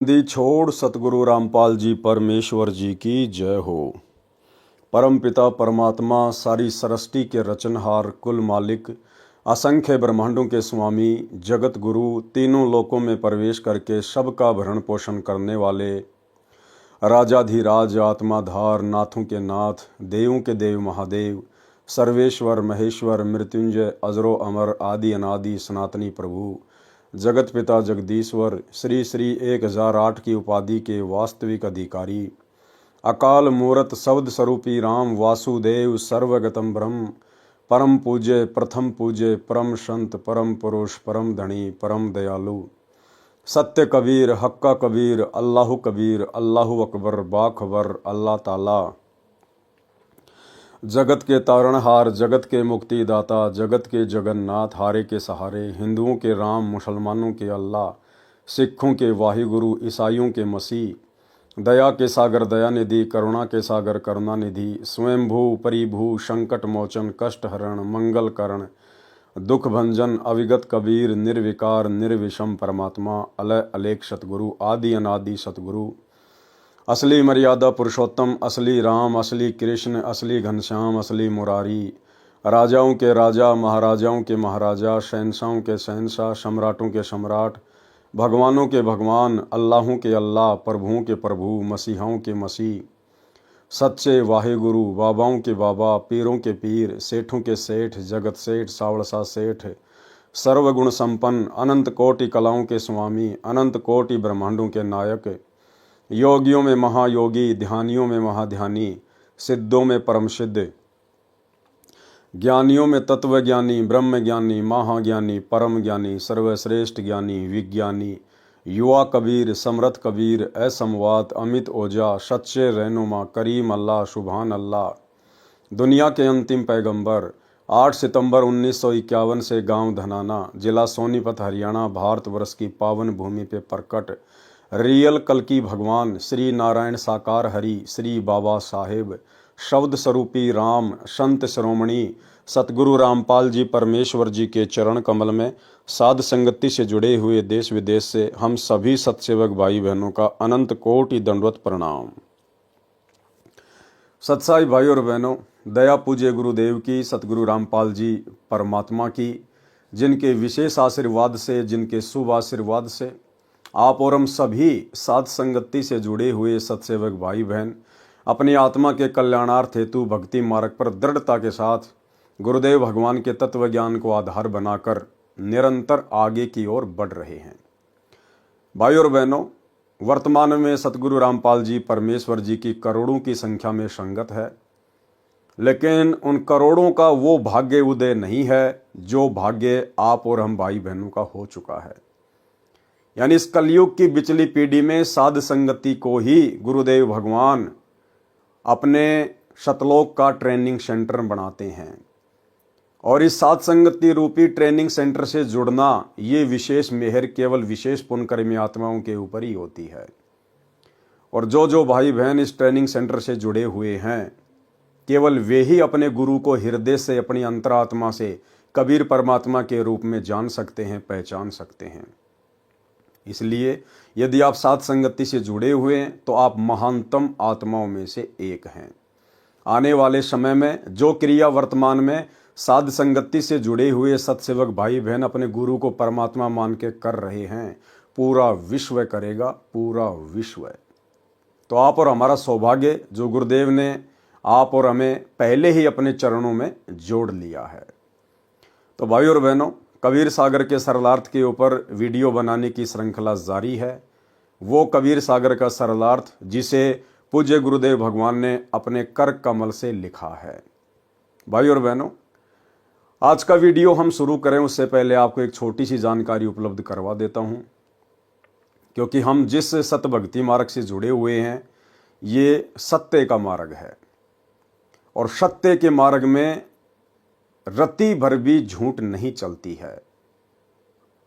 दी छोड़ सतगुरु रामपाल जी परमेश्वर जी की जय हो। परम पिता परमात्मा सारी सृष्टि के रचनहार कुल मालिक असंख्य ब्रह्मांडों के स्वामी जगत गुरु तीनों लोकों में प्रवेश करके सबका भरण पोषण करने वाले राजाधिराज आत्माधार नाथों के नाथ देवों के देव महादेव सर्वेश्वर महेश्वर मृत्युंजय अजरो अमर आदि अनादि सनातनी प्रभु जगत पिता जगदीश्वर श्री श्री 1008 की उपाधि के वास्तविक अधिकारी अकाल मूरत शब्द स्वरूपी राम वासुदेव सर्वगतम ब्रह्म परम पूज्य प्रथम पूज्य परम संत परम पुरुष परम धनी परम दयालु सत्य कबीर हक्का कबीर अल्लाहु अकबर बाखबर अल्लाह ताला जगत के तारणहार जगत के मुक्तिदाता जगत के जगन्नाथ हारे के सहारे हिंदुओं के राम मुसलमानों के अल्लाह सिखों के वाहिगुरु ईसाइयों के मसीह दया के सागर दयानिधि करुणा के सागर करुणानिधि स्वयंभू परिभू संकट मोचन कष्ट हरण मंगल करण दुख भंजन अविगत कबीर निर्विकार निर्विषम परमात्मा अलय अलेख सतगुरु आदि अनादि सतगुरु असली मर्यादा पुरुषोत्तम असली राम असली कृष्ण असली घनश्याम असली मुरारी राजाओं के राजा महाराजाओं के महाराजा शहंशाहों के शहंशाह सम्राटों के सम्राट भगवानों के भगवान अल्लाहों के अल्लाह प्रभुओं के प्रभु मसीहाओं के मसीह सच्चे वाहिगुरु बाबाओं के बाबा पीरों के पीर सेठों के सेठ जगत सेठ सावड़सा सेठ सर्वगुण संपन्न अनंत कोटि कलाओं के स्वामी अनंत कोटि ब्रह्मांडों के नायक योगियों में महायोगी ध्यानियों में महाध्यानी सिद्धों में परम सिद्ध ज्ञानियों में तत्वज्ञानी ब्रह्म ज्ञानी महाज्ञानी परम ज्ञानी सर्वश्रेष्ठ ज्ञानी विज्ञानी युवा कबीर समरथ कबीर असमवात अमित ओझा सच्चे रहनुमा करीम अल्लाह सुभान अल्लाह दुनिया के अंतिम पैगंबर 8 सितंबर 1951 से गांव धनाना जिला सोनीपत हरियाणा भारतवर्ष की पावन भूमि पे प्रकट रियल कल्कि भगवान श्री नारायण साकार हरि श्री बाबा साहेब शब्द स्वरूपी राम संत शिरोमणि सतगुरु रामपाल जी परमेश्वर जी के चरण कमल में साध संगति से जुड़े हुए देश विदेश से हम सभी सत्सेवक भाई बहनों का अनंत कोटि दंडवत प्रणाम। सत्साई भाई और बहनों, दया पूज्य गुरुदेव की सतगुरु रामपाल जी परमात्मा की जिनके विशेष आशीर्वाद से जिनके शुभ आशीर्वाद से आप और हम सभी साध संगति से जुड़े हुए सत्सेवक भाई बहन अपनी आत्मा के कल्याणार्थ हेतु भक्ति मार्ग पर दृढ़ता के साथ गुरुदेव भगवान के तत्व ज्ञान को आधार बनाकर निरंतर आगे की ओर बढ़ रहे हैं। भाई और बहनों, वर्तमान में सतगुरु रामपाल जी परमेश्वर जी की करोड़ों की संख्या में संगत है, लेकिन उन करोड़ों का वो भाग्य उदय नहीं है जो भाग्य आप और हम भाई बहनों का हो चुका है। यानी इस कलयुग की बिचली पीढ़ी में साध संगति को ही गुरुदेव भगवान अपने शतलोक का ट्रेनिंग सेंटर बनाते हैं और इस साध संगति रूपी ट्रेनिंग सेंटर से जुड़ना ये विशेष मेहर केवल विशेष पुण्यकर्मी आत्माओं के ऊपर ही होती है। और जो भाई बहन इस ट्रेनिंग सेंटर से जुड़े हुए हैं केवल वे ही अपने गुरु को हृदय से अपनी अंतरात्मा से कबीर परमात्मा के रूप में जान सकते हैं, पहचान सकते हैं। इसलिए यदि आप साध संगति से जुड़े हुए हैं तो आप महानतम आत्माओं में से एक हैं। आने वाले समय में जो क्रिया वर्तमान में साध संगति से जुड़े हुए सत्सेवक भाई बहन अपने गुरु को परमात्मा मान के कर रहे हैं, पूरा विश्व करेगा, पूरा विश्व। तो आप और हमारा सौभाग्य जो गुरुदेव ने आप और हमें पहले ही अपने चरणों में जोड़ लिया है। तो भाई और बहनों, कबीर सागर के सरलार्थ के ऊपर वीडियो बनाने की श्रृंखला जारी है। वो कबीर सागर का सरलार्थ जिसे पूज्य गुरुदेव भगवान ने अपने कर कमल से लिखा है। भाई और बहनों, आज का वीडियो हम शुरू करें उससे पहले आपको एक छोटी सी जानकारी उपलब्ध करवा देता हूं, क्योंकि हम जिस सत भक्ति मार्ग से जुड़े हुए हैं ये सत्य का मार्ग है और सत्य के मार्ग में रति भर भी झूठ नहीं चलती है।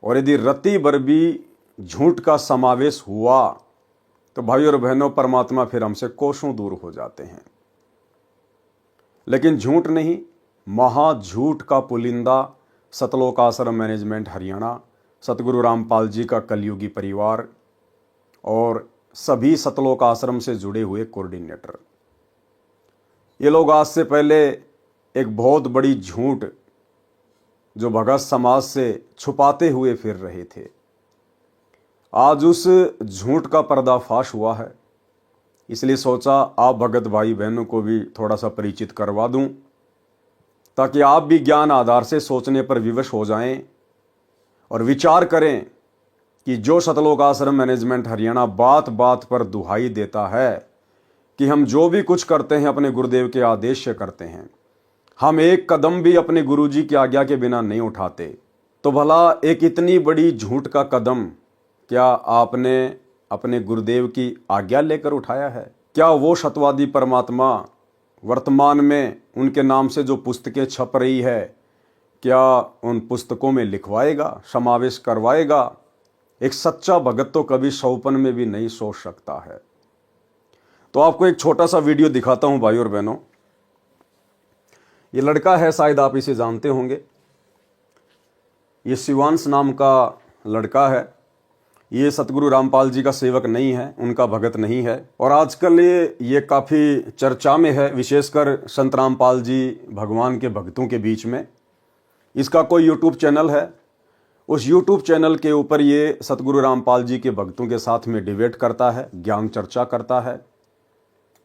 और यदि रति भर भी झूठ का समावेश हुआ तो भाई और बहनों, परमात्मा फिर हमसे कोसों दूर हो जाते हैं। लेकिन झूठ नहीं, महाझूठ का पुलिंदा सतलोक आश्रम मैनेजमेंट हरियाणा सतगुरु रामपाल जी का कलयुगी परिवार और सभी सतलोक आश्रम से जुड़े हुए कोऑर्डिनेटर। ये लोग आज से पहले एक बहुत बड़ी झूठ जो भगत समाज से छुपाते हुए फिर रहे थे, आज उस झूठ का पर्दाफाश हुआ है। इसलिए सोचा आप भगत भाई बहनों को भी थोड़ा सा परिचित करवा दूं, ताकि आप भी ज्ञान आधार से सोचने पर विवश हो जाएं और विचार करें कि जो सतलोक आश्रम मैनेजमेंट हरियाणा बात बात पर दुहाई देता है कि हम जो भी कुछ करते हैं अपने गुरुदेव के आदेश से करते हैं, हम एक कदम भी अपने गुरुजी की आज्ञा के बिना नहीं उठाते, तो भला एक इतनी बड़ी झूठ का कदम क्या आपने अपने गुरुदेव की आज्ञा लेकर उठाया है? क्या वो सत्यवादी परमात्मा वर्तमान में उनके नाम से जो पुस्तकें छप रही है, क्या उन पुस्तकों में लिखवाएगा, समावेश करवाएगा? एक सच्चा भगत तो कभी सौपन में भी नहीं सोच सकता है। तो आपको एक छोटा सा वीडियो दिखाता हूं भाई और बहनों। ये लड़का है, शायद आप इसे जानते होंगे। ये शिवांश नाम का लड़का है। ये सतगुरु रामपाल जी का सेवक नहीं है, उनका भगत नहीं है, और आजकल ये काफ़ी चर्चा में है, विशेषकर संत रामपाल जी भगवान के भक्तों के बीच में। इसका कोई यूट्यूब चैनल है, उस यूट्यूब चैनल के ऊपर ये सतगुरु रामपाल जी के भक्तों के साथ में डिबेट करता है, ज्ञान चर्चा करता है।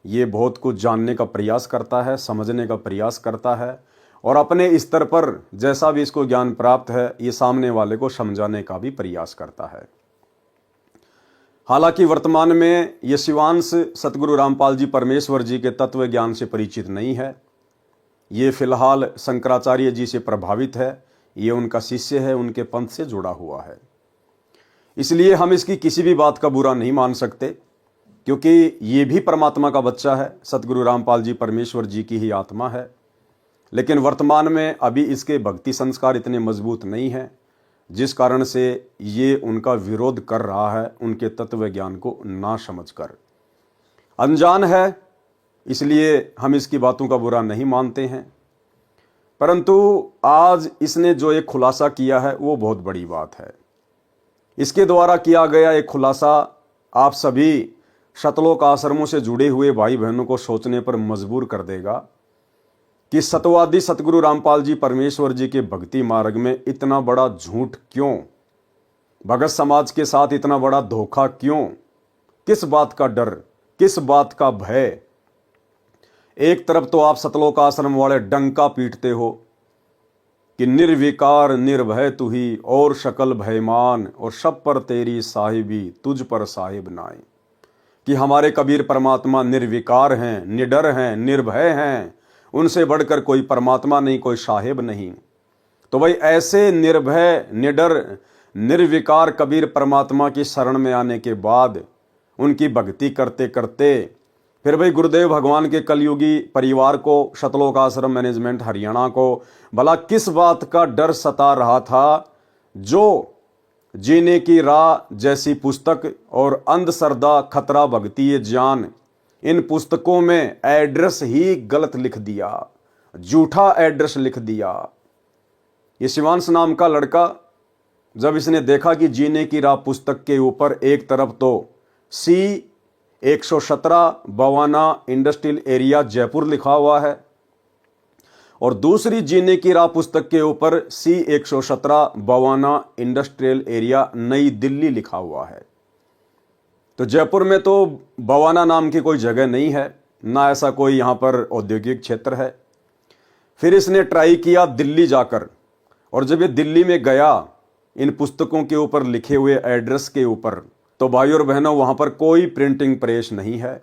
ये बहुत कुछ जानने का प्रयास करता है, समझने का प्रयास करता है, और अपने स्तर पर जैसा भी इसको ज्ञान प्राप्त है ये सामने वाले को समझाने का भी प्रयास करता है। हालांकि वर्तमान में ये शिवांश सतगुरु रामपाल जी परमेश्वर जी के तत्व ज्ञान से परिचित नहीं है। ये फिलहाल शंकराचार्य जी से प्रभावित है, ये उनका शिष्य है, उनके पंथ से जुड़ा हुआ है। इसलिए हम इसकी किसी भी बात का बुरा नहीं मान सकते, क्योंकि ये भी परमात्मा का बच्चा है, सतगुरु रामपाल जी परमेश्वर जी की ही आत्मा है। लेकिन वर्तमान में अभी इसके भक्ति संस्कार इतने मजबूत नहीं हैं, जिस कारण से ये उनका विरोध कर रहा है, उनके तत्व ज्ञान को ना समझकर। अनजान है, इसलिए हम इसकी बातों का बुरा नहीं मानते हैं। परंतु आज इसने जो एक खुलासा किया है वो बहुत बड़ी बात है। इसके द्वारा किया गया एक खुलासा आप सभी सतलोक आश्रमों से जुड़े हुए भाई बहनों को सोचने पर मजबूर कर देगा कि सत्यवादी सतगुरु रामपाल जी परमेश्वर जी के भक्ति मार्ग में इतना बड़ा झूठ क्यों, भगत समाज के साथ इतना बड़ा धोखा क्यों, किस बात का डर, किस बात का भय? एक तरफ तो आप सतलोक आश्रम वाले डंका पीटते हो कि निर्विकार निर्भय तू ही और शकल भयमान, और सब पर तेरी साहिबी तुझ पर साहिब नाए, कि हमारे कबीर परमात्मा निर्विकार हैं, निडर हैं, निर्भय हैं, उनसे बढ़कर कोई परमात्मा नहीं, कोई साहिब नहीं। तो भाई ऐसे निर्भय, निडर, निर्विकार कबीर परमात्मा की शरण में आने के बाद उनकी भक्ति करते करते फिर भाई गुरुदेव भगवान के कलयुगी परिवार को, सतलोक आश्रम मैनेजमेंट हरियाणा को भला किस बात का डर सता रहा था, जो जीने की राह जैसी पुस्तक और अंधश्रद्धा खतरा भक्ति ये जान, इन पुस्तकों में एड्रेस ही गलत लिख दिया, झूठा एड्रेस लिख दिया। ये शिवांश नाम का लड़का जब इसने देखा कि जीने की राह पुस्तक के ऊपर एक तरफ तो C117 Bawana industrial area Jaipur लिखा हुआ है, और दूसरी जीने की राह पुस्तक के ऊपर C117 बवाना इंडस्ट्रियल एरिया नई दिल्ली लिखा हुआ है। तो जयपुर में तो बवाना नाम की कोई जगह नहीं है, ना ऐसा कोई यहाँ पर औद्योगिक क्षेत्र है। फिर इसने ट्राई किया दिल्ली जाकर, और जब ये दिल्ली में गया इन पुस्तकों के ऊपर लिखे हुए एड्रेस के ऊपर, तो भाई और बहनों वहाँ पर कोई प्रिंटिंग प्रेस नहीं है।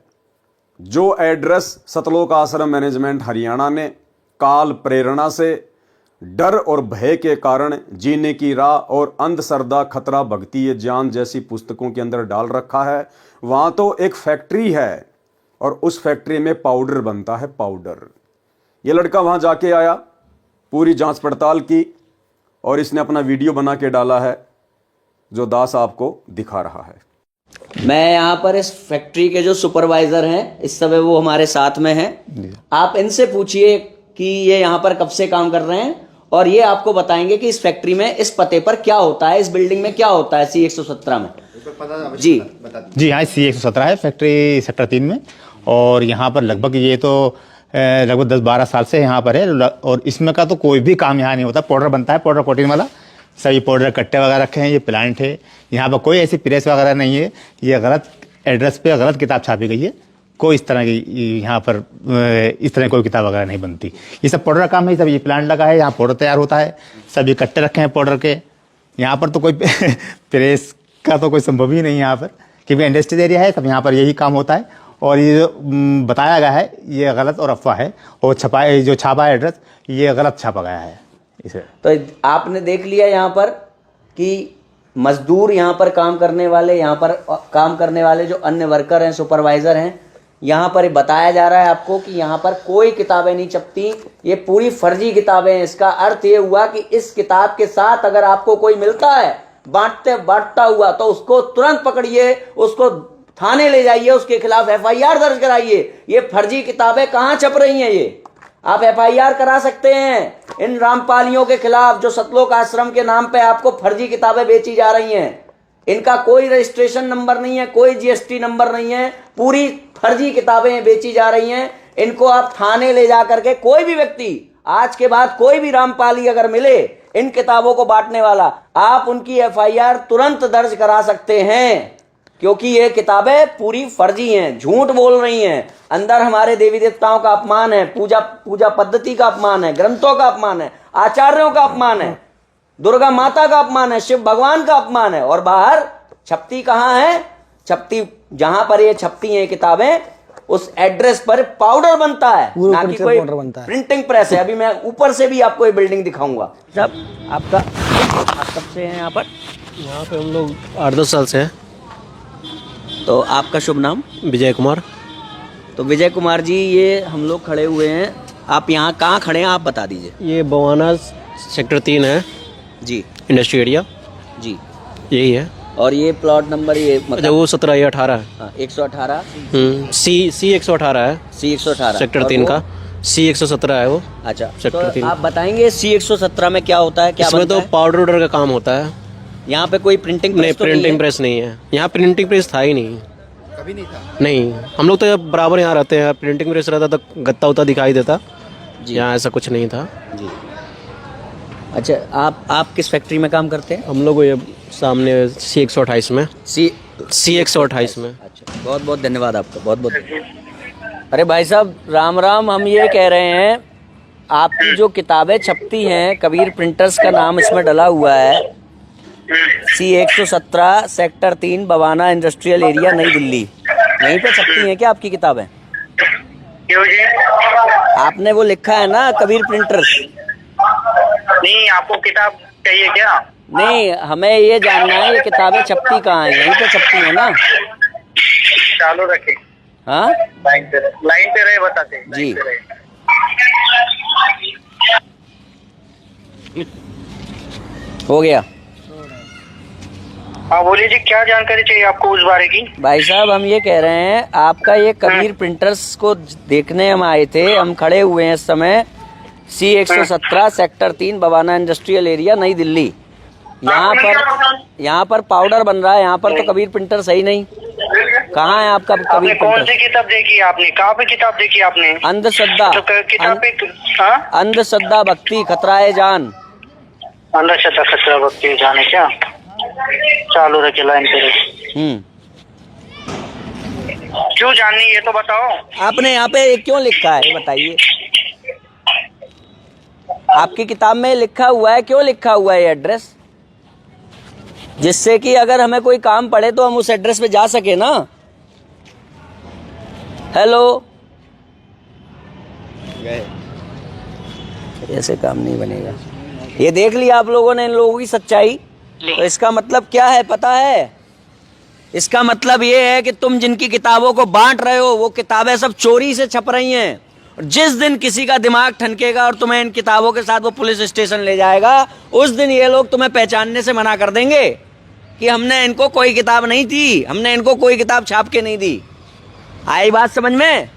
जो एड्रेस सतलोक आश्रम मैनेजमेंट हरियाणा ने काल प्रेरणा से, डर और भय के कारण जीने की राह और अंधश्रद्धा खतरा भक्ति ये जान जैसी पुस्तकों के अंदर डाल रखा है, वहां तो एक फैक्ट्री है और उस फैक्ट्री में पाउडर बनता है, पाउडर। ये लड़का वहां जाके आया, पूरी जांच पड़ताल की, और इसने अपना वीडियो बना के डाला है, जो दास आपको दिखा रहा है। मैं यहाँ पर इस फैक्ट्री के जो सुपरवाइजर हैं, इस समय वो हमारे साथ में हैं। आप इनसे पूछिए कि ये यहाँ पर कब से काम कर रहे हैं और ये आपको बताएंगे कि इस फैक्ट्री में इस पते पर क्या होता है, इस बिल्डिंग में क्या होता है C117 में। जी जी हाँ, C117 है फैक्ट्री सेक्टर 3 में। और यहाँ पर लगभग ये तो लगभग 10-12 साल से यहाँ पर है। और इसमें का तो कोई भी काम यहाँ नहीं होता। पाउडर बनता है, पाउडर कोटिंग वाला, सभी पाउडर कट्टे वगैरह रखे हैं। ये प्लांट है, यहाँ पर कोई ऐसी प्रेस वगैरह नहीं है। ये गलत एड्रेस पे गलत किताब छापी गई है। कोई इस तरह की यहाँ पर इस तरह की कोई किताब वगैरह नहीं बनती। ये सब पाउडर का काम है। सब ये प्लांट लगा है, यहाँ पाउडर तैयार होता है। सभी कट्टे रखे हैं पाउडर के। यहाँ पर तो कोई प्रेस का तो कोई संभव ही नहीं है यहाँ पर, क्योंकि इंडस्ट्रियल एरिया है। सब यहाँ पर यही काम होता है। और ये जो बताया गया है ये गलत और अफवाह है। और जो छापा है एड्रेस, ये गलत छापा गया है इसे। तो आपने देख लिया यहाँ पर कि मजदूर यहाँ पर काम करने वाले, यहाँ पर काम करने वाले जो अन्य वर्कर हैं, सुपरवाइजर हैं, यहाँ पर बताया जा रहा है आपको कि यहाँ पर कोई किताबें नहीं छपती, ये पूरी फर्जी किताबें हैं। इसका अर्थ ये हुआ कि इस किताब के साथ अगर आपको कोई मिलता है बांटता हुआ, तो उसको तुरंत पकड़िए, उसको थाने ले जाइए, उसके खिलाफ FIR दर्ज कराइए। ये फर्जी किताबें कहाँ छप रही हैं? ये आप FIR करा सकते हैं इन रामपालियों के खिलाफ जो सतलोक आश्रम के नाम पे आपको फर्जी किताबें बेची जा रही हैं। इनका कोई रजिस्ट्रेशन नंबर नहीं है, कोई GST नंबर नहीं है, पूरी फर्जी किताबें बेची जा रही हैं। इनको आप थाने ले जा करके, कोई भी व्यक्ति आज के बाद कोई भी रामपाली अगर मिले इन किताबों को बांटने वाला, आप उनकी FIR तुरंत दर्ज करा सकते हैं, क्योंकि ये किताबें पूरी फर्जी हैं, झूठ बोल रही हैं। अंदर हमारे देवी देवताओं का अपमान है, पूजा पद्धति का अपमान है, ग्रंथों का अपमान है, आचार्यों का अपमान है, दुर्गा माता का अपमान है, शिव भगवान का अपमान है। और बाहर छपती कहाँ है? छपती जहां पर ये छपती हैं किताबें, उस एड्रेस पर पाउडर बनता है, ना कि कोई प्रिंटिंग प्रेस है। अभी मैं ऊपर से भी आपको ये बिल्डिंग दिखाऊंगा। सब आपका आप कब से हैं यहाँ पर? यहाँ पे हम लोग 8-10 साल से हैं। तो आपका शुभ नाम? विजय कुमार। तो विजय कुमार जी, ये हम लोग खड़े हुए हैं, आप यहाँ कहाँ खड़े हैं आप बता दीजिए। ये बवाना सेक्टर 3 है जी, इंडस्ट्री एरिया जी, यही है। और ये प्लॉट नंबर ये अच्छा, वो 17 या 18 है। हाँ, 118 C 118 है, C118 सेक्टर 3 का। C 117 है वो। अच्छा, सेक्टर तो 3। आप बताएंगे C117 में क्या होता है, क्या इसमें बनता तो है? पाउडर का काम होता है। यहाँ पे कोई प्रिंटिंग नहीं, प्रेस तो प्रिंटिंग है? प्रेस नहीं है यहाँ। प्रिंटिंग प्रेस था ही नहीं, कभी नहीं था। नहीं, हम लोग तो बराबर यहाँ रहते हैं। प्रिंटिंग प्रेस रहता तो गत्ता उत्ता दिखाई देता, यहाँ ऐसा कुछ नहीं था जी। अच्छा, आप किस फैक्ट्री में काम करते हैं? हम लोग। ये सामने C 128 में। C 128 में। अच्छा, बहुत बहुत धन्यवाद आपका, बहुत बहुत। अरे भाई साहब, राम राम। हम ये कह रहे हैं, आपकी जो किताबें छपती हैं, कबीर प्रिंटर्स का नाम इसमें डला हुआ है, C 117 sector 3 Bawana industrial area नई दिल्ली, यहीं पे छपती हैं क्या आपकी किताबें? क्यों जी? आपने वो लिखा है ना, कबीर प्रिंटर्स? नहीं, आपको किताब चाहिए क्या? नहीं, हमें ये जानना है ये किताबें छपती कहाँ हैं, यहीं पे छपती हैं ना? चालू रखे। हाँ लाइन पे रहे बताते जी। हो गया। हाँ बोलिए जी, क्या जानकारी चाहिए आपको उस बारे की? भाई साहब, हम ये कह रहे हैं, आपका ये कबीर प्रिंटर्स को देखने हम आए थे, हम खड़े हुए हैं इस समय C 117 sector 3 Bawana industrial area नई दिल्ली। यहाँ पर पाउडर बन रहा है, यहाँ पर तो कबीर प्रिंटर सही नहीं। कहाँ है आपका आपने कबीर कौन प्रिंटर? सी किताब देखी आपने? कहाँ पे किताब देखी आपने? अंधश्रद्धा, तो किताब पे हाँ? अंधश्रद्धा भक्ति खतराए जान। अंधश्रद्धा खतरा भक्ति जाने क्या? चालू रखे, लाइन पे रहे। क्यों जाननी ये तो बताओ। आपने यहाँ पे क्यों लिखा है, बताइए। आपकी किताब में लिखा हुआ है, क्यों लिखा हुआ है ये एड्रेस? जिससे कि अगर हमें कोई काम पड़े तो हम उस एड्रेस पे जा सके ना। हेलो, ऐसे काम नहीं बनेगा। ये देख लिया आप लोगों ने इन लोगों की सच्चाई। तो इसका मतलब क्या है पता है? इसका मतलब ये है कि तुम जिनकी किताबों को बांट रहे हो, वो किताबें सब चोरी से छप रही हैं। और जिस दिन किसी का दिमाग ठनकेगा और तुम्हें इन किताबों के साथ वो पुलिस स्टेशन ले जाएगा, उस दिन ये लोग तुम्हें पहचानने से मना कर देंगे कि हमने इनको कोई किताब नहीं दी, हमने इनको कोई किताब छाप के नहीं दी। आई बात समझ में?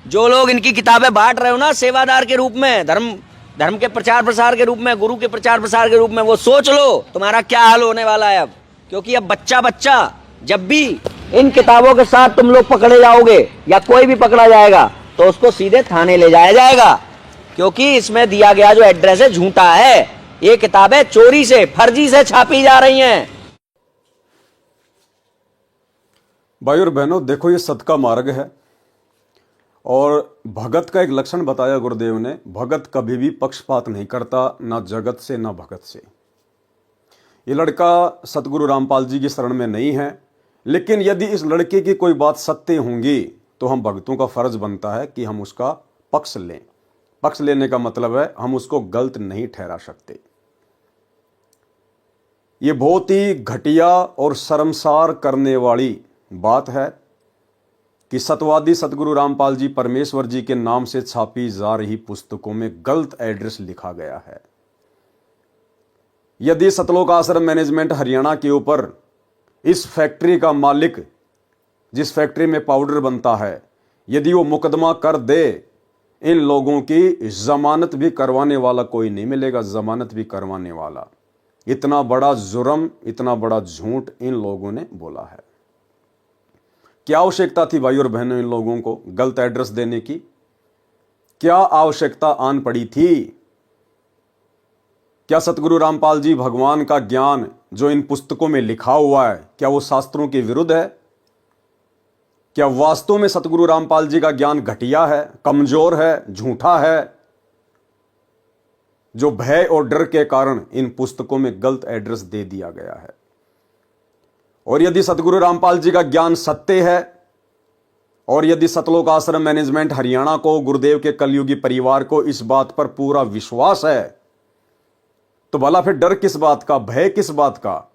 जो लोग इनकी किताबें बांट रहे हो ना सेवादार के रूप में, धर्म धर्म के प्रचार प्रसार के रूप में, गुरु के प्रचार प्रसार के रूप में, वो सोच लो तुम्हारा क्या हाल होने वाला है अब। क्योंकि अब बच्चा जब भी इन किताबों के साथ तुम लोग पकड़े जाओगे या कोई भी पकड़ा जाएगा तो उसको सीधे थाने ले जाया जाएगा, क्योंकि इसमें दिया गया जो एड्रेस है झूठा है। ये किताबें चोरी से, फर्जी से छापी जा रही हैं। भाई और बहनों, देखो ये सत का मार्ग है और भगत का एक लक्षण बताया गुरुदेव ने। भगत कभी भी पक्षपात नहीं करता, ना जगत से ना भगत से। ये लड़का सतगुरु रामपाल जी की शरण में नहीं है, लेकिन यदि इस लड़के की कोई बात सत्य होंगी तो हम भक्तों का फर्ज बनता है कि हम उसका पक्ष लें। पक्ष लेने का मतलब है हम उसको गलत नहीं ठहरा सकते। ये बहुत ही घटिया और शर्मसार करने वाली बात है कि सतवादी सतगुरु रामपाल जी परमेश्वर जी के नाम से छापी जा रही पुस्तकों में गलत एड्रेस लिखा गया है। यदि सतलोक आश्रम मैनेजमेंट हरियाणा के ऊपर इस फैक्ट्री का मालिक, जिस फैक्ट्री में पाउडर बनता है, यदि वो मुकदमा कर दे, इन लोगों की जमानत भी करवाने वाला कोई नहीं मिलेगा, जमानत भी करवाने वाला। इतना बड़ा जुर्म, इतना बड़ा झूठ इन लोगों ने बोला है। क्या आवश्यकता थी भाई और बहनों इन लोगों को गलत एड्रेस देने की? क्या आवश्यकता आन पड़ी थी? क्या सतगुरु रामपाल जी भगवान का ज्ञान जो इन पुस्तकों में लिखा हुआ है, क्या वो शास्त्रों के विरुद्ध है? क्या वास्तव में सतगुरु रामपाल जी का ज्ञान घटिया है, कमजोर है, झूठा है, जो भय और डर के कारण इन पुस्तकों में गलत एड्रेस दे दिया गया है? और यदि सतगुरु रामपाल जी का ज्ञान सत्य है और यदि सतलोक आश्रम मैनेजमेंट हरियाणा को, गुरुदेव के कलयुगी परिवार को इस बात पर पूरा विश्वास है, तो भला फिर डर किस बात का, भय किस बात का?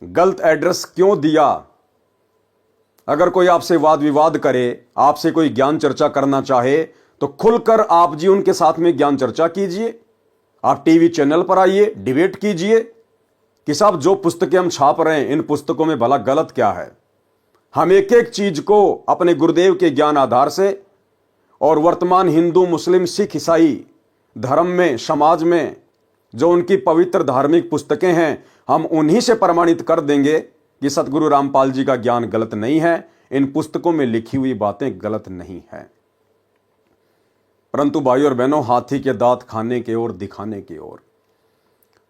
गलत एड्रेस क्यों दिया? अगर कोई आपसे वाद विवाद करे, आपसे कोई ज्ञान चर्चा करना चाहे, तो खुलकर आप जी उनके साथ में ज्ञान चर्चा कीजिए। आप टीवी चैनल पर आइए, डिबेट कीजिए कि साहब जो पुस्तकें हम छाप रहे हैं, इन पुस्तकों में भला गलत क्या है। हम एक एक चीज को अपने गुरुदेव के ज्ञान आधार से और वर्तमान हिंदू, मुस्लिम, सिख, ईसाई धर्म में, समाज में जो उनकी पवित्र धार्मिक पुस्तकें हैं, हम उन्हीं से प्रमाणित कर देंगे कि सतगुरु रामपाल जी का ज्ञान गलत नहीं है, इन पुस्तकों में लिखी हुई बातें गलत नहीं है। परंतु भाई और बहनों, हाथी के दांत खाने के ओर, दिखाने की ओर।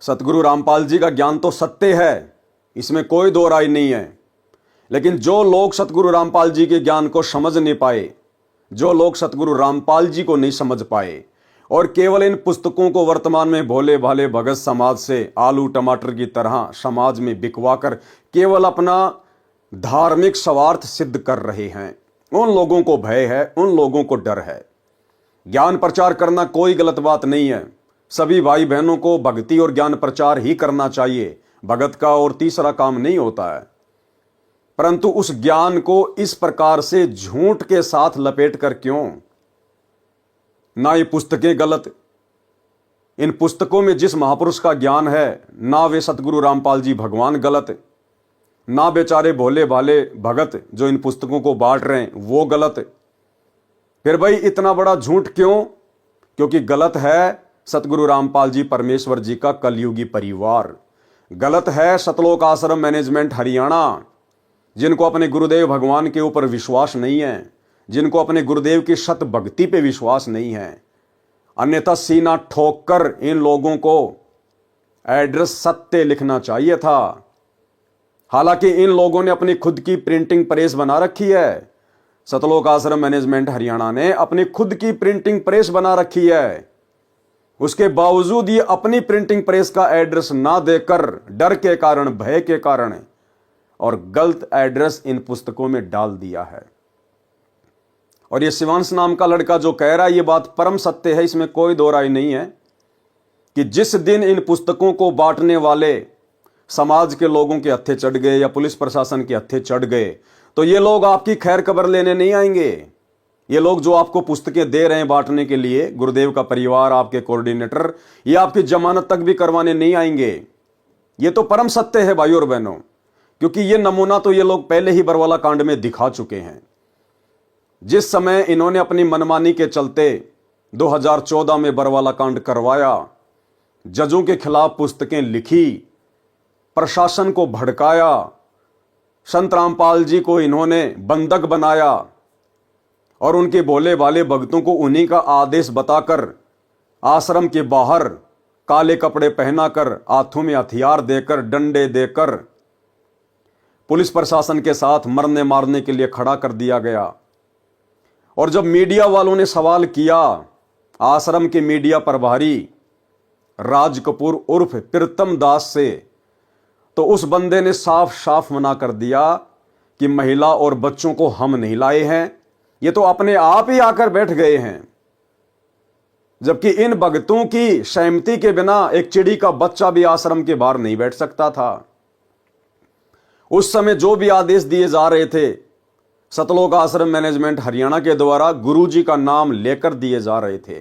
सतगुरु रामपाल जी का ज्ञान तो सत्य है, इसमें कोई दो राय नहीं है, लेकिन जो लोग सतगुरु रामपाल जी के ज्ञान को समझ नहीं पाए, जो लोग सतगुरु रामपाल जी को नहीं समझ पाए और केवल इन पुस्तकों को वर्तमान में भोले भाले भगत समाज से आलू टमाटर की तरह समाज में बिकवाकर केवल अपना धार्मिक स्वार्थ सिद्ध कर रहे हैं, उन लोगों को भय है, उन लोगों को डर है। ज्ञान प्रचार करना कोई गलत बात नहीं है, सभी भाई बहनों को भक्ति और ज्ञान प्रचार ही करना चाहिए, भगत का और तीसरा काम नहीं होता है। परंतु उस ज्ञान को इस प्रकार से झूठ के साथ लपेट कर क्यों? ना ये पुस्तकें गलत, इन पुस्तकों में जिस महापुरुष का ज्ञान है, ना वे सतगुरु रामपाल जी भगवान गलत, ना बेचारे भोले भाले भगत जो इन पुस्तकों को बांट रहे हैं वो गलत। फिर भाई इतना बड़ा झूठ क्यों? क्योंकि गलत है सतगुरु रामपाल जी परमेश्वर जी का कलयुगी परिवार, गलत है सतलोक आश्रम मैनेजमेंट हरियाणा, जिनको अपने गुरुदेव भगवान के ऊपर विश्वास नहीं है, जिनको अपने गुरुदेव की शत भक्ति पे विश्वास नहीं है। अन्यथा सीना ठोक कर इन लोगों को एड्रेस सत्य लिखना चाहिए था। हालांकि इन लोगों ने अपनी खुद की प्रिंटिंग प्रेस बना रखी है, सतलोक आश्रम मैनेजमेंट हरियाणा ने अपनी खुद की प्रिंटिंग प्रेस बना रखी है। उसके बावजूद ये अपनी प्रिंटिंग प्रेस का एड्रेस ना देकर, डर के कारण, भय के कारण, और गलत एड्रेस इन पुस्तकों में डाल दिया है। और ये शिवांश नाम का लड़का जो कह रहा है, ये बात परम सत्य है, इसमें कोई दो राय नहीं है कि जिस दिन इन पुस्तकों को बांटने वाले समाज के लोगों के हत्थे चढ़ गए या पुलिस प्रशासन के हत्थे चढ़ गए, तो ये लोग आपकी खैर खबर लेने नहीं आएंगे। ये लोग जो आपको पुस्तकें दे रहे हैं बांटने के लिए, गुरुदेव का परिवार, आपके कोऑर्डिनेटर, ये आपकी जमानत तक भी करवाने नहीं आएंगे। ये तो परम सत्य है भाई और बहनों, क्योंकि ये नमूना तो ये लोग पहले ही बरवाला कांड में दिखा चुके हैं। जिस समय इन्होंने अपनी मनमानी के चलते 2014 में बरवाला कांड करवाया, जजों के खिलाफ पुस्तकें लिखी, प्रशासन को भड़काया, संत रामपाल जी को इन्होंने बंधक बनाया और उनके भोले भाले भक्तों को उन्हीं का आदेश बताकर आश्रम के बाहर काले कपड़े पहनाकर, हाथों में हथियार देकर, डंडे देकर पुलिस प्रशासन के साथ मरने मारने के लिए खड़ा कर दिया गया। और जब मीडिया वालों ने सवाल किया आश्रम के मीडिया प्रभारी राज कपूर उर्फ प्रीतम दास से, तो उस बंदे ने साफ साफ मना कर दिया कि महिला और बच्चों को हम नहीं लाए हैं, ये तो अपने आप ही आकर बैठ गए हैं। जबकि इन भक्तों की सहमति के बिना एक चिड़ी का बच्चा भी आश्रम के बाहर नहीं बैठ सकता था। उस समय जो भी आदेश दिए जा रहे थे सतलोक आश्रम मैनेजमेंट हरियाणा के द्वारा गुरुजी का नाम लेकर दिए जा रहे थे।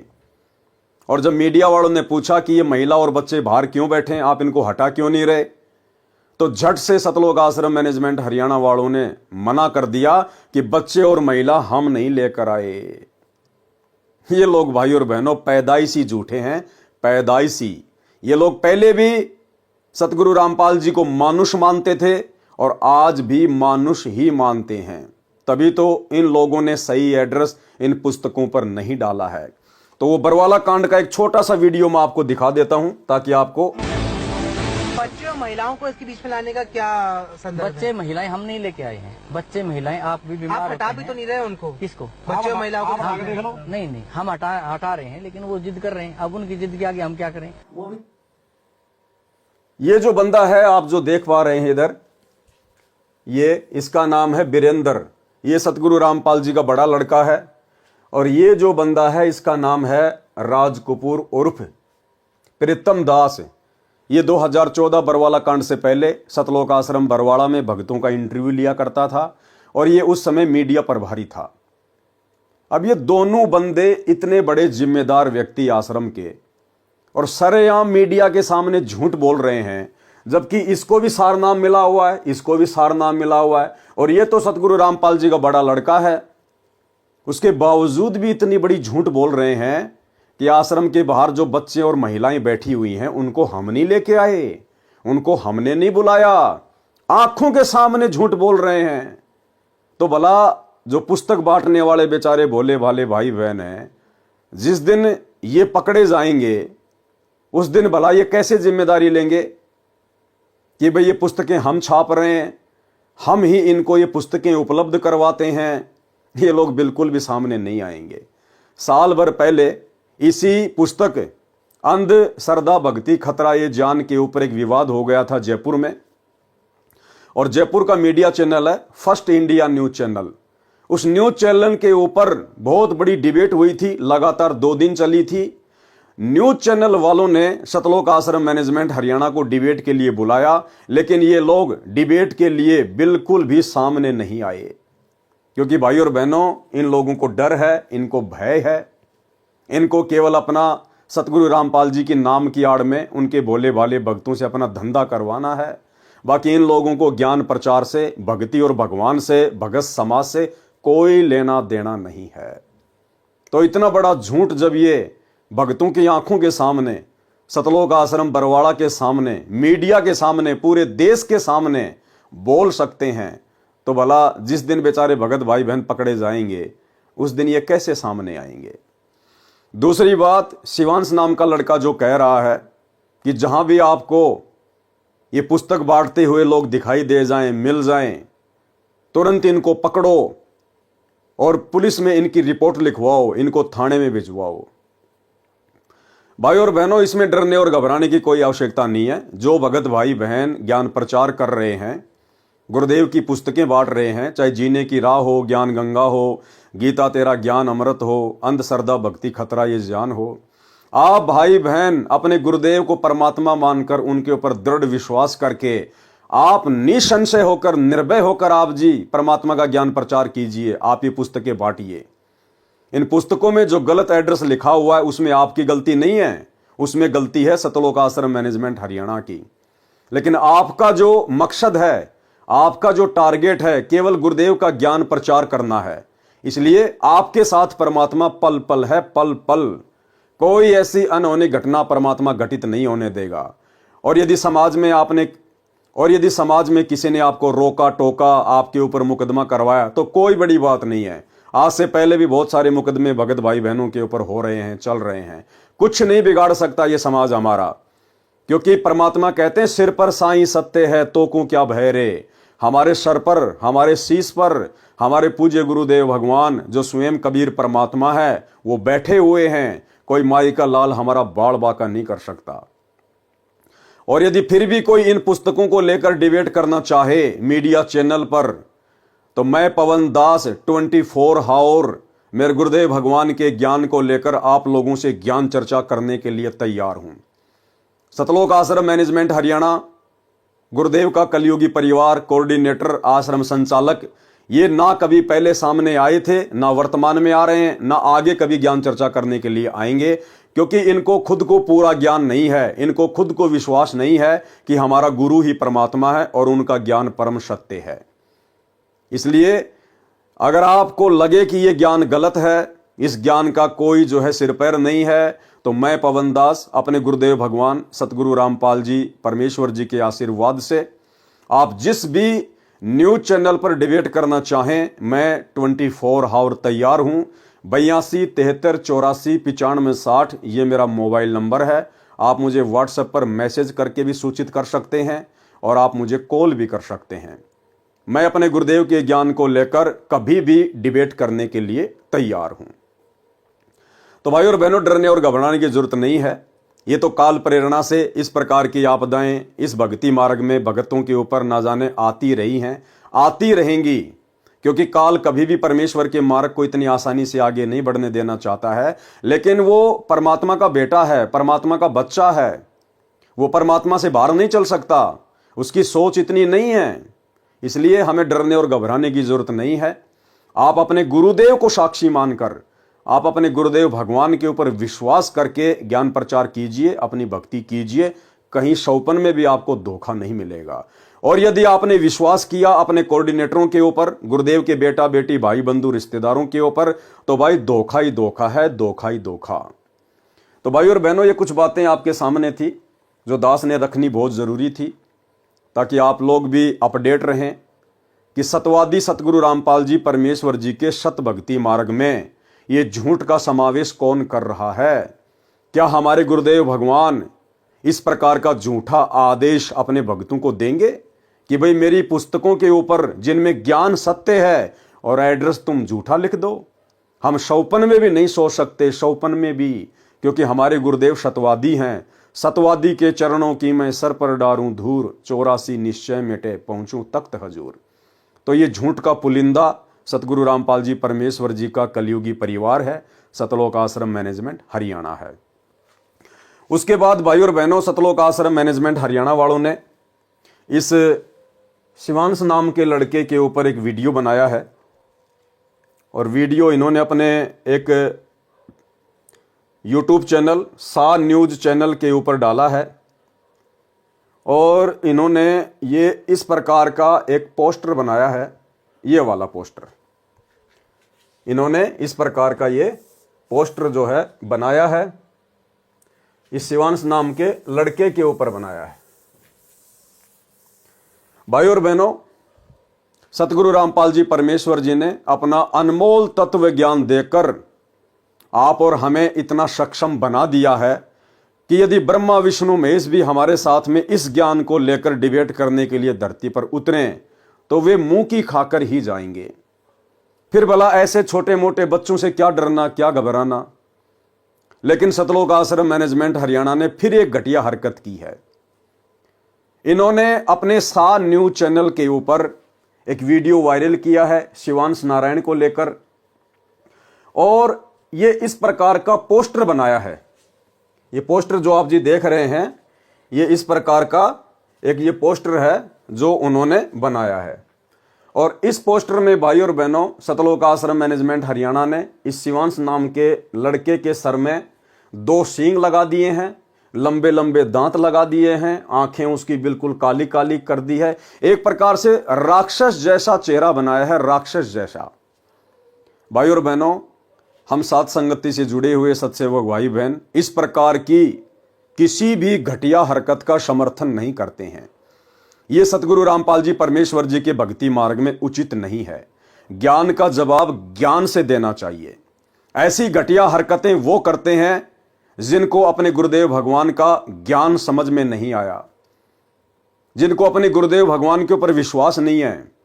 और जब मीडिया वालों ने पूछा कि ये महिला और बच्चे बाहर क्यों बैठे हैं, आप इनको हटा क्यों नहीं रहे, तो झट से सतलोक आश्रम मैनेजमेंट हरियाणा वालों ने मना कर दिया कि बच्चे और महिला हम नहीं लेकर आए। ये लोग भाई और बहनों पैदाइशी झूठे हैं, पैदाइशी। ये लोग पहले भी सतगुरु रामपाल जी को मानुष मानते थे और आज भी मानुष ही मानते हैं। तभी तो इन लोगों ने सही एड्रेस इन पुस्तकों पर नहीं डाला है। तो वो बरवाला कांड का एक छोटा सा वीडियो मैं आपको दिखा देता हूं ताकि आपको। बच्चे और महिलाओं को इसके बीच में लाने का क्या संदर्भ बच्चे महिलाएं हम नहीं लेके आए हैं। बच्चे महिलाएं आप भी है? बीमार आप हटा होते भी हैं। तो नहीं रहे उनको? किसको? बच्चे और महिलाओं को नहीं नहीं, हम हटा रहे हैं, लेकिन वो जिद कर रहे हैं। अब उनकी जिद के आगे हम क्या करें? ये जो बंदा है आप जो देख पा रहे हैं इधर, ये इसका नाम है वीरेंद्र। ये सतगुरु रामपाल जी का बड़ा लड़का है। और ये जो बंदा है इसका नाम है राज कपूर उर्फ प्रीतम दास। ये 2014 बरवाला कांड से पहले सतलोक आश्रम बरवाड़ा में भक्तों का इंटरव्यू लिया करता था और ये उस समय मीडिया प्रभारी था। अब ये दोनों बंदे इतने बड़े जिम्मेदार व्यक्ति आश्रम के और सरेआम मीडिया के सामने झूठ बोल रहे हैं, जबकि इसको भी सारनाम मिला हुआ है, इसको भी सारनाम मिला हुआ है और ये तो सतगुरु रामपाल जी का बड़ा लड़का है। उसके बावजूद भी इतनी बड़ी झूठ बोल रहे हैं कि आश्रम के बाहर जो बच्चे और महिलाएं बैठी हुई हैं उनको हम नहीं लेके आए, उनको हमने नहीं बुलाया। आंखों के सामने झूठ बोल रहे हैं। तो भला जो पुस्तक बांटने वाले बेचारे भोले भाले भाई बहन हैं, जिस दिन ये पकड़े जाएंगे उस दिन भला ये कैसे जिम्मेदारी लेंगे कि भाई ये पुस्तकें हम छाप रहे हैं, हम ही इनको ये पुस्तकें उपलब्ध करवाते हैं। ये लोग बिल्कुल भी सामने नहीं आएंगे। साल भर पहले इसी पुस्तक अंध श्रद्धा भक्ति खतरा ये जान के ऊपर एक विवाद हो गया था जयपुर में। और जयपुर का मीडिया चैनल है फर्स्ट इंडिया न्यूज चैनल। उस न्यूज चैनल के ऊपर बहुत बड़ी डिबेट हुई थी, लगातार 2 दिन चली थी। न्यूज चैनल वालों ने सतलोक आश्रम मैनेजमेंट हरियाणा को डिबेट के लिए बुलाया, लेकिन ये लोग डिबेट के लिए बिल्कुल भी सामने नहीं आए, क्योंकि भाई और बहनों इन लोगों को डर है, इनको भय है। इनको केवल अपना सतगुरु रामपाल जी के नाम की आड़ में उनके भोले भाले भक्तों से अपना धंधा करवाना है। बाकी इन लोगों को ज्ञान प्रचार से, भक्ति और भगवान से, भगत समाज से कोई लेना देना नहीं है। तो इतना बड़ा झूठ जब ये भक्तों की आंखों के सामने, सतलोक आश्रम बरवाड़ा के सामने, मीडिया के सामने, पूरे देश के सामने बोल सकते हैं, तो भला जिस दिन बेचारे भगत भाई बहन पकड़े जाएंगे उस दिन ये कैसे सामने आएंगे। दूसरी बात, शिवांश नाम का लड़का जो कह रहा है कि जहां भी आपको ये पुस्तक बांटते हुए लोग दिखाई दे जाएं, मिल जाएं, तुरंत इनको पकड़ो और पुलिस में इनकी रिपोर्ट लिखवाओ, इनको थाने में भिजवाओ। भाई और बहनों, इसमें डरने और घबराने की कोई आवश्यकता नहीं है। जो भगत भाई बहन ज्ञान प्रचार कर रहे हैं, गुरुदेव की पुस्तकें बांट रहे हैं, चाहे जीने की राह हो, ज्ञान गंगा हो, गीता तेरा ज्ञान अमृत हो, अंध श्रद्धा भक्ति खतरा ये जान हो, आप भाई बहन अपने गुरुदेव को परमात्मा मानकर उनके ऊपर दृढ़ विश्वास करके आप निसंशय होकर, निर्भय होकर आप जी परमात्मा का ज्ञान प्रचार कीजिए। आप ये पुस्तकें बांटिए। इन पुस्तकों में जो गलत एड्रेस लिखा हुआ है उसमें आपकी गलती नहीं है, उसमें गलती है सतलोक आश्रम मैनेजमेंट हरियाणा की। लेकिन आपका जो मकसद है, आपका जो टारगेट है, केवल गुरुदेव का ज्ञान प्रचार करना है। इसलिए आपके साथ परमात्मा पल पल है, पल पल। कोई ऐसी अनहोनी घटना परमात्मा घटित नहीं होने देगा। और यदि समाज में किसी ने आपको रोका टोका, आपके ऊपर मुकदमा करवाया, तो कोई बड़ी बात नहीं है। आज से पहले भी बहुत सारे मुकदमे भगत भाई बहनों के ऊपर हो रहे हैं, चल रहे हैं। कुछ नहीं बिगाड़ सकता ये समाज हमारा, क्योंकि परमात्मा कहते हैं सिर पर साईं सत्य है तो को क्या भय रे। हमारे सर पर, हमारे शीश पर हमारे पूज्य गुरुदेव भगवान जो स्वयं कबीर परमात्मा है वो बैठे हुए हैं। कोई माई का लाल हमारा बाल बाका नहीं कर सकता। और यदि फिर भी कोई इन पुस्तकों को लेकर डिबेट करना चाहे मीडिया चैनल पर, तो मैं पवन दास 24 हावर मेरे गुरुदेव भगवान के ज्ञान को लेकर आप लोगों से ज्ञान चर्चा करने के लिए तैयार हूं। सतलोक आश्रम मैनेजमेंट हरियाणा, गुरुदेव का कलयुगी परिवार, कोऑर्डिनेटर, आश्रम संचालक, ये ना कभी पहले सामने आए थे, ना वर्तमान में आ रहे हैं, ना आगे कभी ज्ञान चर्चा करने के लिए आएंगे, क्योंकि इनको खुद को पूरा ज्ञान नहीं है। इनको खुद को विश्वास नहीं है कि हमारा गुरु ही परमात्मा है और उनका ज्ञान परम सत्य है। इसलिए अगर आपको लगे कि यह ज्ञान गलत है, इस ज्ञान का कोई जो है सिर पैर नहीं है, तो मैं पवन दास अपने गुरुदेव भगवान सतगुरु रामपाल जी परमेश्वर जी के आशीर्वाद से आप जिस भी न्यूज चैनल पर डिबेट करना चाहें, मैं 24 हावर तैयार हूं। 82 73 84 95 60 ये मेरा मोबाइल नंबर है। आप मुझे व्हाट्सएप पर मैसेज करके भी सूचित कर सकते हैं और आप मुझे कॉल भी कर सकते हैं। मैं अपने गुरुदेव के ज्ञान को लेकर कभी भी डिबेट करने के लिए तैयार हूं। तो भाई और बहनों, डरने और घबराने की जरूरत नहीं है। ये तो काल प्रेरणा से इस प्रकार की आपदाएं इस भक्ति मार्ग में भगतों के ऊपर ना जाने आती रही हैं, आती रहेंगी, क्योंकि काल कभी भी परमेश्वर के मार्ग को इतनी आसानी से आगे नहीं बढ़ने देना चाहता है। लेकिन वो परमात्मा का बेटा है, परमात्मा का बच्चा है, वो परमात्मा से बाहर नहीं चल सकता, उसकी सोच इतनी नहीं है। इसलिए हमें डरने और घबराने की जरूरत नहीं है। आप अपने गुरुदेव को साक्षी मानकर, आप अपने गुरुदेव भगवान के ऊपर विश्वास करके ज्ञान प्रचार कीजिए, अपनी भक्ति कीजिए। कहीं शौपन में भी आपको धोखा नहीं मिलेगा। और यदि आपने विश्वास किया अपने कोऑर्डिनेटरों के ऊपर, गुरुदेव के बेटा बेटी भाई बंधु रिश्तेदारों के ऊपर, तो भाई धोखा ही धोखा है, धोखा ही धोखा। तो भाई और बहनों, ये कुछ बातें आपके सामने थी जो दास ने रखनी बहुत जरूरी थी, ताकि आप लोग भी अपडेट रहें कि सतवादी सतगुरु रामपाल जी परमेश्वर जी के सत भक्ति मार्ग में ये झूठ का समावेश कौन कर रहा है। क्या हमारे गुरुदेव भगवान इस प्रकार का झूठा आदेश अपने भक्तों को देंगे कि भाई मेरी पुस्तकों के ऊपर जिनमें ज्ञान सत्य है और एड्रेस तुम झूठा लिख दो। हम शौपन में भी नहीं सो सकते, शौपन में भी, क्योंकि हमारे गुरुदेव सतवादी हैं। सतवादी के चरणों की मैं सर पर डारूं धूर, 84 निश्चय मिटे पहुंचूं तख्त हजूर। तो ये झूठ का पुलिंदा सतगुरु रामपाल जी परमेश्वर जी का कलयुगी परिवार है, सतलोक आश्रम मैनेजमेंट हरियाणा है। उसके बाद भाई और बहनों, सतलोक आश्रम मैनेजमेंट हरियाणा वालों ने इस शिवांश नाम के लड़के के ऊपर एक वीडियो बनाया है। और वीडियो इन्होंने अपने एक यूट्यूब चैनल सा न्यूज चैनल के ऊपर डाला है। और इन्होंने ये इस प्रकार का एक पोस्टर बनाया है, ये वाला पोस्टर। इन्होंने इस प्रकार का ये पोस्टर जो है बनाया है, इस शिवांश नाम के लड़के के ऊपर बनाया है। भाई और बहनों, सतगुरु रामपाल जी परमेश्वर जी ने अपना अनमोल तत्व ज्ञान देकर आप और हमें इतना सक्षम बना दिया है कि यदि ब्रह्मा विष्णु महेश भी हमारे साथ में इस ज्ञान को लेकर डिबेट करने के लिए धरती पर उतरें, तो वे मुंह की खाकर ही जाएंगे। फिर भला ऐसे छोटे मोटे बच्चों से क्या डरना, क्या घबराना। लेकिन सतलोक आश्रम मैनेजमेंट हरियाणा ने फिर एक घटिया हरकत की है। इन्होंने अपने सा न्यूज चैनल के ऊपर एक वीडियो वायरल किया है शिवांश नारायण को लेकर, और ये इस प्रकार का पोस्टर बनाया है। ये पोस्टर जो आप जी देख रहे हैं, ये इस प्रकार का एक ये पोस्टर है जो उन्होंने बनाया है। और इस पोस्टर में भाई और बहनों, सतलोक आश्रम मैनेजमेंट हरियाणा ने इस शिवांश नाम के लड़के के सर में 2 सींग लगा दिए हैं, लंबे लंबे दांत लगा दिए हैं, आंखें उसकी बिल्कुल काली काली कर दी है। एक प्रकार से राक्षस जैसा चेहरा बनाया है, राक्षस जैसा। भाई और बहनों, हम साथ संगति से जुड़े हुए सत्सेवक भाई बहन इस प्रकार की किसी भी घटिया हरकत का समर्थन नहीं करते हैं। ये सतगुरु रामपाल जी परमेश्वर जी के भक्ति मार्ग में उचित नहीं है। ज्ञान का जवाब ज्ञान से देना चाहिए। ऐसी घटिया हरकतें वो करते हैं जिनको अपने गुरुदेव भगवान का ज्ञान समझ में नहीं आया, जिनको अपने गुरुदेव भगवान के ऊपर विश्वास नहीं है,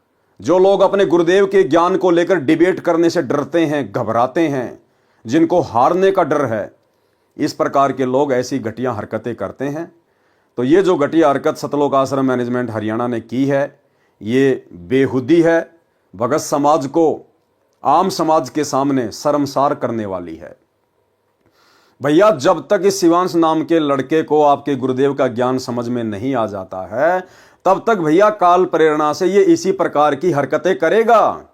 जो लोग अपने गुरुदेव के ज्ञान को लेकर डिबेट करने से डरते हैं, घबराते हैं, जिनको हारने का डर है, इस प्रकार के लोग ऐसी घटिया हरकतें करते हैं। तो ये जो घटिया हरकत सतलोक आश्रम मैनेजमेंट हरियाणा ने की है, ये बेहुदी है, भगत समाज को आम समाज के सामने शर्मसार करने वाली है। भैया, जब तक इस शिवांश नाम के लड़के को आपके गुरुदेव का ज्ञान समझ में नहीं आ जाता है, तब तक भैया काल प्रेरणा से ये इसी प्रकार की हरकतें करेगा।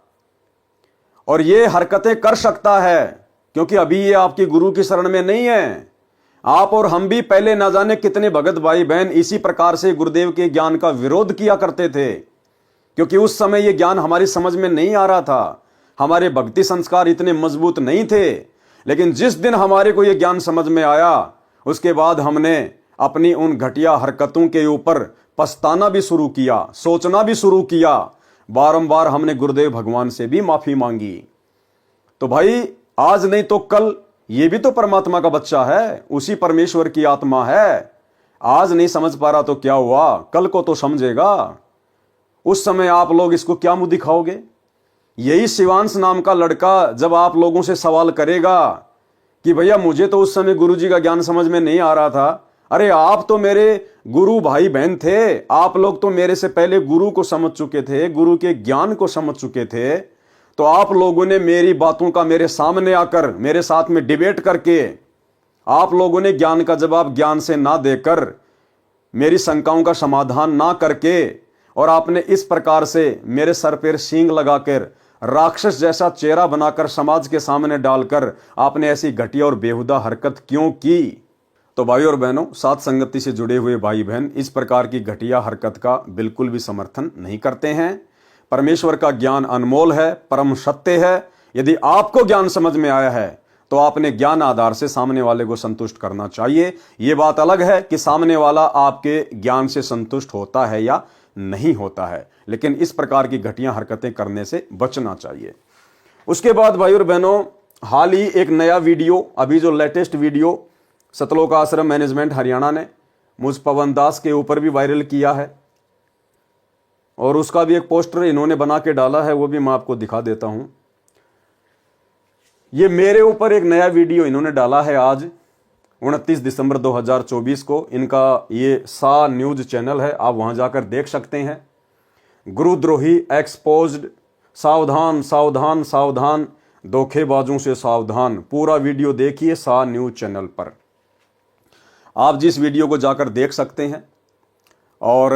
और ये हरकतें कर सकता है क्योंकि अभी ये आपकी गुरु की शरण में नहीं है। आप और हम भी पहले ना जाने कितने भगत भाई बहन इसी प्रकार से गुरुदेव के ज्ञान का विरोध किया करते थे, क्योंकि उस समय ये ज्ञान हमारी समझ में नहीं आ रहा था, हमारे भक्ति संस्कार इतने मजबूत नहीं थे। लेकिन जिस दिन हमारे को ये ज्ञान समझ में आया, उसके बाद हमने अपनी उन घटिया हरकतों के ऊपर पछताना भी शुरू किया, सोचना भी शुरू किया। बारंबार हमने गुरुदेव भगवान से भी माफी मांगी। तो भाई, आज नहीं तो कल ये भी तो परमात्मा का बच्चा है, उसी परमेश्वर की आत्मा है। आज नहीं समझ पा रहा तो क्या हुआ, कल को तो समझेगा। उस समय आप लोग इसको क्या मुंह दिखाओगे? यही शिवांश नाम का लड़का जब आप लोगों से सवाल करेगा कि भैया मुझे तो उस समय गुरुजी का ज्ञान समझ में नहीं आ रहा था, अरे आप तो मेरे गुरु भाई बहन थे, आप लोग तो मेरे से पहले गुरु को समझ चुके थे, गुरु के ज्ञान को समझ चुके थे, तो आप लोगों ने मेरी बातों का मेरे सामने आकर मेरे साथ में डिबेट करके आप लोगों ने ज्ञान का जवाब ज्ञान से ना देकर, मेरी शंकाओं का समाधान ना करके, और आपने इस प्रकार से मेरे सर पर सींग लगाकर राक्षस जैसा चेहरा बनाकर समाज के सामने डालकर आपने ऐसी घटिया और बेहुदा हरकत क्यों की? तो भाई और बहनों, साथ संगति से जुड़े हुए भाई बहन इस प्रकार की घटिया हरकत का बिल्कुल भी समर्थन नहीं करते हैं। परमेश्वर का ज्ञान अनमोल है, परम सत्य है। यदि आपको ज्ञान समझ में आया है तो आपने ज्ञान आधार से सामने वाले को संतुष्ट करना चाहिए। यह बात अलग है कि सामने वाला आपके ज्ञान से संतुष्ट होता है या नहीं होता है, लेकिन इस प्रकार की घटिया हरकतें करने से बचना चाहिए। उसके बाद भाई और बहनों, हाल ही एक नया वीडियो, अभी जो लेटेस्ट वीडियो सतलोक आश्रम मैनेजमेंट हरियाणा ने मुझ पवन दास के ऊपर भी वायरल किया है, और उसका भी एक पोस्टर इन्होंने बना के डाला है, वो भी मैं आपको दिखा देता हूं। ये मेरे ऊपर एक नया वीडियो इन्होंने डाला है आज 29 दिसंबर 2024 को। इनका ये सा न्यूज चैनल है, आप वहां जाकर देख सकते हैं। गुरुद्रोही एक्सपोज्ड, सावधान सावधान सावधान, धोखेबाजों से सावधान। पूरा वीडियो देखिए सा न्यूज चैनल पर, आप जिस वीडियो को जाकर देख सकते हैं। और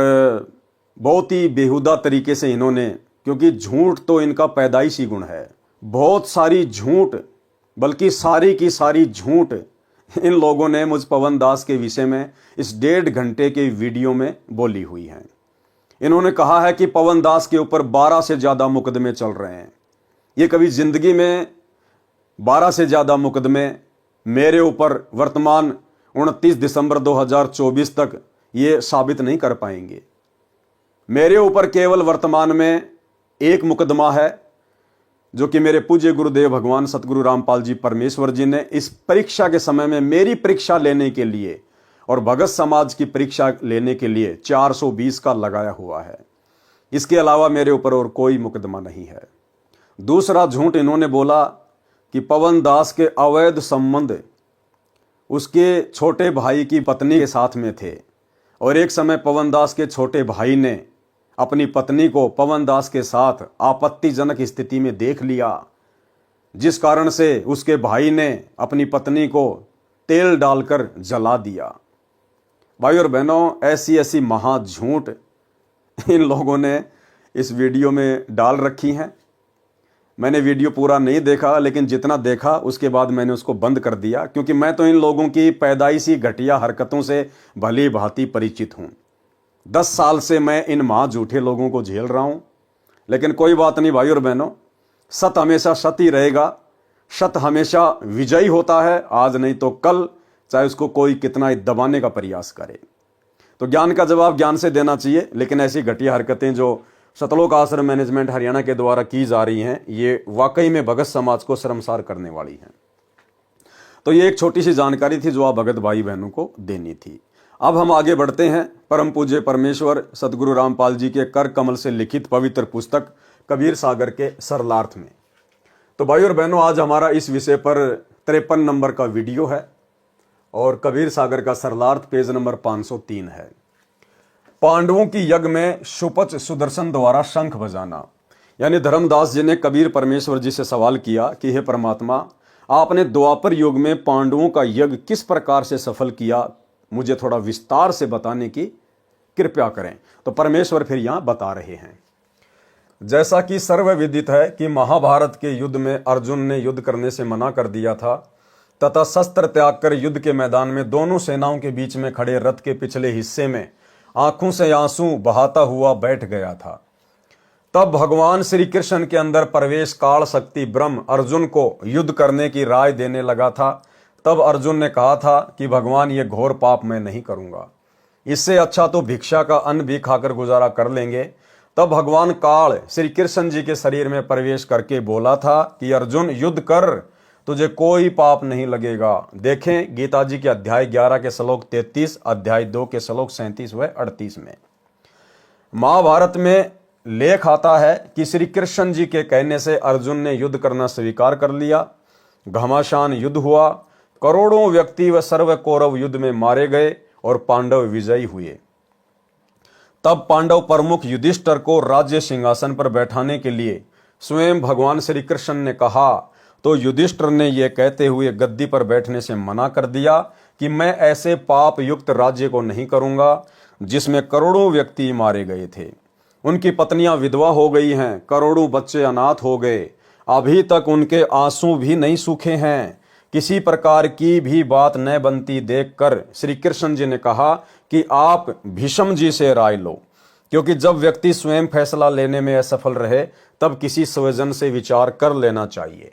बहुत ही बेहुदा तरीके से इन्होंने, क्योंकि झूठ तो इनका पैदाइशी गुण है, बहुत सारी झूठ, बल्कि सारी की सारी झूठ इन लोगों ने मुझ पवन दास के विषय में इस 1.5 घंटे के वीडियो में बोली हुई है। इन्होंने कहा है कि पवन दास के ऊपर 12 से ज्यादा मुकदमे चल रहे हैं। ये कभी जिंदगी में 12 से ज्यादा मुकदमे मेरे ऊपर वर्तमान 29 दिसंबर 2024 तक ये साबित नहीं कर पाएंगे। मेरे ऊपर केवल वर्तमान में एक मुकदमा है, जो कि मेरे पूज्य गुरुदेव भगवान सतगुरु रामपाल जी परमेश्वर जी ने इस परीक्षा के समय में मेरी परीक्षा लेने के लिए और भगत समाज की परीक्षा लेने के लिए 420 का लगाया हुआ है। इसके अलावा मेरे ऊपर और कोई मुकदमा नहीं है। दूसरा झूठ इन्होंने बोला कि पवन दास के अवैध संबंध उसके छोटे भाई की पत्नी के साथ में थे, और एक समय पवन दास के छोटे भाई ने अपनी पत्नी को पवन दास के साथ आपत्तिजनक स्थिति में देख लिया, जिस कारण से उसके भाई ने अपनी पत्नी को तेल डालकर जला दिया। भाई और बहनों, ऐसी ऐसी महाझूठ इन लोगों ने इस वीडियो में डाल रखी हैं। मैंने वीडियो पूरा नहीं देखा, लेकिन जितना देखा उसके बाद मैंने उसको बंद कर दिया, क्योंकि मैं तो इन लोगों की पैदाइशी घटिया हरकतों से भली भांति परिचित हूं। 10 साल से मैं इन महा झूठे लोगों को झेल रहा हूं। लेकिन कोई बात नहीं भाई और बहनों, सत हमेशा सत ही रहेगा, सत हमेशा विजयी होता है, आज नहीं तो कल, चाहे उसको कोई कितना ही दबाने का प्रयास करे। तो ज्ञान का जवाब ज्ञान से देना चाहिए, लेकिन ऐसी घटिया हरकतें जो सतलोक आश्रम मैनेजमेंट हरियाणा के द्वारा की जा रही हैं, ये वाकई में भगत समाज को शर्मसार करने वाली हैं। तो ये एक छोटी सी जानकारी थी जो आप भगत भाई बहनों को देनी थी। अब हम आगे बढ़ते हैं परम पूज्य परमेश्वर सतगुरु रामपाल जी के कर कमल से लिखित पवित्र पुस्तक कबीर सागर के सरलार्थ में। तो भाई और बहनों, आज हमारा इस विषय पर 53 नंबर का वीडियो है और कबीर सागर का सरलार्थ पेज नंबर 503 है। पांडवों की यज्ञ में सुपच सुदर्शन द्वारा शंख बजाना। यानी धर्मदास जी ने कबीर परमेश्वर जी से सवाल किया कि हे परमात्मा, आपने द्वापर युग में पांडवों का यज्ञ किस प्रकार से सफल किया, मुझे थोड़ा विस्तार से बताने की कृपया करें। तो परमेश्वर फिर यहां बता रहे हैं, जैसा कि सर्वविदित है कि महाभारत के युद्ध में अर्जुन ने युद्ध करने से मना कर दिया था तथा शस्त्र त्याग कर युद्ध के मैदान में दोनों सेनाओं के बीच में खड़े रथ के पिछले हिस्से में आंखों से आंसू बहाता हुआ बैठ गया था। तब भगवान श्री कृष्ण के अंदर प्रवेश काल शक्ति ब्रह्म अर्जुन को युद्ध करने की राय देने लगा था। तब अर्जुन ने कहा था कि भगवान, ये घोर पाप मैं नहीं करूंगा, इससे अच्छा तो भिक्षा का अन्न भी खाकर गुजारा कर लेंगे। तब भगवान काल श्री कृष्ण जी के शरीर में प्रवेश करके बोला था कि अर्जुन, युद्ध कर, तुझे कोई पाप नहीं लगेगा। देखें गीता जी के अध्याय 11 के श्लोक 33, अध्याय 2 के श्लोक 37 व 38 में। महाभारत में लेख आता है कि श्री कृष्ण जी के कहने से अर्जुन ने युद्ध करना स्वीकार कर लिया। घमासान युद्ध हुआ, करोड़ों व्यक्ति व सर्व कौरव युद्ध में मारे गए और पांडव विजयी हुए। तब पांडव प्रमुख युधिष्ठिर को राज्य सिंहासन पर बैठाने के लिए स्वयं भगवान श्री कृष्ण ने कहा, तो युधिष्ठिर ने यह कहते हुए गद्दी पर बैठने से मना कर दिया कि मैं ऐसे पाप युक्त राज्य को नहीं करूंगा जिसमें करोड़ों व्यक्ति मारे गए थे, उनकी पत्नियां विधवा हो गई हैं, करोड़ों बच्चे अनाथ हो गए, अभी तक उनके आंसू भी नहीं सूखे हैं, किसी प्रकार की भी बात न बनती देखकर श्री कृष्ण जी ने कहा कि आप भीष्म जी से राय लो, क्योंकि जब व्यक्ति स्वयं फैसला लेने में असफल रहे तब किसी स्वजन से विचार कर लेना चाहिए।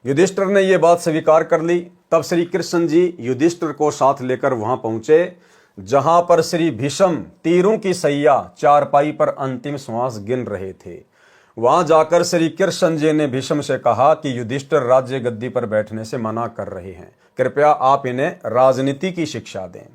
युधिष्ठिर ने यह बात स्वीकार कर ली। तब श्री कृष्ण जी युधिष्ठिर को साथ लेकर वहां पहुंचे जहां पर श्री भीष्म तीरों की सैया चारपाई पर अंतिम श्वास गिन रहे थे। वहां जाकर श्री कृष्ण जी ने भीष्म से कहा कि युधिष्ठिर राज्य गद्दी पर बैठने से मना कर रहे हैं, कृपया आप इन्हें राजनीति की शिक्षा दें।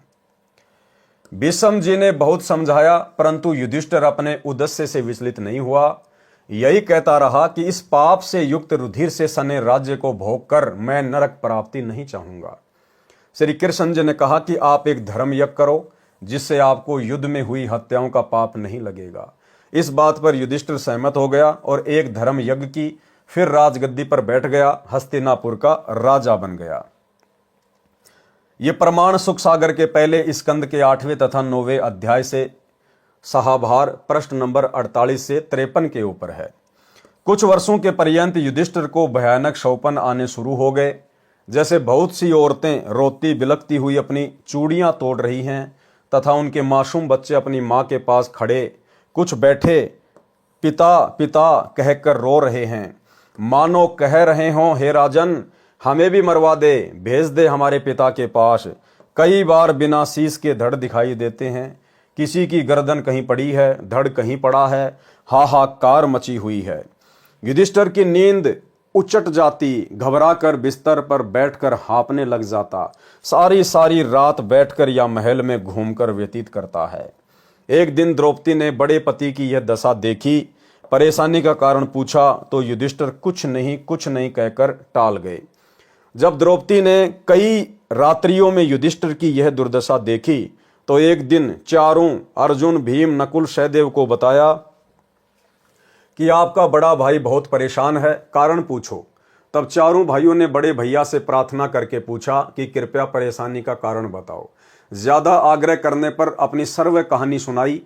भीष्म जी ने बहुत समझाया, परंतु युधिष्ठिर अपने उद्देश्य से विचलित नहीं हुआ। यही कहता रहा कि इस पाप से युक्त रुधिर से सने राज्य को भोग कर मैं नरक प्राप्ति नहीं चाहूंगा। श्री कृष्ण जी ने कहा कि आप एक धर्म यज्ञ करो जिससे आपको युद्ध में हुई हत्याओं का पाप नहीं लगेगा। इस बात पर युधिष्ठिर सहमत हो गया और एक धर्म यज्ञ की, फिर राजगद्दी पर बैठ गया, हस्तिनापुर का राजा बन गया। ये प्रमाण सुख सागर के पहले स्कंद के 8वें तथा 9वें अध्याय से सहाभार प्रश्न नंबर 48 से 53 के ऊपर है। कुछ वर्षों के पर्यंत युधिष्ठिर को भयानक शौपन आने शुरू हो गए, जैसे बहुत सी औरतें रोती बिलखती हुई अपनी चूड़ियां तोड़ रही हैं तथा उनके मासूम बच्चे अपनी मां के पास खड़े, कुछ बैठे पिता पिता कहकर रो रहे हैं, मानो कह रहे हों, हे राजन, हमें भी मरवा दे, भेज दे हमारे पिता के पास। कई बार बिना शीश के धड़ दिखाई देते हैं, किसी की गर्दन कहीं पड़ी है, धड़ कहीं पड़ा है, हाहाकार मची हुई है। युधिष्ठिर की नींद उचट जाती, घबराकर बिस्तर पर बैठकर हाँफने लग जाता, सारी सारी रात बैठकर या महल में घूमकर व्यतीत करता है। एक दिन द्रौपदी ने बड़े पति की यह दशा देखी, परेशानी का कारण पूछा तो युधिष्ठिर कुछ नहीं कहकर टाल गए। जब द्रौपदी ने कई रात्रियों में युधिष्ठिर की यह दुर्दशा देखी तो एक दिन चारों अर्जुन, भीम, नकुल, सहदेव को बताया कि आपका बड़ा भाई बहुत परेशान है, कारण पूछो। तब चारों भाइयों ने बड़े भैया से प्रार्थना करके पूछा कि कृपया परेशानी का कारण बताओ। ज्यादा आग्रह करने पर अपनी सर्व कहानी सुनाई।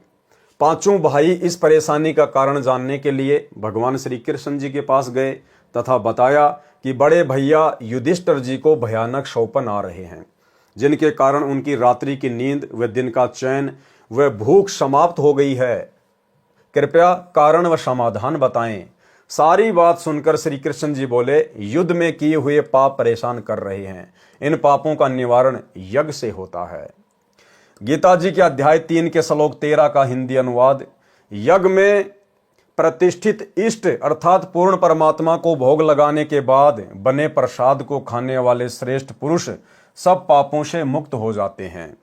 पांचों भाई इस परेशानी का कारण जानने के लिए भगवान श्री कृष्ण जी के पास गए तथा बताया कि बड़े भैया युधिष्ठिर जी को भयानक शौपन आ रहे हैं, जिनके कारण उनकी रात्रि की नींद व दिन का चैन व भूख समाप्त हो गई है। कृपया कारण व समाधान बताएं। सारी बात सुनकर श्री कृष्ण जी बोले, युद्ध में किए हुए पाप परेशान कर रहे हैं, इन पापों का निवारण यज्ञ से होता है। गीता जी के अध्याय 3 के श्लोक 13 का हिंदी अनुवाद, यज्ञ में प्रतिष्ठित इष्ट अर्थात पूर्ण परमात्मा को भोग लगाने के बाद बने प्रसाद को खाने वाले श्रेष्ठ पुरुष सब पापों से मुक्त हो जाते हैं।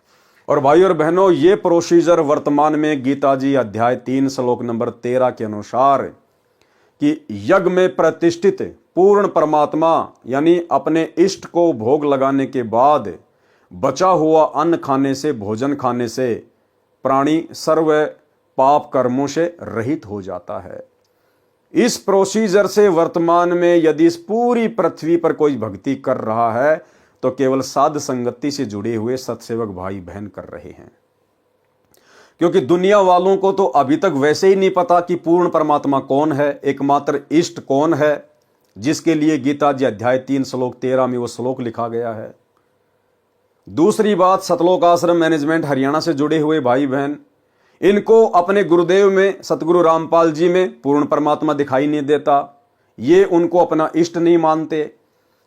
और भाई और बहनों, ये प्रोसीजर वर्तमान में गीता जी अध्याय 3 श्लोक नंबर 13 के अनुसार कि यज्ञ में प्रतिष्ठित पूर्ण परमात्मा यानी अपने इष्ट को भोग लगाने के बाद बचा हुआ अन्न खाने से, भोजन खाने से प्राणी सर्व पाप कर्मों से रहित हो जाता है। इस प्रोसीजर से वर्तमान में यदि इस पूरी पृथ्वी पर कोई भक्ति कर रहा है तो केवल साध संगति से जुड़े हुए सत्सेवक भाई बहन कर रहे हैं, क्योंकि दुनिया वालों को तो अभी तक वैसे ही नहीं पता कि पूर्ण परमात्मा कौन है, एकमात्र इष्ट कौन है, जिसके लिए गीता जी अध्याय 3 श्लोक 13 में वो श्लोक लिखा गया है। दूसरी बात, सतलोक आश्रम मैनेजमेंट हरियाणा से जुड़े हुए भाई बहन, इनको अपने गुरुदेव में सतगुरु रामपाल जी में पूर्ण परमात्मा दिखाई नहीं देता, ये उनको अपना इष्ट नहीं मानते।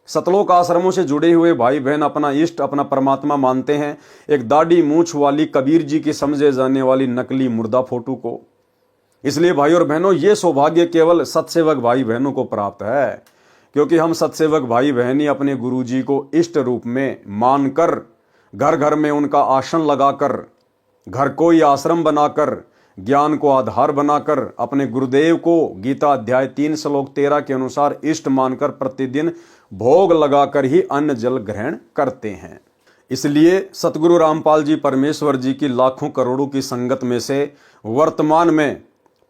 सतलोक आश्रमों से जुड़े हुए भाई बहन अपना इष्ट, अपना परमात्मा मानते हैं एक दाढ़ी मूछ वाली कबीर जी की समझे जाने वाली नकली मुर्दा फोटो को। इसलिए भाई और बहनों, ये सौभाग्य केवल सत्सेवक भाई बहनों को प्राप्त है, क्योंकि हम सत्सेवक भाई बहन ही अपने गुरु जी को इष्ट रूप में मानकर घर घर में उनका आसन लगाकर, घर को ही आश्रम बनाकर, ज्ञान को आधार बनाकर अपने गुरुदेव को गीता अध्याय 3 श्लोक 13 के अनुसार इष्ट मानकर प्रतिदिन भोग लगाकर ही अन्न जल ग्रहण करते हैं। इसलिए सतगुरु रामपाल जी परमेश्वर जी की लाखों करोड़ों की संगत में से वर्तमान में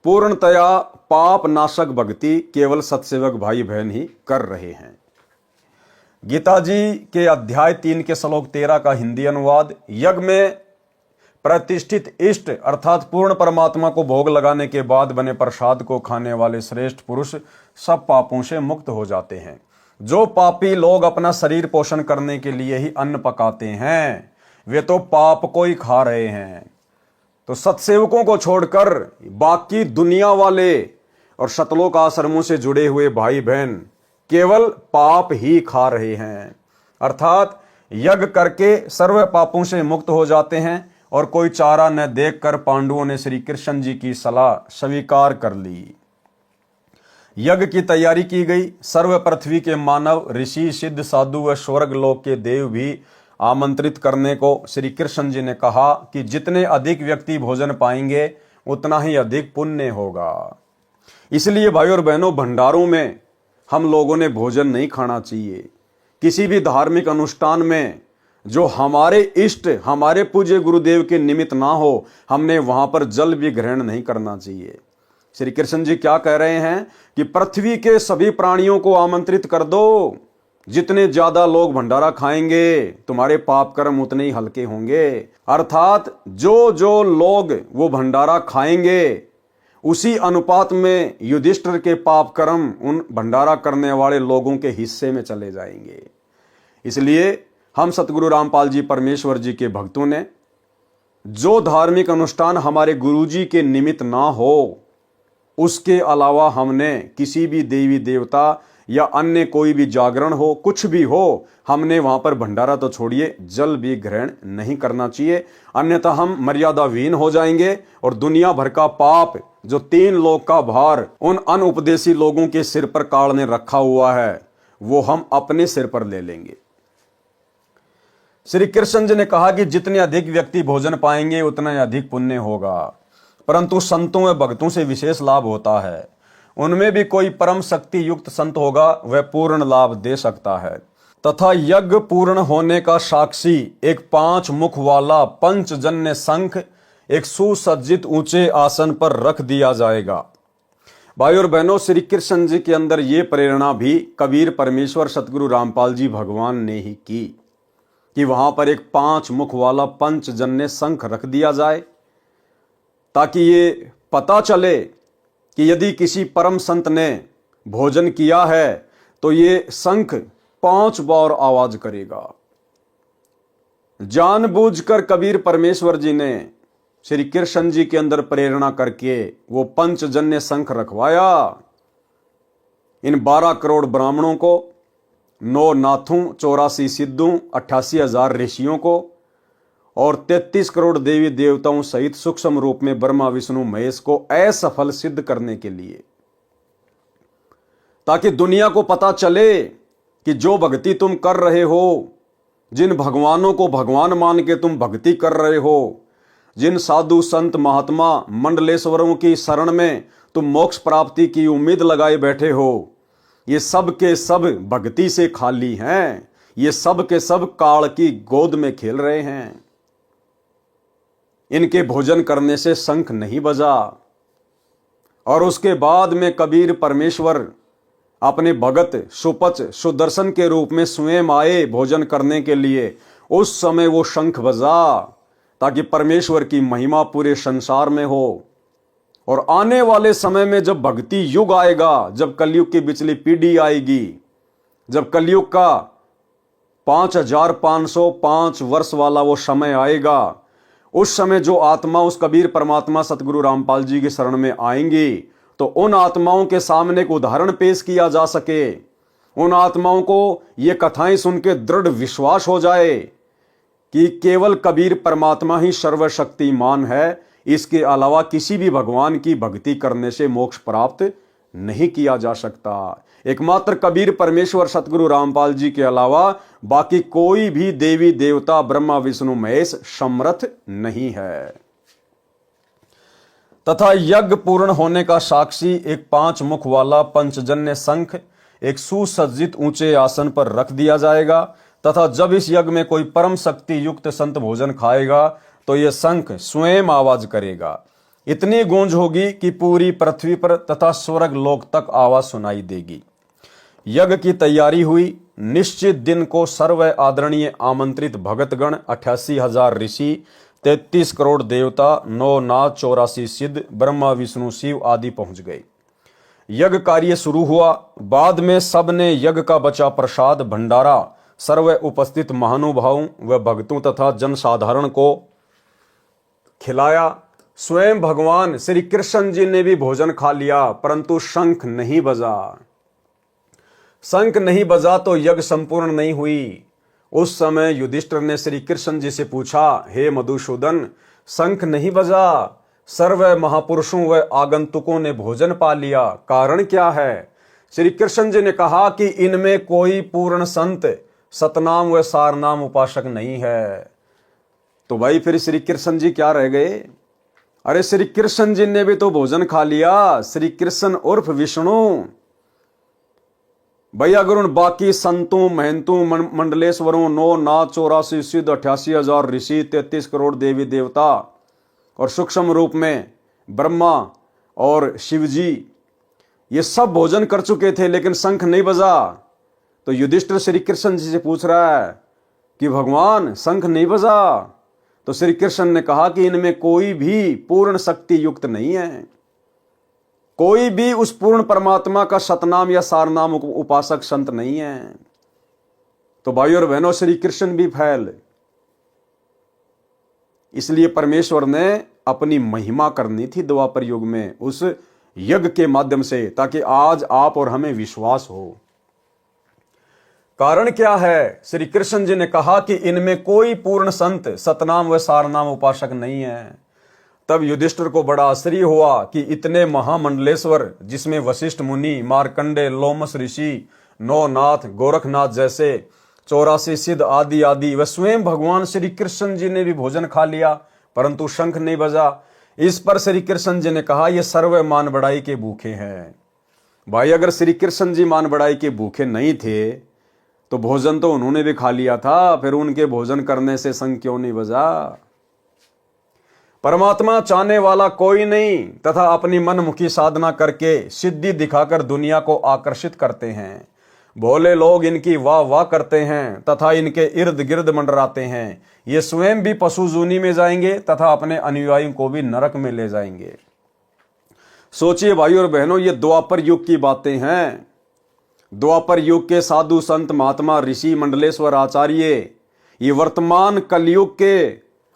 पूर्णतया पाप नाशक भक्ति केवल सत्सेवक भाई बहन ही कर रहे हैं। गीता जी के अध्याय 3 के श्लोक 13 का हिंदी अनुवाद, यज्ञ में प्रतिष्ठित इष्ट अर्थात पूर्ण परमात्मा को भोग लगाने के बाद बने प्रसाद को खाने वाले श्रेष्ठ पुरुष सब पापों से मुक्त हो जाते हैं। जो पापी लोग अपना शरीर पोषण करने के लिए ही अन्न पकाते हैं, वे तो पाप को ही खा रहे हैं। तो सत्सेवकों को छोड़कर बाकी दुनिया वाले और सतलोक आश्रमों से जुड़े हुए भाई बहन केवल पाप ही खा रहे हैं, अर्थात यज्ञ करके सर्व पापों से मुक्त हो जाते हैं। और कोई चारा न देखकर पांडवों ने श्री कृष्ण जी की सलाह स्वीकार कर ली। यज्ञ की तैयारी की गई। सर्व पृथ्वी के मानव, ऋषि, सिद्ध, साधु व स्वर्ग लोक के देव भी आमंत्रित करने को श्री कृष्ण जी ने कहा कि जितने अधिक व्यक्ति भोजन पाएंगे उतना ही अधिक पुण्य होगा। इसलिए भाई और बहनों, भंडारों में हम लोगों ने भोजन नहीं खाना चाहिए। किसी भी धार्मिक अनुष्ठान में जो हमारे इष्ट, हमारे पूज्य गुरुदेव के निमित्त ना हो, हमने वहां पर जल भी ग्रहण नहीं करना चाहिए। श्री कृष्ण जी क्या कह रहे हैं कि पृथ्वी के सभी प्राणियों को आमंत्रित कर दो। जितने ज्यादा लोग भंडारा खाएंगे तुम्हारे पाप कर्म उतने ही हल्के होंगे। अर्थात जो जो लोग वो भंडारा खाएंगे उसी अनुपात में युधिष्ठिर के पाप कर्म उन भंडारा करने वाले लोगों के हिस्से में चले जाएंगे। इसलिए हम सतगुरु रामपाल जी परमेश्वर जी के भक्तों ने जो धार्मिक अनुष्ठान हमारे गुरु जी के निमित्त ना हो, उसके अलावा हमने किसी भी देवी देवता या अन्य कोई भी जागरण हो, कुछ भी हो, हमने वहां पर भंडारा तो छोड़िए जल भी ग्रहण नहीं करना चाहिए। अन्यथा हम मर्यादाहीन हो जाएंगे और दुनिया भर का पाप जो 3 लोक का भार उन अनउपदेशी लोगों के सिर पर काल ने रखा हुआ है वो हम अपने सिर पर ले लेंगे। श्री कृष्ण जी ने कहा कि जितने अधिक व्यक्ति भोजन पाएंगे उतना ही अधिक पुण्य होगा, परंतु संतों व भक्तों से विशेष लाभ होता है। उनमें भी कोई परम शक्ति युक्त संत होगा, वह पूर्ण लाभ दे सकता है। तथा यज्ञ पूर्ण होने का साक्षी एक 5 मुख वाला पंचजन्य शंख एक सुसज्जित ऊंचे आसन पर रख दिया जाएगा। भाई और बहनों, श्री कृष्ण जी के अंदर ये प्रेरणा भी कबीर परमेश्वर सतगुरु रामपाल जी भगवान ने ही की कि वहां पर एक 5 मुख वाला पंचजन्य शंख रख दिया जाए, ताकि ये पता चले कि यदि किसी परम संत ने भोजन किया है तो ये शंख 5 बार आवाज करेगा। जानबूझकर कबीर परमेश्वर जी ने श्री कृष्ण जी के अंदर प्रेरणा करके वो पंचजन्य शंख रखवाया। इन 12 करोड़ ब्राह्मणों को, 9 नाथों, 84 सिद्धों, 88,000 ऋषियों को और 33 करोड़ देवी देवताओं सहित सूक्ष्म रूप में ब्रह्मा विष्णु महेश को असफल सिद्ध करने के लिए, ताकि दुनिया को पता चले कि जो भक्ति तुम कर रहे हो, जिन भगवानों को भगवान मान के तुम भक्ति कर रहे हो, जिन साधु संत महात्मा मंडलेश्वरों की शरण में तुम मोक्ष प्राप्ति की उम्मीद लगाए बैठे हो, ये सब के सब भक्ति से खाली हैं। ये सब के सब काल की गोद में खेल रहे हैं। इनके भोजन करने से शंख नहीं बजा। और उसके बाद में कबीर परमेश्वर अपने भगत सुपच सुदर्शन के रूप में स्वयं आए भोजन करने के लिए। उस समय वो शंख बजा ताकि परमेश्वर की महिमा पूरे संसार में हो। और आने वाले समय में जब भक्ति युग आएगा, जब कलयुग की पिछली पीढ़ी आएगी, जब कलयुग का 5505 वर्ष वाला वो समय आएगा, उस समय जो आत्मा उस कबीर परमात्मा सतगुरु रामपाल जी की शरण में आएंगी, तो उन आत्माओं के सामने एक उदाहरण पेश किया जा सके, उन आत्माओं को ये कथाएं सुन के दृढ़ विश्वास हो जाए कि केवल कबीर परमात्मा ही सर्वशक्तिमान है, इसके अलावा किसी भी भगवान की भक्ति करने से मोक्ष प्राप्त नहीं किया जा सकता। एकमात्र कबीर परमेश्वर सतगुरु रामपाल जी के अलावा बाकी कोई भी देवी देवता ब्रह्मा विष्णु महेश समर्थ नहीं है। तथा यज्ञ पूर्ण होने का साक्षी एक 5 मुख वाला पंचजन्य शंख एक सुसज्जित ऊंचे आसन पर रख दिया जाएगा। तथा जब इस यज्ञ में कोई परम शक्ति युक्त संत भोजन खाएगा तो यह शंख स्वयं आवाज करेगा। इतनी गूंज होगी कि पूरी पृथ्वी पर तथा स्वर्ग लोक तक आवाज सुनाई देगी। यज्ञ की तैयारी हुई। निश्चित दिन को सर्व आदरणीय आमंत्रित भगतगण 88,000 ऋषि, 33 करोड़ देवता, 9 नाथ, 84 सिद्ध, ब्रह्मा विष्णु शिव आदि पहुंच गए। यज्ञ कार्य शुरू हुआ। बाद में सबने यज्ञ का बचा प्रसाद भंडारा सर्व उपस्थित महानुभावों व भक्तों तथा जनसाधारण को खिलाया। स्वयं भगवान श्री कृष्ण जी ने भी भोजन खा लिया, परंतु शंख नहीं बजा। शंख नहीं बजा तो यज्ञ संपूर्ण नहीं हुई। उस समय युधिष्ठिर ने श्री कृष्ण जी से पूछा, हे मधुसूदन, शंख नहीं बजा, सर्व महापुरुषों व आगंतुकों ने भोजन पा लिया, कारण क्या है? श्री कृष्ण जी ने कहा कि इनमें कोई पूर्ण संत सतनाम व सारनाम उपासक नहीं है। तो भाई फिर श्री कृष्ण जी क्या रह गए? अरे श्री कृष्ण जी ने भी तो भोजन खा लिया। श्री कृष्ण उर्फ विष्णु। भाई अगर उन बाकी संतों महंतों मंडलेश्वरों 9 नाथ, 84 सिद्ध, 88,000 ऋषि, 33 करोड़ देवी देवता और सूक्ष्म रूप में ब्रह्मा और शिवजी ये सब भोजन कर चुके थे, लेकिन शंख नहीं बजा, तो युधिष्ठिर श्री कृष्ण जी से पूछ रहा है कि भगवान शंख नहीं बजा। तो श्री कृष्ण ने कहा कि इनमें कोई भी पूर्ण शक्ति युक्त नहीं है, कोई भी उस पूर्ण परमात्मा का सतनाम या सारनाम उपासक संत नहीं है। तो भाइयों और बहनों, श्री कृष्ण भी फैल। इसलिए परमेश्वर ने अपनी महिमा करनी थी द्वापर युग में उस यज्ञ के माध्यम से, ताकि आज आप और हमें विश्वास हो। कारण क्या है? श्री कृष्ण जी ने कहा कि इनमें कोई पूर्ण संत सतनाम व सारनाम उपासक नहीं है। तब युधिष्ठिर को बड़ा आश्चर्य हुआ कि इतने महामंडलेश्वर, जिसमें वशिष्ठ मुनि, मार्कंडे, लोमस ऋषि, 9 नाथ, गोरखनाथ जैसे 84 सिद्ध आदि आदि, व स्वयं भगवान श्री कृष्ण जी ने भी भोजन खा लिया, परंतु शंख नहीं बजा। इस पर श्री कृष्ण जी ने कहा, ये सर्व मान बढ़ाई के भूखे हैं। भाई अगर श्री कृष्ण जी मान बढ़ाई के भूखे नहीं थे तो भोजन तो उन्होंने भी खा लिया था, फिर उनके भोजन करने से शंख क्यों नहीं बजा? परमात्मा चाहने वाला कोई नहीं, तथा अपनी मनमुखी साधना करके सिद्धि दिखाकर दुनिया को आकर्षित करते हैं। भोले लोग इनकी वाह वाह करते हैं तथा इनके इर्द गिर्द मंडराते हैं। ये स्वयं भी पशु जूनी में जाएंगे तथा अपने अनुयायियों को भी नरक में ले जाएंगे। सोचिए भाइयों और बहनों, ये द्वापर युग की बातें हैं। द्वापर युग के साधु संत महात्मा ऋषि मंडलेश्वर आचार्य ये वर्तमान कलयुग के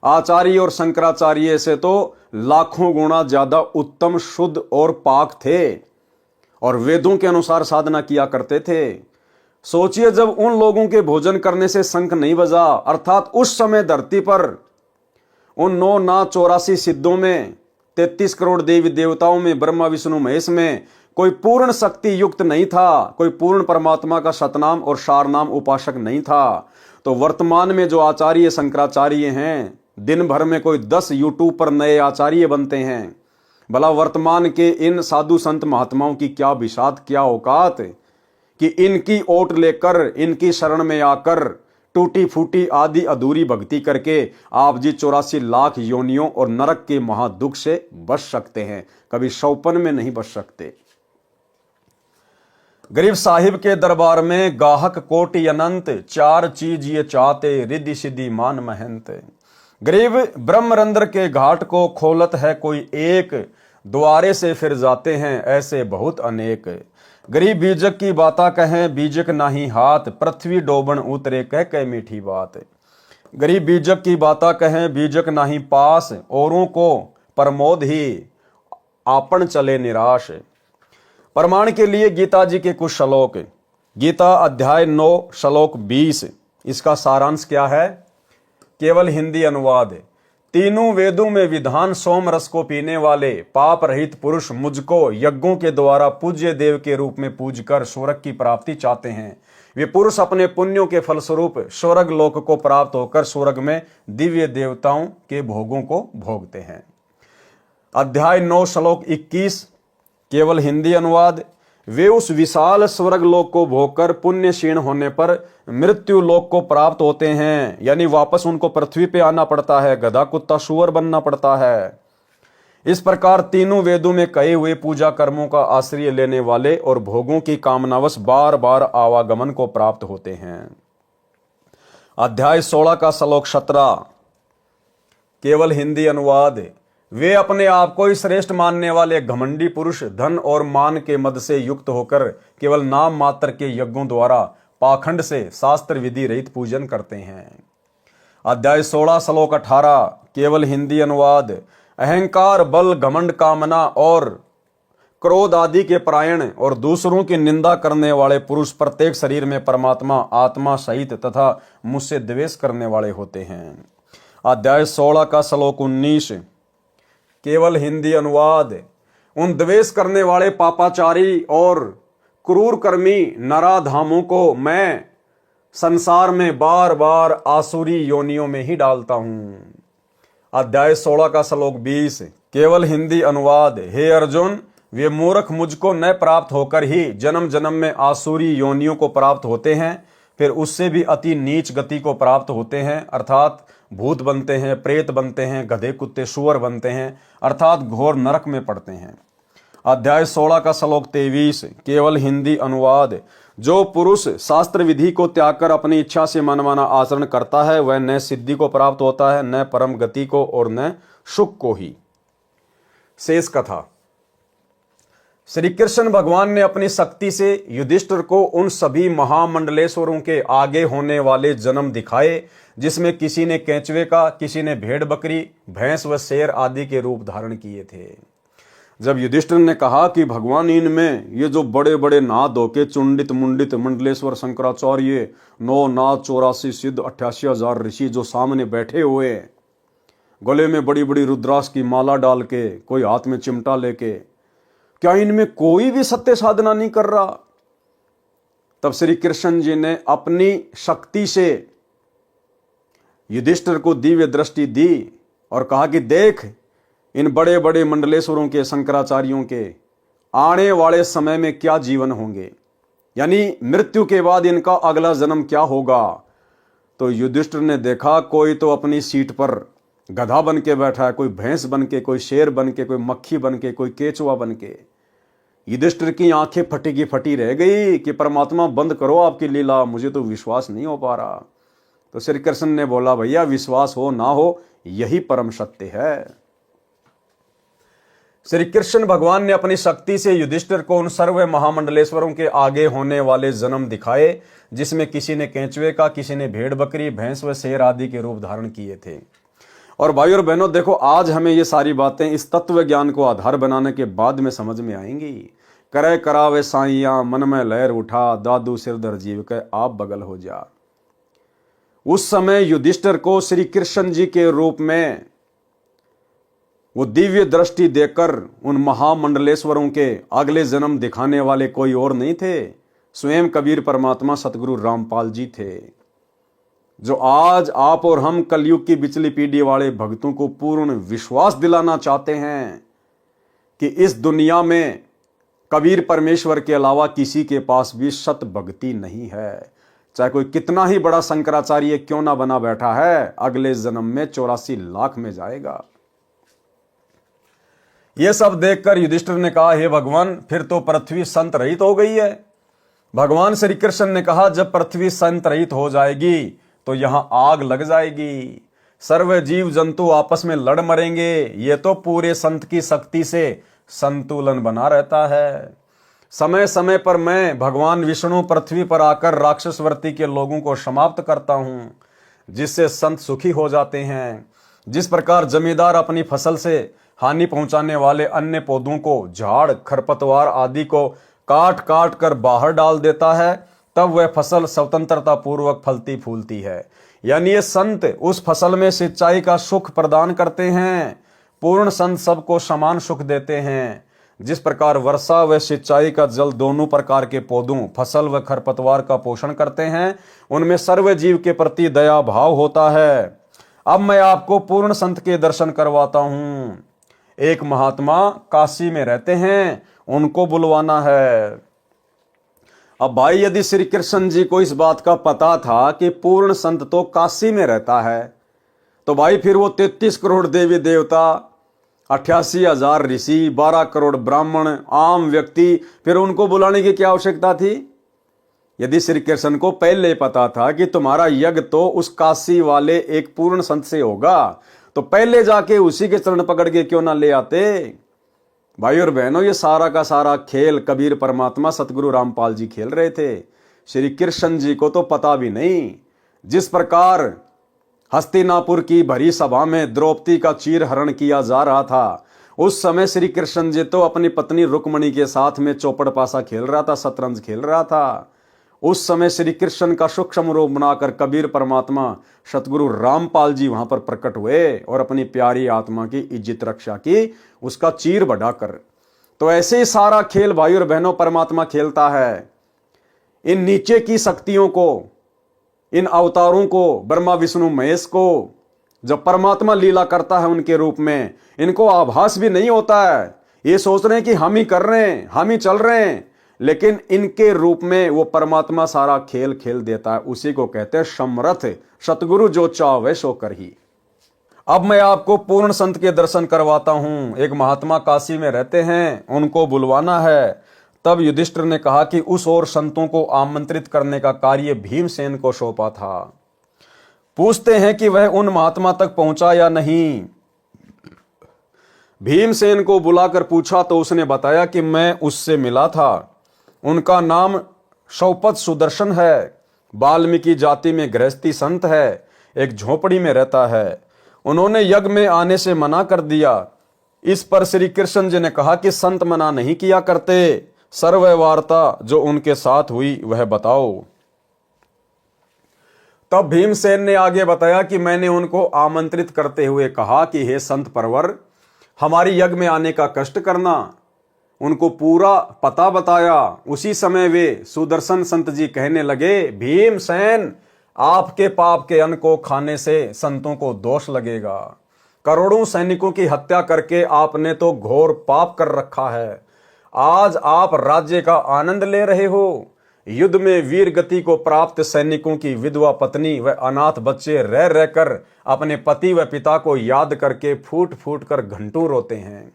आचार्य और शंकराचार्य से तो लाखों गुना ज्यादा उत्तम, शुद्ध और पाक थे और वेदों के अनुसार साधना किया करते थे। सोचिए, जब उन लोगों के भोजन करने से शंख नहीं बजा, अर्थात उस समय धरती पर उन 9 नाथ 84 सिद्धों में, 33 करोड़ देवी देवताओं में, ब्रह्मा विष्णु महेश में कोई पूर्ण शक्ति युक्त नहीं था, कोई पूर्ण परमात्मा का सतनाम और सारनाम उपासक नहीं था। तो वर्तमान में जो आचार्य शंकराचार्य हैं, दिन भर में कोई 10 यूट्यूब पर नए आचार्य बनते हैं। भला वर्तमान के इन साधु संत महात्माओं की क्या बिसात, क्या औकात कि इनकी ओट लेकर, इनकी शरण में आकर टूटी फूटी आदि अधूरी भक्ति करके आप जी 84 लाख योनियों और नरक के महादुख से बच सकते हैं, कभी शौपन में नहीं बच सकते। गरीब साहिब के दरबार में गाहक कोटि अनंत, 4 चीज ये चाहते, रिद्धि सिद्धि मान महंत। गरीब ब्रह्मरंध्र के घाट को खोलत है कोई एक, द्वारे से फिर जाते हैं ऐसे बहुत अनेक। गरीब बीजक की बाता कहें बीजक नाही हाथ, पृथ्वी डोबन उतरे कह कह मीठी बात। गरीब बीजक की बाता कहें बीजक नाही पास, औरों को प्रमोद ही आपन चले निराश। प्रमाण के लिए गीता जी के कुछ श्लोक। गीता अध्याय 9 श्लोक 20। इसका सारांश क्या है? केवल हिंदी अनुवाद। तीनों वेदों में विधान सोम रस को पीने वाले पाप रहित पुरुष मुझको यज्ञों के द्वारा पूज्य देव के रूप में पूजकर स्वर्ग की प्राप्ति चाहते हैं। वे पुरुष अपने पुण्यों के फलस्वरूप स्वर्ग लोक को प्राप्त होकर स्वर्ग में दिव्य देवताओं के भोगों को भोगते हैं। अध्याय 9 श्लोक 21 केवल हिंदी अनुवाद। वे उस विशाल स्वर्ग लोक को भोगकर पुण्य क्षीण होने पर मृत्यु लोक को प्राप्त होते हैं, यानी वापस उनको पृथ्वी पे आना पड़ता है, गधा कुत्ता सुअर बनना पड़ता है। इस प्रकार तीनों वेदों में कहे हुए पूजा कर्मों का आश्रय लेने वाले और भोगों की कामनावश बार बार आवागमन को प्राप्त होते हैं। अध्याय 16 का श्लोक 17 केवल हिंदी अनुवाद। वे अपने आप को ही श्रेष्ठ मानने वाले घमंडी पुरुष धन और मान के मद से युक्त होकर केवल नाम मात्र के यज्ञों द्वारा पाखंड से शास्त्र विधि रहित पूजन करते हैं। अध्याय 16 श्लोक 18 केवल हिंदी अनुवाद। अहंकार, बल, घमंड, कामना और क्रोध आदि के परायण और दूसरों की निंदा करने वाले पुरुष प्रत्येक शरीर में परमात्मा आत्मा सहित तथा मुझसे द्वेष करने वाले होते हैं। अध्याय 16 का श्लोक 19 केवल हिंदी अनुवाद। उन द्वेष करने वाले पापाचारी और क्रूर कर्मी नराधामों को मैं संसार में बार बार आसुरी योनियों में ही डालता हूं। अध्याय 16 का श्लोक 20 केवल हिंदी अनुवाद। हे अर्जुन, वे मूर्ख मुझको न प्राप्त होकर ही जन्म जन्म में आसुरी योनियों को प्राप्त होते हैं, फिर उससे भी अति नीच गति को प्राप्त होते हैं, अर्थात भूत बनते हैं, प्रेत बनते हैं, गधे कुत्ते सुअर बनते हैं, अर्थात घोर नरक में पड़ते हैं। अध्याय 16 का श्लोक 23 केवल हिंदी अनुवाद। जो पुरुष शास्त्र विधि को त्याग कर अपनी इच्छा से मनमाना आचरण करता है वह न सिद्धि को प्राप्त होता है, न परम गति को और न सुख को ही। शेष कथा। श्री कृष्ण भगवान ने अपनी शक्ति से युधिष्ठिर को उन सभी महामंडलेश्वरों के आगे होने वाले जन्म दिखाए जिसमें किसी ने केंचुए का, किसी ने भेड़ बकरी, भैंस व शेर आदि के रूप धारण किए थे। जब युधिष्ठिर ने कहा कि भगवान इनमें ये जो बड़े बड़े नाथ धोके चुंडित मुंडित मंडलेश्वर शंकराचार्य, 9 नाथ 84 सिद्ध 88,000 ऋषि जो सामने बैठे हुए, गले में बड़ी बड़ी रुद्राक्ष की माला डाल के, कोई हाथ में चिमटा लेके, क्या इनमें कोई भी सत्य साधना नहीं कर रहा? तब श्री कृष्ण जी ने अपनी शक्ति से युधिष्ठिर को दिव्य दृष्टि दी और कहा कि देख, इन बड़े बड़े मंडलेश्वरों के, शंकराचार्यों के आने वाले समय में क्या जीवन होंगे, यानी मृत्यु के बाद इनका अगला जन्म क्या होगा। तो युधिष्ठिर ने देखा कोई तो अपनी सीट पर गधा बन के बैठा है, कोई भैंस बन के, कोई शेर बन के, कोई मक्खी बन के, कोई केचुआ बन के। युधिष्ठिर की आंखें फटी की फटी रह गई कि परमात्मा बंद करो आपकी लीला, मुझे तो विश्वास नहीं हो पा रहा। तो श्री कृष्ण ने बोला भैया विश्वास हो ना हो यही परम सत्य है। श्री कृष्ण भगवान ने अपनी शक्ति से युधिष्ठिर को उन सर्व महामंडलेश्वरों के आगे होने वाले जन्म दिखाए जिसमें किसी ने केंचुए का, किसी ने भेड़ बकरी, भैंस व शेर आदि के रूप धारण किए थे। और भाई और बहनों देखो, आज हमें ये सारी बातें इस तत्व ज्ञान को आधार बनाने के बाद में समझ में आएंगी। करे करावे साइया मन में लहर उठा, दादू सिरदर जीव के आप बगल हो जा। उस समय युधिष्ठिर को श्री कृष्ण जी के रूप में वो दिव्य दृष्टि देकर उन महामंडलेश्वरों के अगले जन्म दिखाने वाले कोई और नहीं थे, स्वयं कबीर परमात्मा सतगुरु रामपाल जी थे, जो आज आप और हम कलयुग की बिचली पीढ़ी वाले भक्तों को पूर्ण विश्वास दिलाना चाहते हैं कि इस दुनिया में कबीर परमेश्वर के अलावा किसी के पास भी सत भक्ति नहीं है। चाहे कोई कितना ही बड़ा शंकराचार्य क्यों ना बना बैठा है, अगले जन्म में 84 लाख में जाएगा। यह सब देखकर युधिष्ठिर ने कहा, हे भगवान, फिर तो पृथ्वी संत रहित हो गई है। भगवान श्री कृष्ण ने कहा, जब पृथ्वी संत रहित हो जाएगी तो यहां आग लग जाएगी, सर्व जीव जंतु आपस में लड़ मरेंगे। ये तो पूरे संत की शक्ति से संतुलन बना रहता है। समय समय पर मैं भगवान विष्णु पृथ्वी पर आकर राक्षसवर्ती के लोगों को समाप्त करता हूं, जिससे संत सुखी हो जाते हैं। जिस प्रकार जमींदार अपनी फसल से हानि पहुंचाने वाले अन्य पौधों को, झाड़ खरपतवार आदि को काट काट कर बाहर डाल देता है, तब वह फसल स्वतंत्रता पूर्वक फलती फूलती है। यानी ये संत उस फसल में सिंचाई का सुख प्रदान करते हैं। पूर्ण संत सबको समान सुख देते हैं। जिस प्रकार वर्षा व सिंचाई का जल दोनों प्रकार के पौधों, फसल व खरपतवार का पोषण करते हैं, उनमें सर्व जीव के प्रति दया भाव होता है। अब मैं आपको पूर्ण संत के दर्शन करवाता हूं। एक महात्मा काशी में रहते हैं, उनको बुलवाना है। अब भाई, यदि श्री कृष्ण जी को इस बात का पता था कि पूर्ण संत तो काशी में रहता है, तो भाई फिर वो 33 करोड़ देवी देवता, 88,000 ऋषि, 12 करोड़ ब्राह्मण, आम व्यक्ति, फिर उनको बुलाने की क्या आवश्यकता थी? यदि श्री कृष्ण को पहले पता था कि तुम्हारा यज्ञ तो उस काशी वाले एक पूर्ण संत से होगा, तो पहले जाके उसी के चरण पकड़ के क्यों ना ले आते? भाई और बहनों, ये सारा का सारा खेल कबीर परमात्मा सतगुरु रामपाल जी खेल रहे थे। श्री कृष्ण जी को तो पता भी नहीं। जिस प्रकार हस्तिनापुर की भरी सभा में द्रौपदी का चीर हरण किया जा रहा था, उस समय श्री कृष्ण जी तो अपनी पत्नी रुक्मणी के साथ में चौपड़ पासा खेल रहा था, शतरंज खेल रहा था। उस समय श्री कृष्ण का सूक्ष्म रूप बनाकर कबीर परमात्मा सतगुरु रामपाल जी वहां पर प्रकट हुए और अपनी प्यारी आत्मा की इज्जत रक्षा की, उसका चीर बढ़ाकर। तो ऐसे ही सारा खेल भाई और बहनों परमात्मा खेलता है। इन नीचे की शक्तियों को, इन अवतारों को, ब्रह्मा विष्णु महेश को, जब परमात्मा लीला करता है उनके रूप में, इनको आभास भी नहीं होता है। ये सोच रहे हैं कि हम ही कर रहे हैं, हम ही चल रहे हैं, लेकिन इनके रूप में वो परमात्मा सारा खेल खेल देता है। उसी को कहते हैं समर्थ सतगुरु जो चाहे सो कर ही। अब मैं आपको पूर्ण संत के दर्शन करवाता हूं। एक महात्मा काशी में रहते हैं, उनको बुलवाना है। तब युधिष्ठिर ने कहा कि उस और संतों को आमंत्रित करने का कार्य भीमसेन को सौंपा था। पूछते हैं कि वह उन महात्मा तक पहुंचा या नहीं। भीमसेन को बुलाकर पूछा तो उसने बताया कि मैं उससे मिला था। उनका नाम शौपत सुदर्शन है, वाल्मीकि जाति में गृहस्थी संत है, एक झोपड़ी में रहता है। उन्होंने यज्ञ में आने से मना कर दिया। इस पर श्री कृष्ण जी ने कहा कि संत मना नहीं किया करते, सर्व वार्ता जो उनके साथ हुई वह बताओ। तब भीमसेन ने आगे बताया कि मैंने उनको आमंत्रित करते हुए कहा कि हे संत परवर, हमारी यज्ञ में आने का कष्ट करना। उनको पूरा पता बताया। उसी समय वे सुदर्शन संत जी कहने लगे, भीमसेन, आपके पाप के अन्न को खाने से संतों को दोष लगेगा। करोड़ों सैनिकों की हत्या करके आपने तो घोर पाप कर रखा है। आज आप राज्य का आनंद ले रहे हो। युद्ध में वीर गति को प्राप्त सैनिकों की विधवा पत्नी व अनाथ बच्चे रह रहकर अपने पति व पिता को याद करके फूट फूट कर घंटों रोते हैं।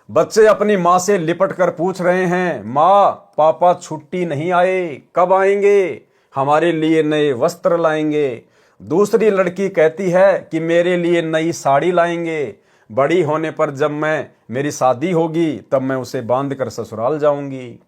बच्चे अपनी माँ से लिपट कर पूछ रहे हैं, माँ पापा छुट्टी नहीं आए, कब आएंगे, हमारे लिए नए वस्त्र लाएंगे। दूसरी लड़की कहती है कि मेरे लिए नई साड़ी लाएंगे, बड़ी होने पर जब मेरी शादी होगी तब मैं उसे बांध कर ससुराल जाऊंगी।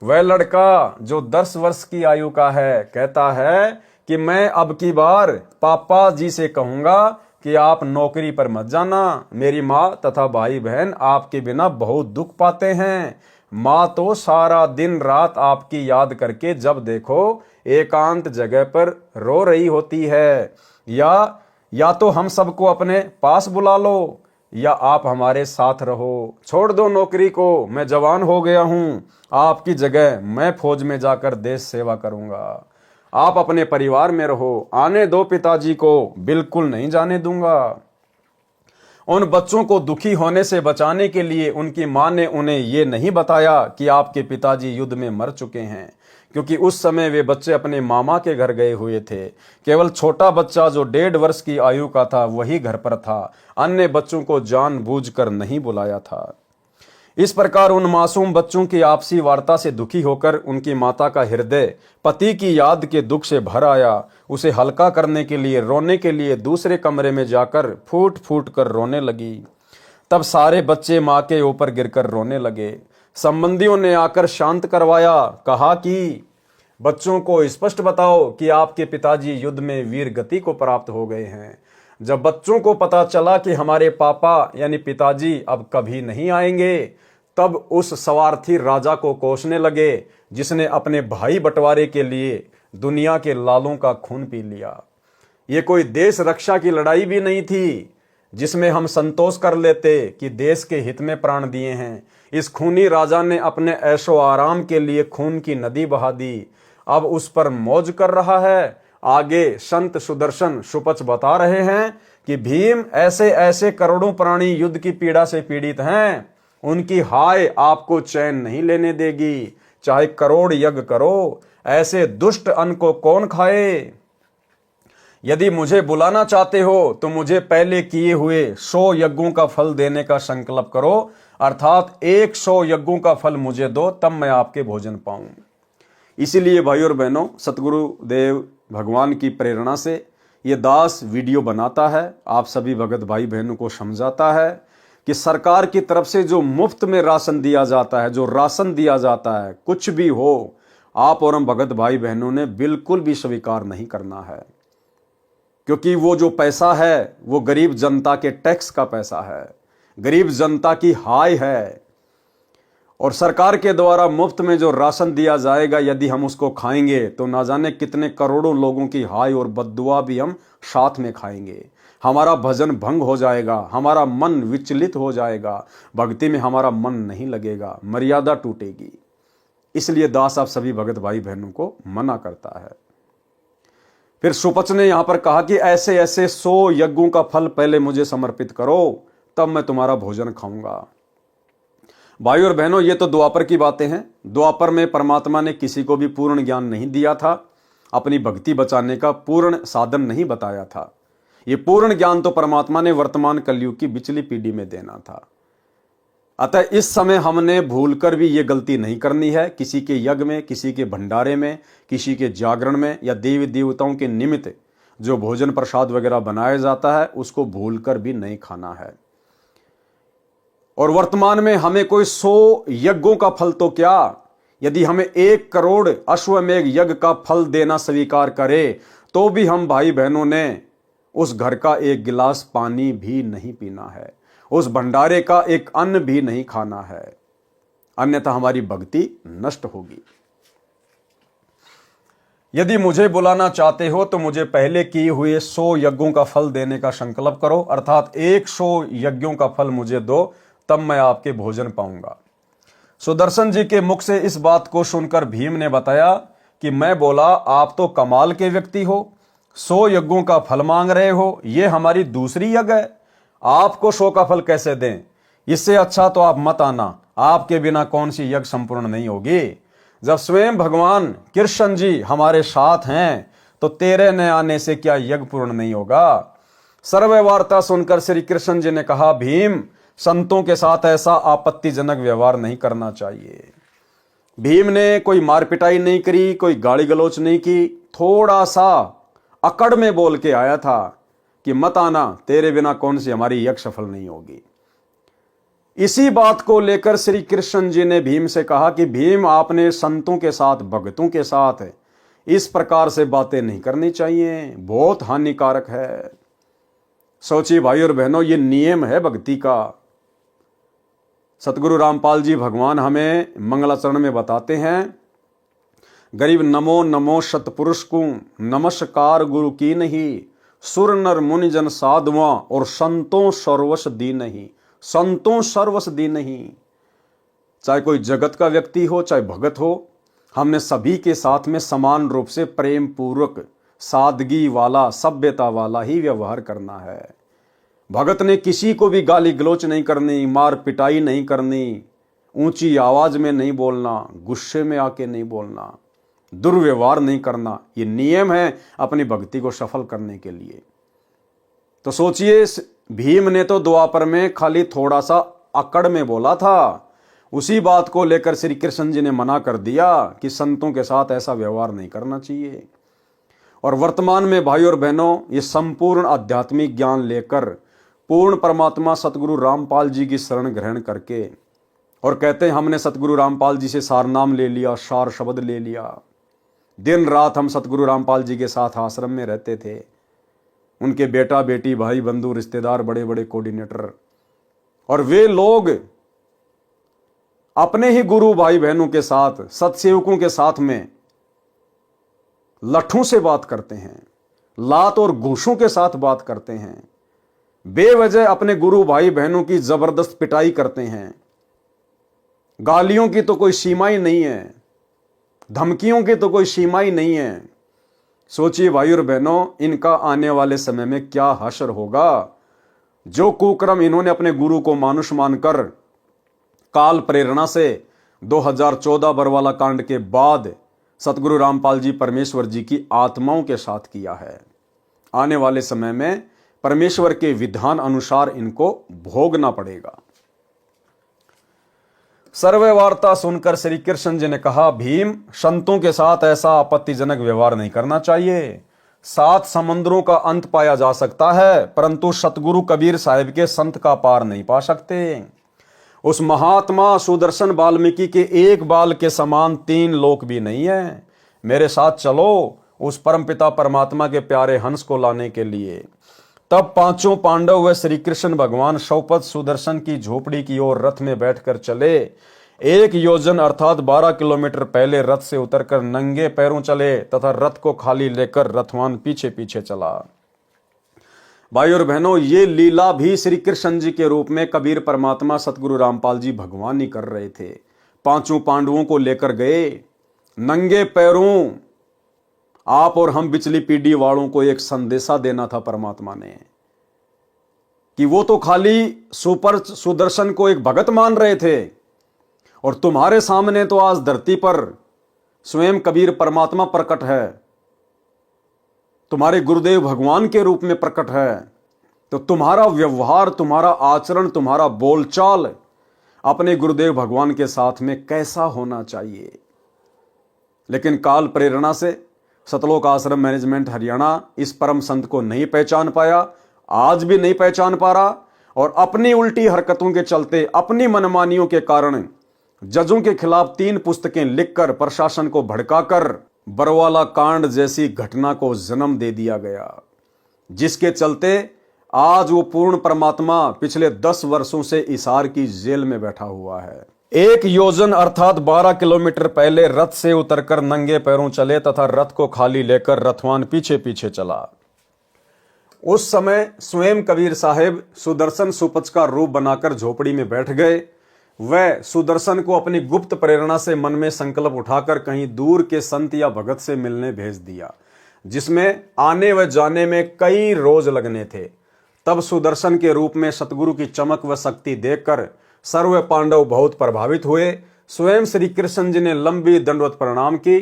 वह लड़का जो 10 वर्ष की आयु का है कहता है कि मैं अब की बार पापा जी से कहूंगा कि आप नौकरी पर मत जाना। मेरी माँ तथा भाई बहन आपके बिना बहुत दुख पाते हैं। माँ तो सारा दिन रात आपकी याद करके जब देखो एकांत जगह पर रो रही होती है। या तो हम सबको अपने पास बुला लो या आप हमारे साथ रहो। छोड़ दो नौकरी को, मैं जवान हो गया हूं। आपकी जगह मैं फौज में जाकर देश सेवा करूंगा। आप अपने परिवार में रहो। आने दो पिताजी को, बिल्कुल नहीं जाने दूंगा। उन बच्चों को दुखी होने से बचाने के लिए उनकी मां ने उन्हें ये नहीं बताया कि आपके पिताजी युद्ध में मर चुके हैं, क्योंकि उस समय वे बच्चे अपने मामा के घर गए हुए थे। केवल छोटा बच्चा जो 1.5 वर्ष की आयु का था वही घर पर था। अन्य बच्चों को जानबूझकर नहीं बुलाया था। इस प्रकार उन मासूम बच्चों की आपसी वार्ता से दुखी होकर उनकी माता का हृदय पति की याद के दुख से भर आया। उसे हल्का करने के लिए रोने के लिए दूसरे कमरे में जाकर फूट फूट कर रोने लगी। तब सारे बच्चे माँ के ऊपर गिरकर रोने लगे। संबंधियों ने आकर शांत करवाया। कहा कि बच्चों को स्पष्ट बताओ कि आपके पिताजी युद्ध में वीर गति को प्राप्त हो गए हैं। जब बच्चों को पता चला कि हमारे पापा यानी पिताजी अब कभी नहीं आएंगे, तब उस स्वार्थी राजा को कोसने लगे जिसने अपने भाई बंटवारे के लिए दुनिया के लालों का खून पी लिया। ये कोई देश रक्षा की लड़ाई भी नहीं थी जिसमें हम संतोष कर लेते कि देश के हित में प्राण दिए हैं। इस खूनी राजा ने अपने ऐशो आराम के लिए खून की नदी बहा दी। अब उस पर मौज कर रहा है। आगे संत सुदर्शन सुपच बता रहे हैं कि भीम ऐसे ऐसे करोड़ों प्राणी युद्ध की पीड़ा से पीड़ित हैं, उनकी हाय आपको चैन नहीं लेने देगी। चाहे करोड़ यज्ञ करो, ऐसे दुष्ट अन्न को कौन खाए। यदि मुझे बुलाना चाहते हो तो मुझे पहले किए हुए 100 यज्ञों का फल देने का संकल्प करो, अर्थात 100 यज्ञों का फल मुझे दो, तब मैं आपके भोजन पाऊं। इसीलिए भाई और बहनों, सतगुरु देव भगवान की प्रेरणा से ये दास वीडियो बनाता है, आप सभी भगत भाई बहनों को समझाता है कि सरकार की तरफ से जो मुफ्त में राशन दिया जाता है, जो राशन दिया जाता है, कुछ भी हो, आप और हम भगत भाई बहनों ने बिल्कुल भी स्वीकार नहीं करना है, क्योंकि वो जो पैसा है वो गरीब जनता के टैक्स का पैसा है, गरीब जनता की हाय है। और सरकार के द्वारा मुफ्त में जो राशन दिया जाएगा, यदि हम उसको खाएंगे तो ना जाने कितने करोड़ों लोगों की हाय और बद्दुआ भी हम साथ में खाएंगे। हमारा भजन भंग हो जाएगा, हमारा मन विचलित हो जाएगा, भक्ति में हमारा मन नहीं लगेगा, मर्यादा टूटेगी। इसलिए दास आप सभी भगत भाई बहनों को मना करता है। फिर सुपच ने यहां पर कहा कि ऐसे ऐसे 100 यज्ञों का फल पहले मुझे समर्पित करो, तब मैं तुम्हारा भोजन खाऊंगा। भाई और बहनों, ये तो द्वापर की बातें हैं। द्वापर में परमात्मा ने किसी को भी पूर्ण ज्ञान नहीं दिया था, अपनी भक्ति बचाने का पूर्ण साधन नहीं बताया था। ये पूर्ण ज्ञान तो परमात्मा ने वर्तमान कलयुग की पिछली पीढ़ी में देना था। अतः इस समय हमने भूलकर भी ये गलती नहीं करनी है। किसी के यज्ञ में, किसी के भंडारे में, किसी के जागरण में या देवी देवताओं के निमित्त जो भोजन प्रसाद वगैरह बनाया जाता है, उसको भूलकर भी नहीं खाना है। और वर्तमान में हमें कोई 100 यज्ञों का फल तो क्या, यदि हमें 1 करोड़ अश्वमेघ यज्ञ का फल देना स्वीकार करे तो भी हम भाई बहनों ने उस घर का 1 गिलास पानी भी नहीं पीना है, उस भंडारे का 1 अन्न भी नहीं खाना है, अन्यथा हमारी भक्ति नष्ट होगी। यदि मुझे बुलाना चाहते हो तो मुझे पहले किए हुए 100 यज्ञों का फल देने का संकल्प करो, अर्थात 100 यज्ञों का फल मुझे दो, तब मैं आपके भोजन पाऊंगा। सुदर्शन जी के मुख से इस बात को सुनकर भीम ने बताया कि मैं बोला, आप तो कमाल के व्यक्ति हो, 100 यज्ञों का फल मांग रहे हो, ये हमारी दूसरी यज्ञ है, आपको 100 का फल कैसे दें। इससे अच्छा तो आप मत आना, आपके बिना कौन सी यज्ञ संपूर्ण नहीं होगी। जब स्वयं भगवान कृष्ण जी हमारे साथ हैं तो तेरे न आने से क्या यज्ञ पूर्ण नहीं होगा। सर्व वार्ता सुनकर श्री कृष्ण जी ने कहा, भीम, संतों के साथ ऐसा आपत्तिजनक व्यवहार नहीं करना चाहिए। भीम ने कोई मार पिटाई नहीं करी, कोई गाली गलोच नहीं की, थोड़ा सा अकड़ में बोल के आया था कि मत आना, तेरे बिना कौन सी हमारी यज्ञ सफल नहीं होगी। इसी बात को लेकर श्री कृष्ण जी ने भीम से कहा कि भीम, आपने संतों के साथ, भक्तों के साथ इस प्रकार से बातें नहीं करनी चाहिए, बहुत हानिकारक है। सोचिए भाई और बहनों, ये नियम है भक्ति का। सतगुरु रामपाल जी भगवान हमें मंगलाचरण में बताते हैं, गरीब नमो नमो सतपुरुष को नमस्कार गुरु की नहीं, सुर नर मुनि जन साधुआ और संतों सर्वस दी नहीं। संतों सर्वस दी नहीं, चाहे कोई जगत का व्यक्ति हो चाहे भगत हो, हमने सभी के साथ में समान रूप से प्रेम पूर्वक सादगी वाला सभ्यता वाला ही व्यवहार करना है। भगत ने किसी को भी गाली गलोच नहीं करनी, मार पिटाई नहीं करनी, ऊंची आवाज में नहीं बोलना, गुस्से में आके नहीं बोलना, दुर्व्यवहार नहीं करना। ये नियम है अपनी भक्ति को सफल करने के लिए। तो सोचिए, भीम ने तो द्वापर में खाली थोड़ा सा अकड़ में बोला था, उसी बात को लेकर श्री कृष्ण जी ने मना कर दिया कि संतों के साथ ऐसा व्यवहार नहीं करना चाहिए। और वर्तमान में भाई और बहनों, ये संपूर्ण आध्यात्मिक ज्ञान लेकर पूर्ण परमात्मा सतगुरु रामपाल जी की शरण ग्रहण करके, और कहते हैं हमने सतगुरु रामपाल जी से सार नाम ले लिया, सार शब्द ले लिया। दिन रात हम सतगुरु रामपाल जी के साथ आश्रम में रहते थे। उनके बेटा बेटी भाई बंधु रिश्तेदार बड़े बड़े कोऑर्डिनेटर, और वे लोग अपने ही गुरु भाई बहनों के साथ, सत्सेवकों के साथ में लठों से बात करते हैं, लात और घूसों के साथ बात करते हैं, बेवजह अपने गुरु भाई बहनों की जबरदस्त पिटाई करते हैं। गालियों की तो कोई सीमा ही नहीं है, धमकियों की तो कोई सीमा ही नहीं है। सोचिए भाई और बहनों, इनका आने वाले समय में क्या हश्र होगा। जो कुक्रम इन्होंने अपने गुरु को मानुष मानकर काल प्रेरणा से 2014 बरवाला कांड के बाद सतगुरु रामपाल जी परमेश्वर जी की आत्माओं के साथ किया है, आने वाले समय में परमेश्वर के विधान अनुसार इनको भोगना पड़ेगा। सर्वे वार्ता सुनकर श्री कृष्ण जी ने कहा, भीम, संतों के साथ ऐसा आपत्तिजनक व्यवहार नहीं करना चाहिए। 7 समुद्रों का अंत पाया जा सकता है, परंतु सतगुरु कबीर साहिब के संत का पार नहीं पा सकते। उस महात्मा सुदर्शन वाल्मीकि के एक बाल के समान 3 लोक भी नहीं है। मेरे साथ चलो उस परमपिता परमात्मा के प्यारे हंस को लाने के लिए। तब 5 पांडव व श्री कृष्ण भगवान शौपथ सुदर्शन की झोपड़ी की ओर रथ में बैठकर चले। 1 योजन अर्थात 12 किलोमीटर पहले रथ से उतरकर नंगे पैरों चले तथा रथ को खाली लेकर रथवान पीछे पीछे चला। भाई और बहनों, ये लीला भी श्री कृष्ण जी के रूप में कबीर परमात्मा सतगुरु रामपाल जी भगवान ही कर रहे थे। 5 पांडवों को लेकर गए नंगे पैरों। आप और हम बिचली पीढ़ी वालों को एक संदेशा देना था परमात्मा ने, कि वो तो खाली सुपर सुदर्शन को एक भगत मान रहे थे, और तुम्हारे सामने तो आज धरती पर स्वयं कबीर परमात्मा प्रकट है, तुम्हारे गुरुदेव भगवान के रूप में प्रकट है। तो तुम्हारा व्यवहार, तुम्हारा आचरण, तुम्हारा बोलचाल अपने गुरुदेव भगवान के साथ में कैसा होना चाहिए। लेकिन काल प्रेरणा से सतलोक आश्रम मैनेजमेंट हरियाणा इस परम संत को नहीं पहचान पाया, आज भी नहीं पहचान पा रहा, और अपनी उल्टी हरकतों के चलते, अपनी मनमानियों के कारण जजों के खिलाफ 3 पुस्तकें लिखकर प्रशासन को भड़काकर बरवाला कांड जैसी घटना को जन्म दे दिया गया, जिसके चलते आज वो पूर्ण परमात्मा पिछले 10 वर्षों से इसार की जेल में बैठा हुआ है। 1 योजन अर्थात 12 किलोमीटर पहले रथ से उतरकर नंगे पैरों चले तथा रथ को खाली लेकर रथवान पीछे पीछे चला। उस समय स्वयं कबीर साहिब सुदर्शन सुपच का रूप बनाकर झोपड़ी में बैठ गए। वह सुदर्शन को अपनी गुप्त प्रेरणा से मन में संकल्प उठाकर कहीं दूर के संत या भगत से मिलने भेज दिया, जिसमें आने व जाने में कई रोज लगने थे। तब सुदर्शन के रूप में सतगुरु की चमक व शक्ति देखकर सर्व पांडव बहुत प्रभावित हुए। स्वयं श्री कृष्ण जी ने लंबी दंडवत प्रणाम की।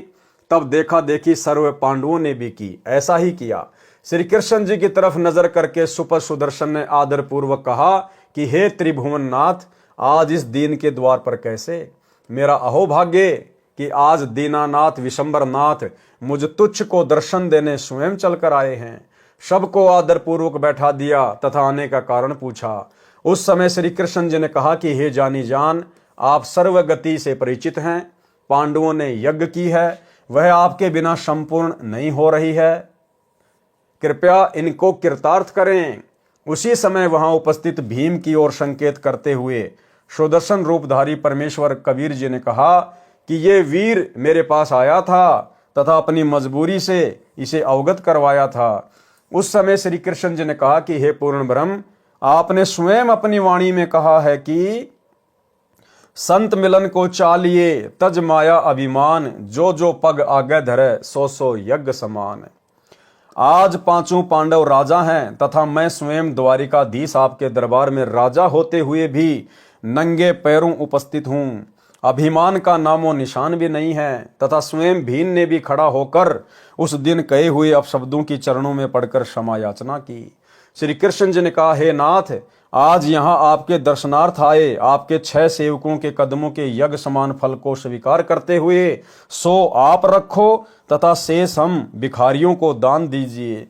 तब देखा देखी सर्व पांडवों ने भी की, ऐसा ही किया। श्री कृष्ण जी की तरफ नजर करके सुपर सुदर्शन ने आदर पूर्वक कहा कि हे त्रिभुवन नाथ, आज इस दीन के द्वार पर कैसे? मेरा अहोभाग्य कि आज दीनानाथ विशंबर नाथ मुझ तुच्छ को दर्शन देने स्वयं चलकर आए हैं। सबको आदर पूर्वक बैठा दिया तथा आने का कारण पूछा। उस समय श्री कृष्ण जी ने कहा कि हे जानी जान, आप सर्वगति से परिचित हैं। पांडवों ने यज्ञ की है, वह आपके बिना संपूर्ण नहीं हो रही है। कृपया इनको कृतार्थ करें। उसी समय वहां उपस्थित भीम की ओर संकेत करते हुए सुदर्शन रूपधारी परमेश्वर कबीर जी ने कहा कि ये वीर मेरे पास आया था तथा अपनी मजबूरी से इसे अवगत करवाया था। उस समय श्री कृष्ण जी ने कहा कि हे पूर्ण ब्रह्म, आपने स्वयं अपनी वाणी में कहा है कि संत मिलन को चालिए तज माया अभिमान, जो जो पग आगे धरे सो सो यज्ञ समान। आज पांचों पांडव राजा हैं तथा मैं स्वयं द्वारिकाधीश आपके दरबार में राजा होते हुए भी नंगे पैरों उपस्थित हूं। अभिमान का नामो निशान भी नहीं है तथा स्वयं भीम ने भी खड़ा होकर उस दिन कहे हुए अपशब्दों की चरणों में पड़कर क्षमा याचना की। श्री कृष्ण जी ने कहा, हे नाथ, आज यहाँ आपके दर्शनार्थ आए, आपके 6 सेवकों के कदमों के यज्ञ समान फल को स्वीकार करते हुए सो आप रखो तथा शेष हम भिखारियों को दान दीजिए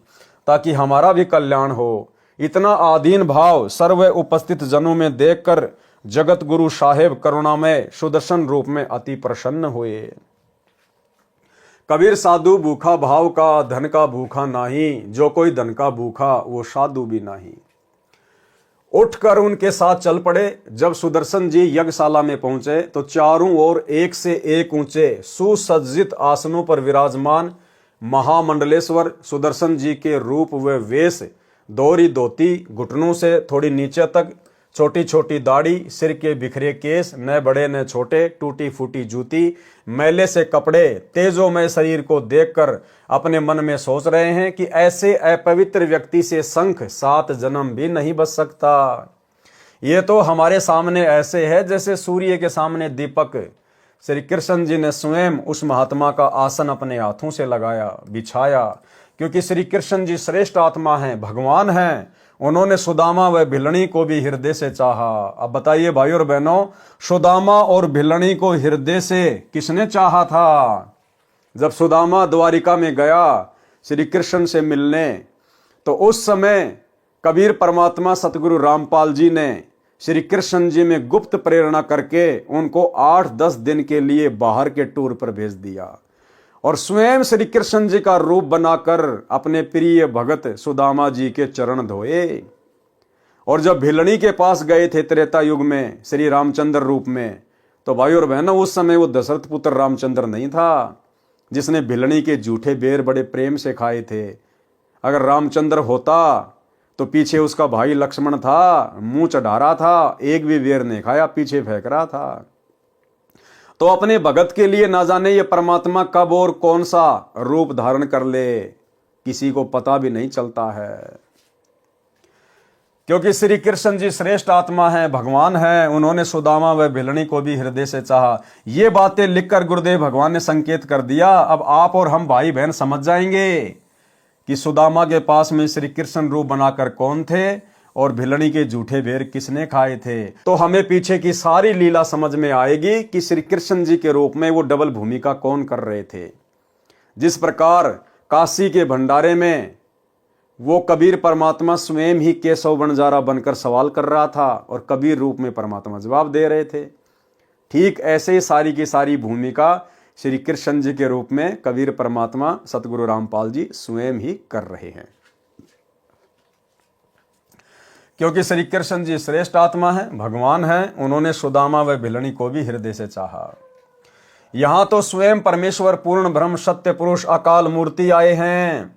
ताकि हमारा भी कल्याण हो। इतना आधीन भाव सर्व उपस्थित जनों में देखकर जगत गुरु साहेब करुणामय सुदर्शन रूप में अति प्रसन्न हुए। कबीर साधु भूखा भाव का, धन का भूखा नाही, जो कोई धन का भूखा वो साधु भी नहीं। उठकर उनके साथ चल पड़े। जब सुदर्शन जी यज्ञशाला में पहुंचे तो चारों ओर एक से एक ऊंचे सुसज्जित आसनों पर विराजमान महामंडलेश्वर सुदर्शन जी के रूप व वेश, दोहरी धोती, घुटनों से थोड़ी नीचे तक, छोटी छोटी दाढ़ी, सिर के बिखरे केस, न बड़े न छोटे, टूटी फूटी जूती, मैले से कपड़े, तेजोमय शरीर को देखकर अपने मन में सोच रहे हैं कि ऐसे अपवित्र व्यक्ति से शंख 7 जन्म भी नहीं बच सकता। ये तो हमारे सामने ऐसे है जैसे सूर्य के सामने दीपक। श्री कृष्ण जी ने स्वयं उस महात्मा का आसन अपने हाथों से लगाया, बिछाया, क्योंकि श्री कृष्ण जी श्रेष्ठ आत्मा हैं, भगवान हैं। उन्होंने सुदामा व भिलनी को भी हृदय से चाहा। अब बताइए भाई और बहनों, सुदामा और भिलनी को हृदय से किसने चाहा था? जब सुदामा द्वारिका में गया श्री कृष्ण से मिलने, तो उस समय कबीर परमात्मा सतगुरु रामपाल जी ने श्री कृष्ण जी में गुप्त प्रेरणा करके उनको 8-10 दिन के लिए बाहर के टूर पर भेज दिया और स्वयं श्री कृष्ण जी का रूप बनाकर अपने प्रिय भगत सुदामा जी के चरण धोए। और जब भिलनी के पास गए थे त्रेता युग में श्री रामचंद्र रूप में, तो भाई और बहनों, उस समय वो दशरथ पुत्र रामचंद्र नहीं था जिसने भिलनी के जूठे बेर बड़े प्रेम से खाए थे। अगर रामचंद्र होता तो पीछे उसका भाई लक्ष्मण था, मुंह चढ़ा रहा था, एक भी बेर नहीं खाया, पीछे फेंक रहा था। तो अपने भगत के लिए ना जाने ये परमात्मा कब और कौन सा रूप धारण कर ले, किसी को पता भी नहीं चलता है। क्योंकि श्री कृष्ण जी श्रेष्ठ आत्मा है, भगवान है। उन्होंने सुदामा व भिलनी को भी हृदय से चाहा। ये बातें लिखकर गुरुदेव भगवान ने संकेत कर दिया। अब आप और हम भाई बहन समझ जाएंगे कि सुदामा के पास में श्री कृष्ण रूप बनाकर कौन थे और भिलनी के जूठे बेर किसने खाए थे। तो हमें पीछे की सारी लीला समझ में आएगी कि श्री कृष्ण जी के रूप में वो डबल भूमिका कौन कर रहे थे। जिस प्रकार काशी के भंडारे में वो कबीर परमात्मा स्वयं ही केशव बनजारा बनकर सवाल कर रहा था और कबीर रूप में परमात्मा जवाब दे रहे थे, ठीक ऐसे ही सारी की सारी भूमिका श्री कृष्ण जी के रूप में कबीर परमात्मा सतगुरु रामपाल जी स्वयं ही कर रहे हैं। क्योंकि श्री कृष्ण जी श्रेष्ठ आत्मा है, भगवान है। उन्होंने सुदामा व भिलनी को भी हृदय से चाहा। यहां तो स्वयं परमेश्वर पूर्ण ब्रह्म सत्य पुरुष अकाल मूर्ति आए हैं।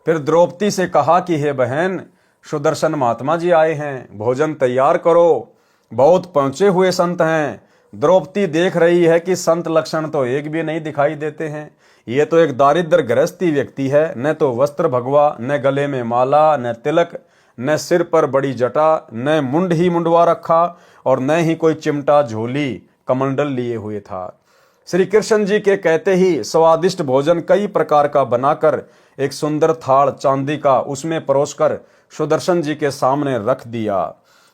फिर द्रौपदी से कहा कि हे बहन, सुदर्शन महात्मा जी आए हैं, भोजन तैयार करो, बहुत पहुंचे हुए संत हैं। द्रौपदी देख रही है कि संत लक्षण तो एक भी नहीं दिखाई देते हैं। ये तो एक दारिद्र गृहस्थी व्यक्ति है, न तो वस्त्र भगवा, न गले में माला, न तिलक, न सिर पर बड़ी जटा, न मुंड ही मुंडवा रखा और न ही कोई चिमटा झोली कमंडल लिए हुए था। श्री कृष्ण जी के कहते ही स्वादिष्ट भोजन कई प्रकार का बनाकर एक सुंदर थाल चांदी का उसमें परोसकर सुदर्शन जी के सामने रख दिया।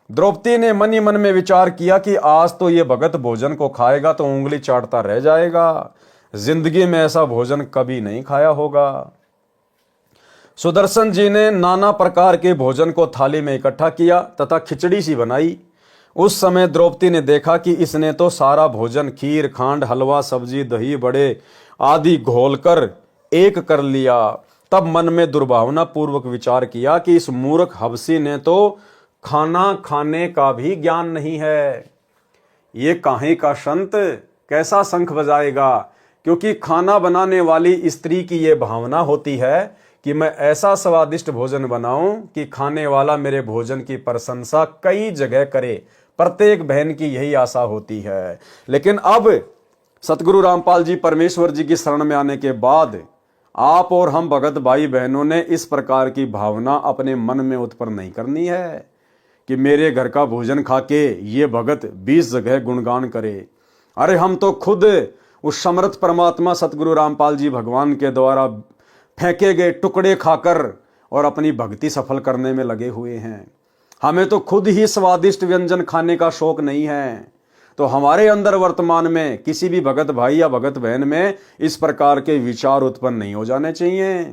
द्रौपदी ने मन ही मन में विचार किया कि आज तो ये भगत भोजन को खाएगा तो उंगली चाटता रह जाएगा, जिंदगी में ऐसा भोजन कभी नहीं खाया होगा। सुदर्शन जी ने नाना प्रकार के भोजन को थाली में इकट्ठा किया तथा खिचड़ी सी बनाई। उस समय द्रौपदी ने देखा कि इसने तो सारा भोजन खीर, खांड, हलवा, सब्जी, दही, बड़े आदि घोलकर एक कर लिया। तब मन में दुर्भावना पूर्वक विचार किया कि इस मूर्ख हबसी ने तो खाना खाने का भी ज्ञान नहीं है। ये काहे का संत कैसा शंख बजाएगा, क्योंकि खाना बनाने वाली स्त्री की ये भावना होती है कि मैं ऐसा स्वादिष्ट भोजन बनाऊं कि खाने वाला मेरे भोजन की प्रशंसा कई जगह करे। प्रत्येक बहन की यही आशा होती है। लेकिन अब सतगुरु रामपाल जी परमेश्वर जी की शरण में आने के बाद आप और हम भगत भाई बहनों ने इस प्रकार की भावना अपने मन में उत्पन्न नहीं करनी है कि मेरे घर का भोजन खा के ये भगत 20 जगह गुणगान करे। अरे हम तो खुद उस समर्थ परमात्मा सतगुरु रामपाल जी भगवान के द्वारा फेंके गए टुकड़े खाकर और अपनी भक्ति सफल करने में लगे हुए हैं। हमें तो खुद ही स्वादिष्ट व्यंजन खाने का शौक नहीं है, तो हमारे अंदर वर्तमान में किसी भी भगत भाई या भगत बहन में इस प्रकार के विचार उत्पन्न नहीं हो जाने चाहिए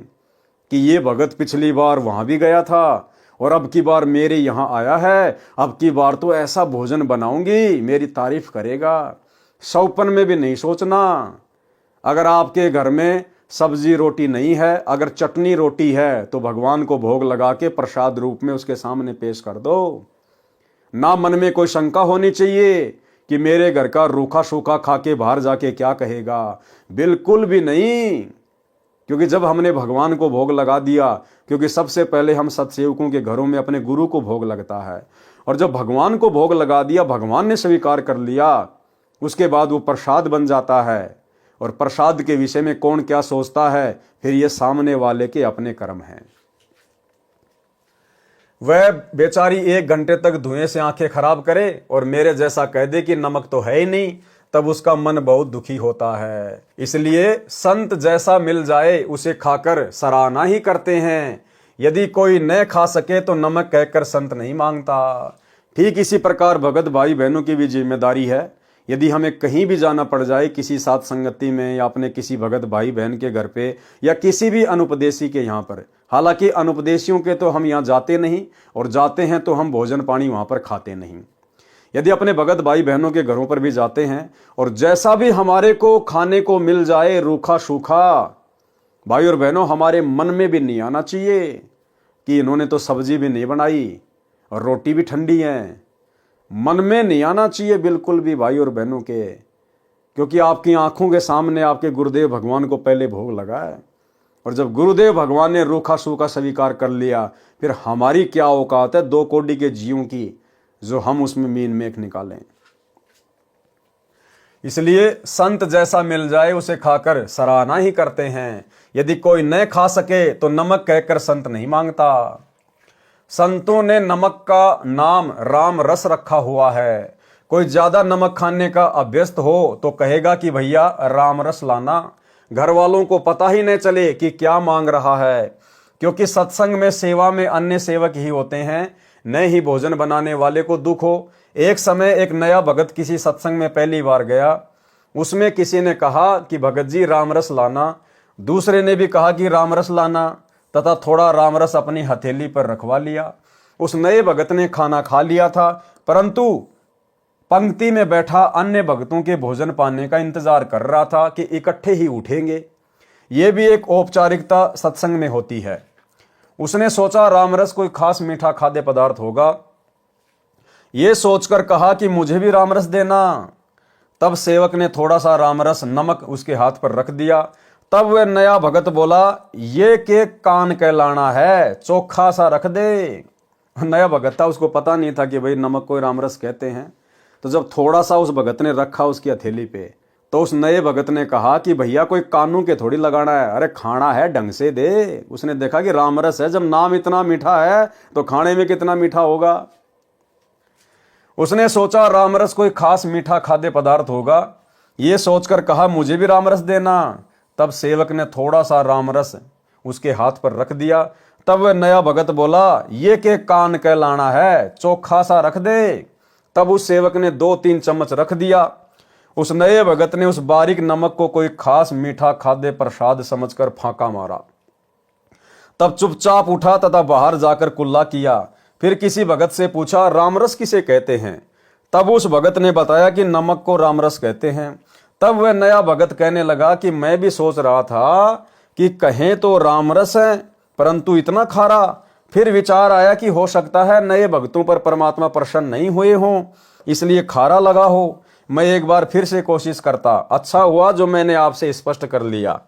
कि ये भगत पिछली बार वहां भी गया था और अब की बार मेरे यहाँ आया है, अब की बार तो ऐसा भोजन बनाऊंगी मेरी तारीफ करेगा। सौपन में भी नहीं सोचना। अगर आपके घर में सब्जी रोटी नहीं है, अगर चटनी रोटी है, तो भगवान को भोग लगा के प्रसाद रूप में उसके सामने पेश कर दो। ना मन में कोई शंका होनी चाहिए कि मेरे घर का रूखा सूखा खा के बाहर जाके क्या कहेगा। बिल्कुल भी नहीं, क्योंकि जब हमने भगवान को भोग लगा दिया, क्योंकि सबसे पहले हम सत्सेवकों के घरों में अपने गुरु को भोग लगता है, और जब भगवान को भोग लगा दिया, भगवान ने स्वीकार कर लिया, उसके बाद वो प्रसाद बन जाता है। और प्रसाद के विषय में कौन क्या सोचता है, फिर ये सामने वाले के अपने कर्म हैं। वह बेचारी 1 घंटे तक धुएं से आंखें खराब करे और मेरे जैसा कह दे कि नमक तो है ही नहीं, तब उसका मन बहुत दुखी होता है। इसलिए संत जैसा मिल जाए उसे खाकर सराहना ही करते हैं। यदि कोई न खा सके तो नमक कहकर संत नहीं मांगता। ठीक इसी प्रकार भगत भाई बहनों की भी जिम्मेदारी है। यदि हमें कहीं भी जाना पड़ जाए, किसी साथ संगति में या अपने किसी भगत भाई बहन के घर पे या किसी भी अनुपदेशी के यहाँ पर, हालांकि अनुपदेशियों के तो हम यहाँ जाते नहीं, और जाते हैं तो हम भोजन पानी वहाँ पर खाते नहीं। यदि अपने भगत भाई बहनों के घरों पर भी जाते हैं और जैसा भी हमारे को खाने को मिल जाए रूखा सूखा, भाई और बहनों हमारे मन में भी नहीं आना चाहिए कि इन्होंने तो सब्जी भी नहीं बनाई और रोटी भी ठंडी है। मन में नहीं आना चाहिए बिल्कुल भी भाई और बहनों के, क्योंकि आपकी आंखों के सामने आपके गुरुदेव भगवान को पहले भोग लगा है, और जब गुरुदेव भगवान ने रूखा सूखा स्वीकार कर लिया, फिर हमारी क्या औकात है 2 कोड़ी के जीवों की जो हम उसमें मीन मेख निकालें। इसलिए संत जैसा मिल जाए उसे खाकर सराहना ही करते हैं। यदि कोई न खा सके तो नमक कहकर संत नहीं मांगता। संतों ने नमक का नाम राम रस रखा हुआ है। कोई ज्यादा नमक खाने का अभ्यस्त हो तो कहेगा कि भैया राम रस लाना। घर वालों को पता ही नहीं चले कि क्या मांग रहा है, क्योंकि सत्संग में सेवा में अन्य सेवक ही होते हैं, न ही भोजन बनाने वाले को दुख हो। एक समय एक नया भगत किसी सत्संग में पहली बार गया। उसमें किसी ने कहा कि भगत जी राम रस लाना, दूसरे ने भी कहा कि राम रस लाना, तथा थोड़ा राम रस अपनी हथेली पर रखवा लिया। उस नए भगत ने खाना खा लिया था, परंतु पंक्ति में बैठा अन्य भक्तों के भोजन पाने का इंतजार कर रहा था कि इकट्ठे ही उठेंगे। ये भी एक औपचारिकता सत्संग में होती है। उसने सोचा रामरस कोई खास मीठा खाद्य पदार्थ होगा, ये सोचकर कहा कि मुझे भी रामरस देना। तब सेवक ने थोड़ा सा रामरस नमक उसके हाथ पर रख दिया। तब वह नया भगत बोला, ये के कान कहलाना है, चोखा सा रख दे। नया भगत था, उसको पता नहीं था कि भाई नमक को रामरस कहते हैं। तो जब थोड़ा सा उस भगत ने रखा उसकी हथेली पे, तो उस नए भगत ने कहा कि भैया कोई कानून के थोड़ी लगाना है, अरे खाना है ढंग से दे। उसने देखा कि रामरस है, जब नाम इतना मीठा है तो खाने में कितना मीठा होगा। उसने सोचा रामरस कोई खास मीठा खाद्य पदार्थ होगा, ये सोचकर कहा मुझे भी रामरस देना। तब सेवक ने थोड़ा सा रामरस उसके हाथ पर रख दिया। तब वह नया भगत बोला, ये के कान कहलाना है, चोखा सा रख दे। तब उस सेवक ने 2-3 चम्मच रख दिया। उस नए भगत ने उस बारीक नमक को कोई खास मीठा खाद्य प्रसाद समझकर फांका मारा। तब चुपचाप उठा तथा बाहर जाकर कुल्ला किया। फिर किसी भगत से पूछा, रामरस किसे कहते हैं? तब उस भगत ने बताया कि नमक को रामरस कहते हैं। तब वह नया भगत कहने लगा कि मैं भी सोच रहा था कि कहें तो रामरस है परंतु इतना खारा। फिर विचार आया कि हो सकता है नए भक्तों पर परमात्मा प्रसन्न नहीं हुए हों, इसलिए खारा लगा हो। मैं एक बार फिर से कोशिश करता, अच्छा हुआ जो मैंने आपसे स्पष्ट कर लिया।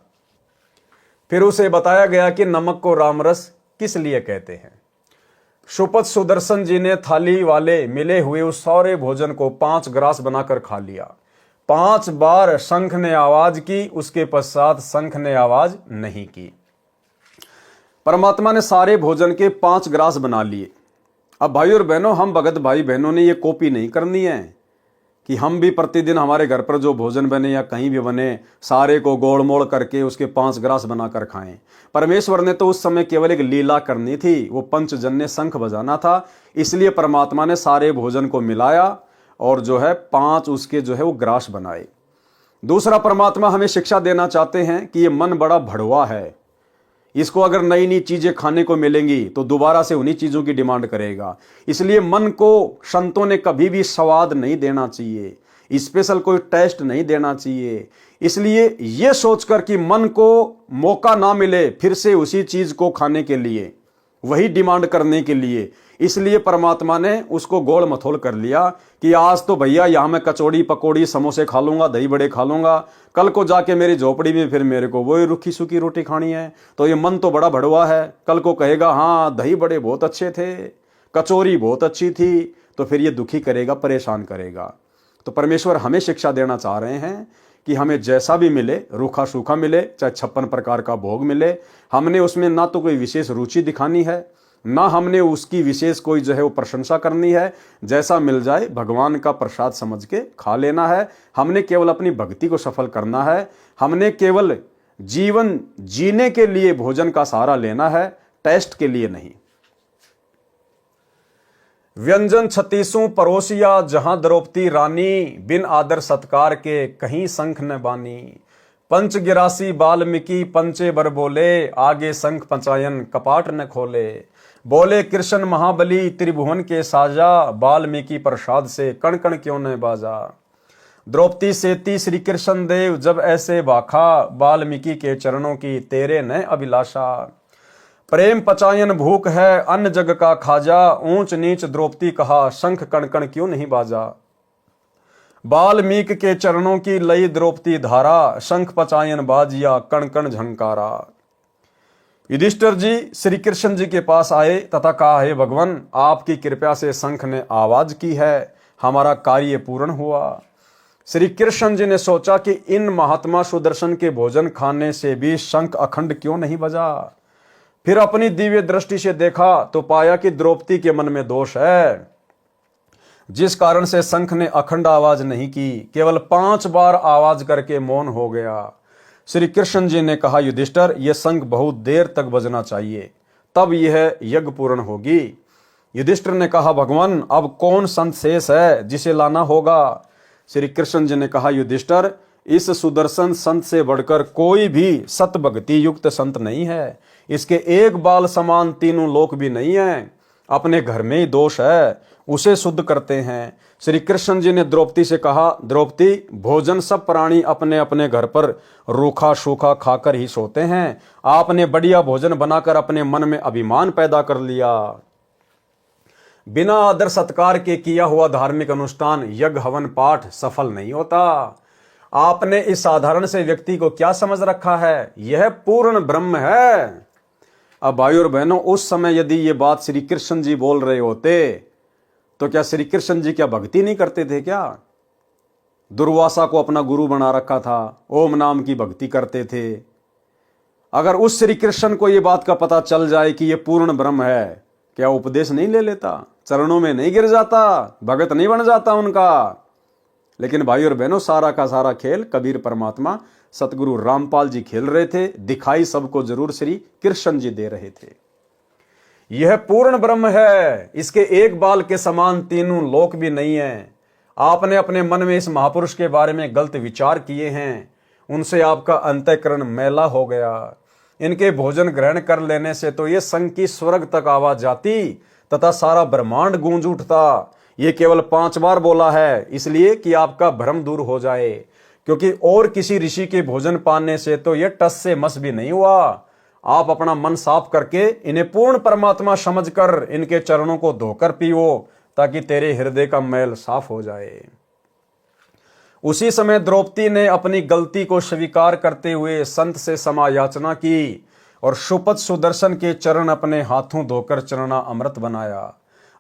फिर उसे बताया गया कि नमक को रामरस किस लिए कहते हैं। सुपथ सुदर्शन जी ने थाली वाले मिले हुए उस सारे भोजन को 5 ग्रास बनाकर खा लिया। 5 बार शंख ने आवाज की, उसके पश्चात शंख ने आवाज नहीं की। परमात्मा ने सारे भोजन के 5 ग्रास बना लिए। अब भाई और बहनों, हम भगत भाई बहनों ने ये कॉपी नहीं करनी है कि हम भी प्रतिदिन हमारे घर पर जो भोजन बने या कहीं भी बने सारे को गोल मोड़ करके उसके 5 ग्रास बनाकर खाएं। परमेश्वर ने तो उस समय केवल एक लीला करनी थी, वो पंचजन्य शंख बजाना था। इसलिए परमात्मा ने सारे भोजन को मिलाया और जो है 5 उसके जो है वो ग्रास बनाए। दूसरा, परमात्मा हमें शिक्षा देना चाहते हैं कि ये मन बड़ा भड़वा है, इसको अगर नई नई चीजें खाने को मिलेंगी तो दोबारा से उन्हीं चीजों की डिमांड करेगा। इसलिए मन को संतों ने कभी भी स्वाद नहीं देना चाहिए, स्पेशल कोई टेस्ट नहीं देना चाहिए। इसलिए यह सोचकर कि मन को मौका ना मिले फिर से उसी चीज को खाने के लिए, वही डिमांड करने के लिए, इसलिए परमात्मा ने उसको गोल मथोल कर लिया कि आज तो भैया यहां मैं कचौड़ी पकौड़ी समोसे खा लूंगा, दही बड़े खा लूंगा, कल को जाके मेरी झोपड़ी में फिर मेरे को वही रूखी सूखी रोटी खानी है। तो ये मन तो बड़ा भड़वा है, कल को कहेगा हाँ दही बड़े बहुत अच्छे थे, कचौरी बहुत अच्छी थी, तो फिर ये दुखी करेगा, परेशान करेगा। तो परमेश्वर हमें शिक्षा देना चाह रहे हैं कि हमें जैसा भी मिले, रूखा सूखा मिले, चाहे 56 प्रकार का भोग मिले, हमने उसमें ना तो कोई विशेष रुचि दिखानी है, ना हमने उसकी विशेष कोई जो है वो प्रशंसा करनी है। जैसा मिल जाए भगवान का प्रसाद समझ के खा लेना है। हमने केवल अपनी भक्ति को सफल करना है। हमने केवल जीवन जीने के लिए भोजन का सहारा लेना है, टेस्ट के लिए नहीं। व्यंजन 36 परोसिया जहां द्रौपदी रानी, बिन आदर सत्कार के कहीं शंख न बानी। पंच गिरासी बाल्मीकि पंचे बर बोले, आगे शंख पंचायन कपाट न खोले। बोले कृष्ण महाबली त्रिभुवन के साजा, बाल्मीकि प्रसाद से कण कण क्यों न बाजा। द्रौपदी सेती श्री कृष्ण देव जब ऐसे भाखा, बाल्मीकि के चरणों की तेरे न अभिलाषा। प्रेम पचायन भूख है अन्न जग का खाजा, ऊंच नीच द्रौपदी कहा शंख कण कण क्यों नहीं बाजा। बाल्मीकि के चरणों की लई द्रौपदी धारा, शंख पचायन बाजिया कण कण झंकारा। युधिष्ठिर जी श्री कृष्ण जी के पास आए तथा कहा, हे भगवान आपकी कृपा से शंख ने आवाज की है, हमारा कार्य पूर्ण हुआ। श्री कृष्ण जी ने सोचा कि इन महात्मा सुदर्शन के भोजन खाने से भी शंख अखंड क्यों नहीं बजा। फिर अपनी दिव्य दृष्टि से देखा तो पाया कि द्रौपदी के मन में दोष है, जिस कारण से शंख ने अखंड आवाज नहीं की, केवल 5 बार आवाज करके मौन हो गया। श्री कृष्ण जी ने कहा, युधिष्ठिर यह शंख बहुत देर तक बजना चाहिए, तब यह यज्ञ पूर्ण होगी। युधिष्ठिर ने कहा, भगवान अब कौन संत शेष है जिसे लाना होगा। श्री कृष्ण जी ने कहा, युधिष्ठिर इस सुदर्शन संत से बढ़कर कोई भी सत भक्ति युक्त संत नहीं है, इसके एक बाल समान तीनों लोक भी नहीं है। अपने घर में ही दोष है, उसे शुद्ध करते हैं। श्री कृष्ण जी ने द्रौपदी से कहा, द्रौपदी भोजन सब प्राणी अपने अपने घर पर रूखा सूखा खाकर ही सोते हैं, आपने बढ़िया भोजन बनाकर अपने मन में अभिमान पैदा कर लिया। बिना आदर सत्कार के किया हुआ धार्मिक अनुष्ठान यज्ञ हवन पाठ सफल नहीं होता। आपने इस साधारण से व्यक्ति को क्या समझ रखा है, यह पूर्ण ब्रह्म है। अब भाई और बहनों, उस समय यदि ये बात श्री कृष्ण जी बोल रहे होते तो क्या श्री कृष्ण जी क्या भक्ति नहीं करते थे क्या? दुर्वासा को अपना गुरु बना रखा था, ओम नाम की भक्ति करते थे। अगर उस श्री कृष्ण को ये बात का पता चल जाए कि ये पूर्ण ब्रह्म है, क्या उपदेश नहीं ले लेता, चरणों में नहीं गिर जाता, भगत नहीं बन जाता उनका? लेकिन भाई और बहनों, सारा का सारा खेल कबीर परमात्मा सतगुरु रामपाल जी खेल रहे थे। दिखाई सबको जरूर श्री कृष्ण जी दे रहे थे। यह पूर्ण ब्रह्म है, इसके एक बाल के समान तीनों लोक भी नहीं है। आपने अपने मन में इस महापुरुष के बारे में गलत विचार किए हैं, उनसे आपका अंतःकरण मैला हो गया। इनके भोजन ग्रहण कर लेने से तो ये संग की स्वर्ग तक आवाज जाती तथा सारा ब्रह्मांड गूंज उठता। ये केवल 5 बार बोला है इसलिए कि आपका भ्रम दूर हो जाए, क्योंकि और किसी ऋषि के भोजन पाने से तो ये टस से मस भी नहीं हुआ। आप अपना मन साफ करके इन्हें पूर्ण परमात्मा समझकर इनके चरणों को धोकर पियो, ताकि तेरे हृदय का मैल साफ हो जाए। उसी समय द्रौपदी ने अपनी गलती को स्वीकार करते हुए संत से क्षमा याचना की और शुपथ सुदर्शन के चरण अपने हाथों धोकर चरणा अमृत बनाया।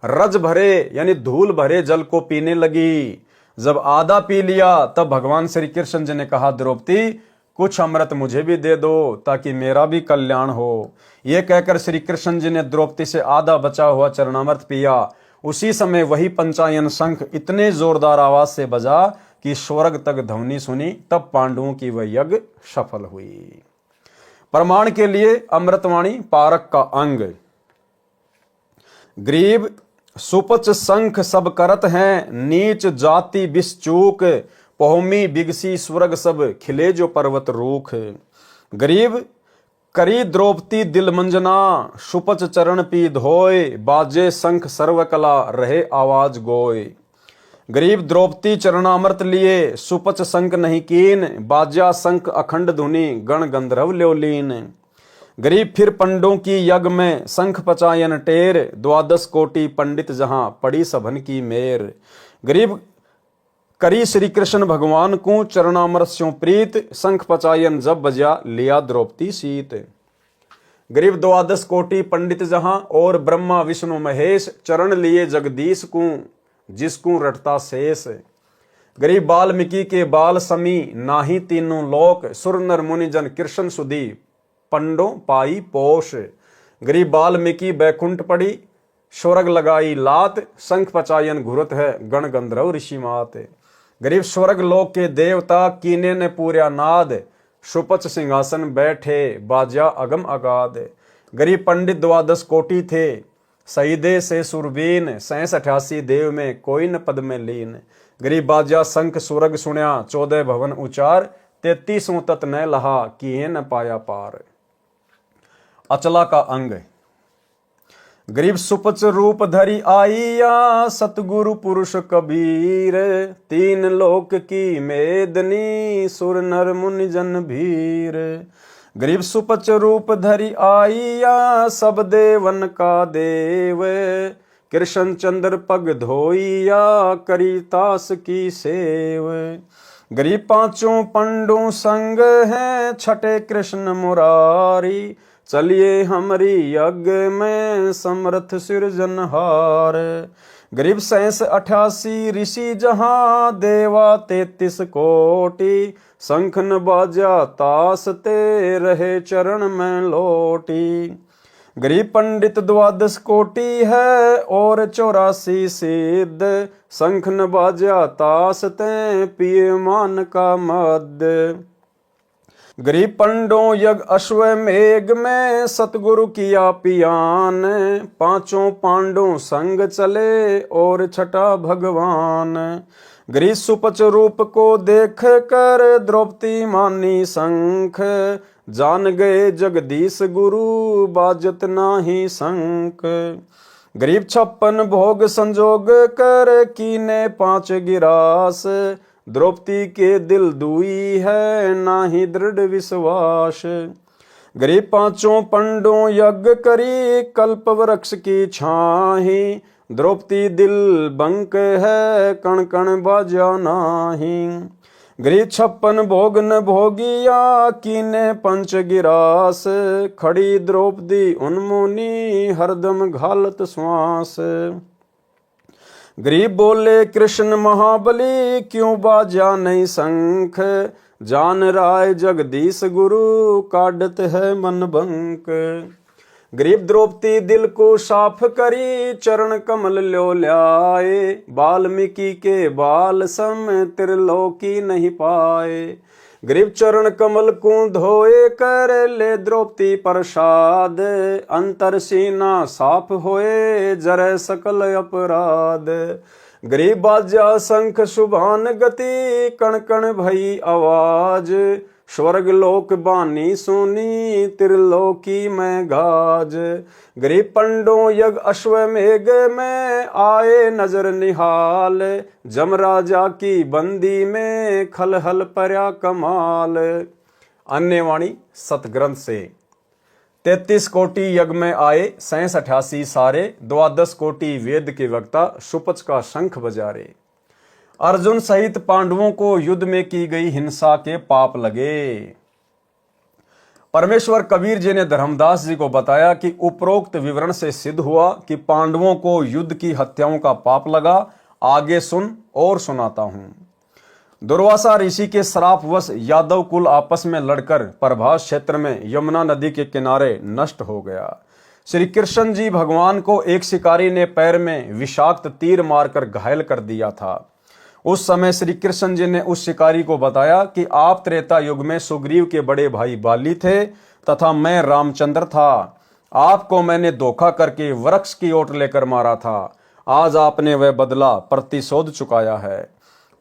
रज भरे यानी धूल भरे जल को पीने लगी। जब आधा पी लिया तब भगवान श्री कृष्ण जी ने कहा, द्रौपदी कुछ अमृत मुझे भी दे दो ताकि मेरा भी कल्याण हो। यह कहकर श्री कृष्ण जी ने द्रौपदी से आधा बचा हुआ चरणामृत पिया। उसी समय वही पंचायन शंख इतने जोरदार आवाज से बजा कि स्वर्ग तक ध्वनि सुनी। तब पांडवों की वह यज्ञ सफल हुई। प्रमाण के लिए अमृतवाणी पारक का अंग। ग्रीव सुपच शंख सब करत हैं, नीच जाति बिस्चूक, पौमी बिगसी स्वर्ग सब खिले जो पर्वत रूख। गरीब करी द्रौपदी दिल मंजना, सुपच चरण पी धोय, बाजे शंख सर्वकला रहे आवाज गोय। गरीब द्रौपदी चरणामृत लिए, सुपच शंख नहीं कीन, बाजा शंख अखंड धुनि गण गंधर्व ल्योलीन। गरीब फिर पंडों की यज्ञ में शंख पचायन टेर, द्वादश कोटि पंडित जहां पड़ी सभन की मेर। गरीब करी श्री कृष्ण भगवान को चरणामृत स्यों प्रीत, शंख पचायन जब बजा लिया द्रौपदी सीत। गरीब द्वादश कोटि पंडित जहां और ब्रह्मा विष्णु महेश, चरण लिए जगदीश को जिसको रटता शेष। गरीब वाल्मीकि के बाल समी, नाही तीनों लोक, सुर नर मुनि जन कृष्ण सुधी, पंडो पाई पोष। गरीब वाल्मीकि बैकुंठ पड़ी, स्वर्ग लगाई लात, शंख पचायन घुरत है गण गंधर्व ऋषि मात। गरीब स्वर्ग लोक के देवता, कीने ने पूरा नाद, सुपच सिंहासन बैठे बाजा अगम अगाध। गरीब पंडित द्वादश कोटि थे, सईदे से सुरबीन, 87 देव में कोई न पद में लीन। गरीब बाजा शंख सुरग सुण्या, 14 भवन उचार, 33 तत न लहा किए न पाया पार। अचला का अंग। गरीब सुपच रूप धरी आईया, सतगुरु पुरुष कबीर, 3 लोक की मेदनी, सुर नर मुनि जन भीर। गरीब सुपच रूप धरी आईया, सब देवन का देव, कृष्ण चंद्र पग धोइया, करी तास की सेव। गरीब 5 पंडों संग हैं, छठे कृष्ण मुरारी, चलिए हमरी यज्ञ में समर्थ सिरजनहार। गरीब 88 ऋषि जहां, देवा 33 कोटि, शंख न बाजा तास ते रहे चरण में लोटी। गरीब पंडित द्वादश कोटि है और 84 सिद्ध, शंख न बाजा तास ते पिए मान का मद। गरीब पंडों यज्ञ अश्वमेघ में, सतगुरु किया पियान, 5 पांडों संग चले और छठा भगवान। गरीब सुपच रूप को देख कर द्रौपदी मानी शंख, जान गए जगदीश गुरु बाजत नाही शंख। गरीब 56 भोग संजोग कर, कीने 5 गिरास, द्रौपदी के दिल दुई है नाही दृढ़ विश्वास। गरीब 5 पंडों यज्ञ करी, कल्प वृक्ष की छाही, द्रौपदी दिल बंक है कण कण बाजा नाही। गरीब 56 भोग न भोगिया, कीने 5 गिरास, खड़ी द्रौपदी उन्मुनी हरदम घालत श्वास। गरीब बोले कृष्ण महाबली, क्यों बाजा नहीं शंख, जान राय जगदीश गुरु काटत है मन बंक। गरीब द्रौपदी दिल को साफ करी, चरण कमल ल्यो ल्याए, वाल्मीकि के बाल सम त्रिलोकी नहीं पाए। गरीब चरण कमल को धोए कर ले द्रौपदी प्रसाद, अंतर सीना साफ होए जरे सकल अपराध। गरीब बाजा शंख सुभान गति, कण कण भई आवाज, स्वर्ग लोक बानी सुनी त्रिलोकी में गाज। गरीब पंडों यज्ञ अश्वमेघ में आए नजर निहाल। जम राजा की बंदी में खलहल पर्या कमाल। अन्य वाणी सतग्रंथ से 33 कोटि यज्ञ में आए 87 सारे। 12 कोटि वेद के वक्ता सुपच का शंख बजारे। अर्जुन सहित पांडवों को युद्ध में की गई हिंसा के पाप लगे। परमेश्वर कबीर जी ने धर्मदास जी को बताया कि उपरोक्त विवरण से सिद्ध हुआ कि पांडवों को युद्ध की हत्याओं का पाप लगा। आगे सुन और सुनाता हूं। दुर्वासा ऋषि के श्रापवश यादव कुल आपस में लड़कर प्रभास क्षेत्र में यमुना नदी के किनारे नष्ट हो गया। श्री कृष्ण जी भगवान को एक शिकारी ने पैर में विषाक्त तीर मारकर घायल कर दिया था। उस समय श्री कृष्ण जी ने उस शिकारी को बताया कि आप त्रेता युग में सुग्रीव के बड़े भाई बाली थे तथा मैं रामचंद्र था। आपको मैंने धोखा करके वृक्ष की ओट लेकर मारा था। आज आपने वह बदला प्रतिशोध चुकाया है।